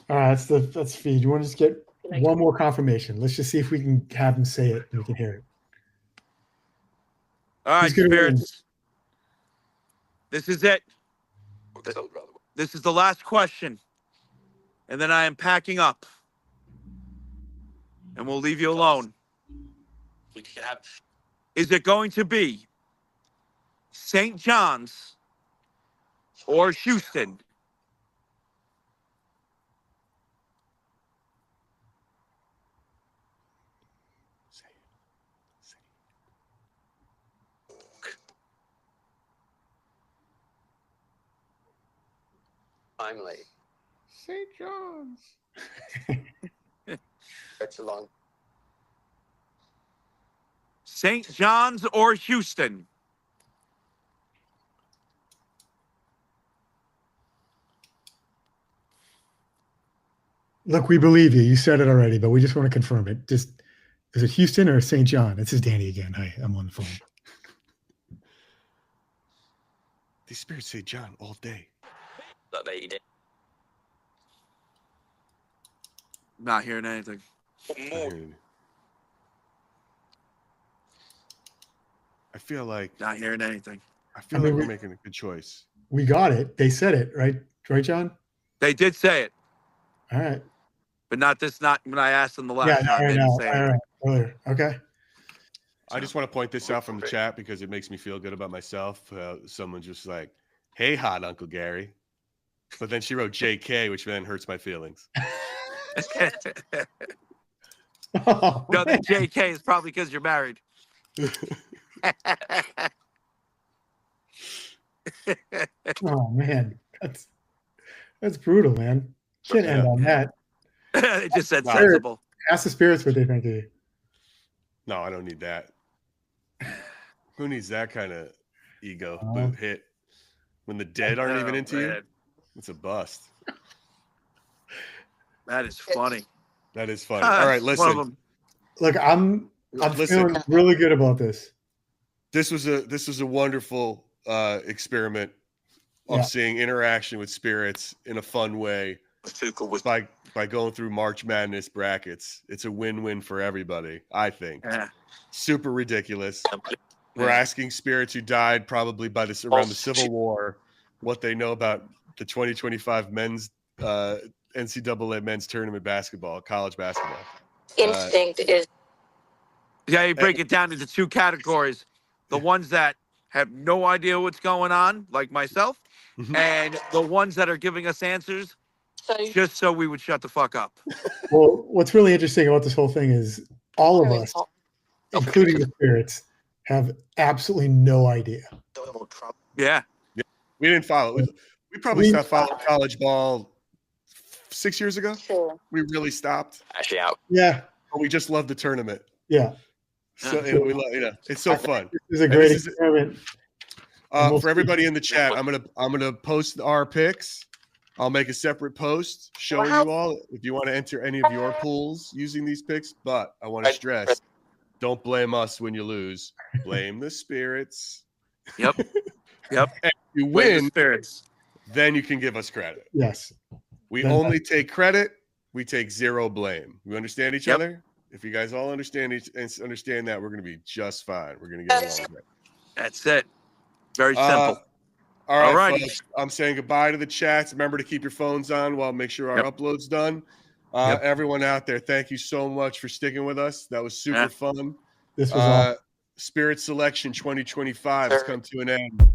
all right, that's feed. You want to just get one more confirmation? Let's just see if we can have him say it and we can hear it. All right, Who's gonna win? Spirits. This is it. This is the last question. And then I am packing up. And we'll leave you alone. Is it going to be St. John's or Houston? Finally. St. John's. That's a long. St. John's or Houston? Look, we believe you. You said it already, but we just want to confirm it. Just is it Houston or St. John? This is Danny again. Hi, I'm on the phone. These spirits say John all day. Not hearing anything. I feel like Not hearing anything. we're making a good choice. We got it. They said it, right? Right, John? They did say it, All right. but not when I asked them the last Yeah, time. They no, didn't no, say all anything. right. Earlier. Okay. I just want to point this out from the chat because it makes me feel good about myself. Someone's just like, "Hey, hot Uncle Gary," but then she wrote JK, which then hurts my feelings. Oh, No, the JK is probably because you're married. oh man. That's brutal, man. Can't end on that. It just said No. sensible. Ask the spirits what they think of you. No, I don't need that. Who needs that kind of ego hit when the dead aren't even into you? It's a bust. That is funny. That is funny. All right, One of listen. them. Look, I'm Listen. feeling really good about this. This was a wonderful experiment of Yeah. seeing interaction with spirits in a fun way by going through March Madness brackets. It's a win-win for everybody, I think. Yeah. Super ridiculous. We're Yeah. asking spirits who died probably around the Civil War what they know about the 2025 men's NCAA men's tournament basketball, college basketball. instinct is Yeah, you break it down into two categories. The ones that have no idea what's going on, like myself, Mhm. and the ones that are giving us answers so just so we would shut the fuck up. Well, what's really interesting about this whole thing is all of us, including the spirits, have absolutely no idea. Yeah. We didn't follow. We probably stopped following college ball 6 years ago. sure. We really stopped. Actually out. Yeah. But we just love the tournament. Yeah. So and we love, it's so fun. This is a And great this is- experiment. And we'll For see. everybody in the chat, I'm gonna post our picks. I'll make a separate post showing you all if you want to enter any of your pools using these picks. But I want to stress, don't blame us when you lose. Blame the spirits. Yep. Yep. If you Blame the win, spirits. then you can give us credit. Yes. We Then- only take credit. We take zero blame. We understand each Yep. other. If you guys all understand that, we're going to be just fine. We're going to get along great. That's it. Very simple. All right, Alrighty. folks. I'm saying goodbye to the chats. Remember to keep your phones on while make sure our Yep. upload's done. Yep. Everyone out there, thank you so much for sticking with us. That was super Yeah. fun. This was awesome. Spirit Selection 2025 has come to an end.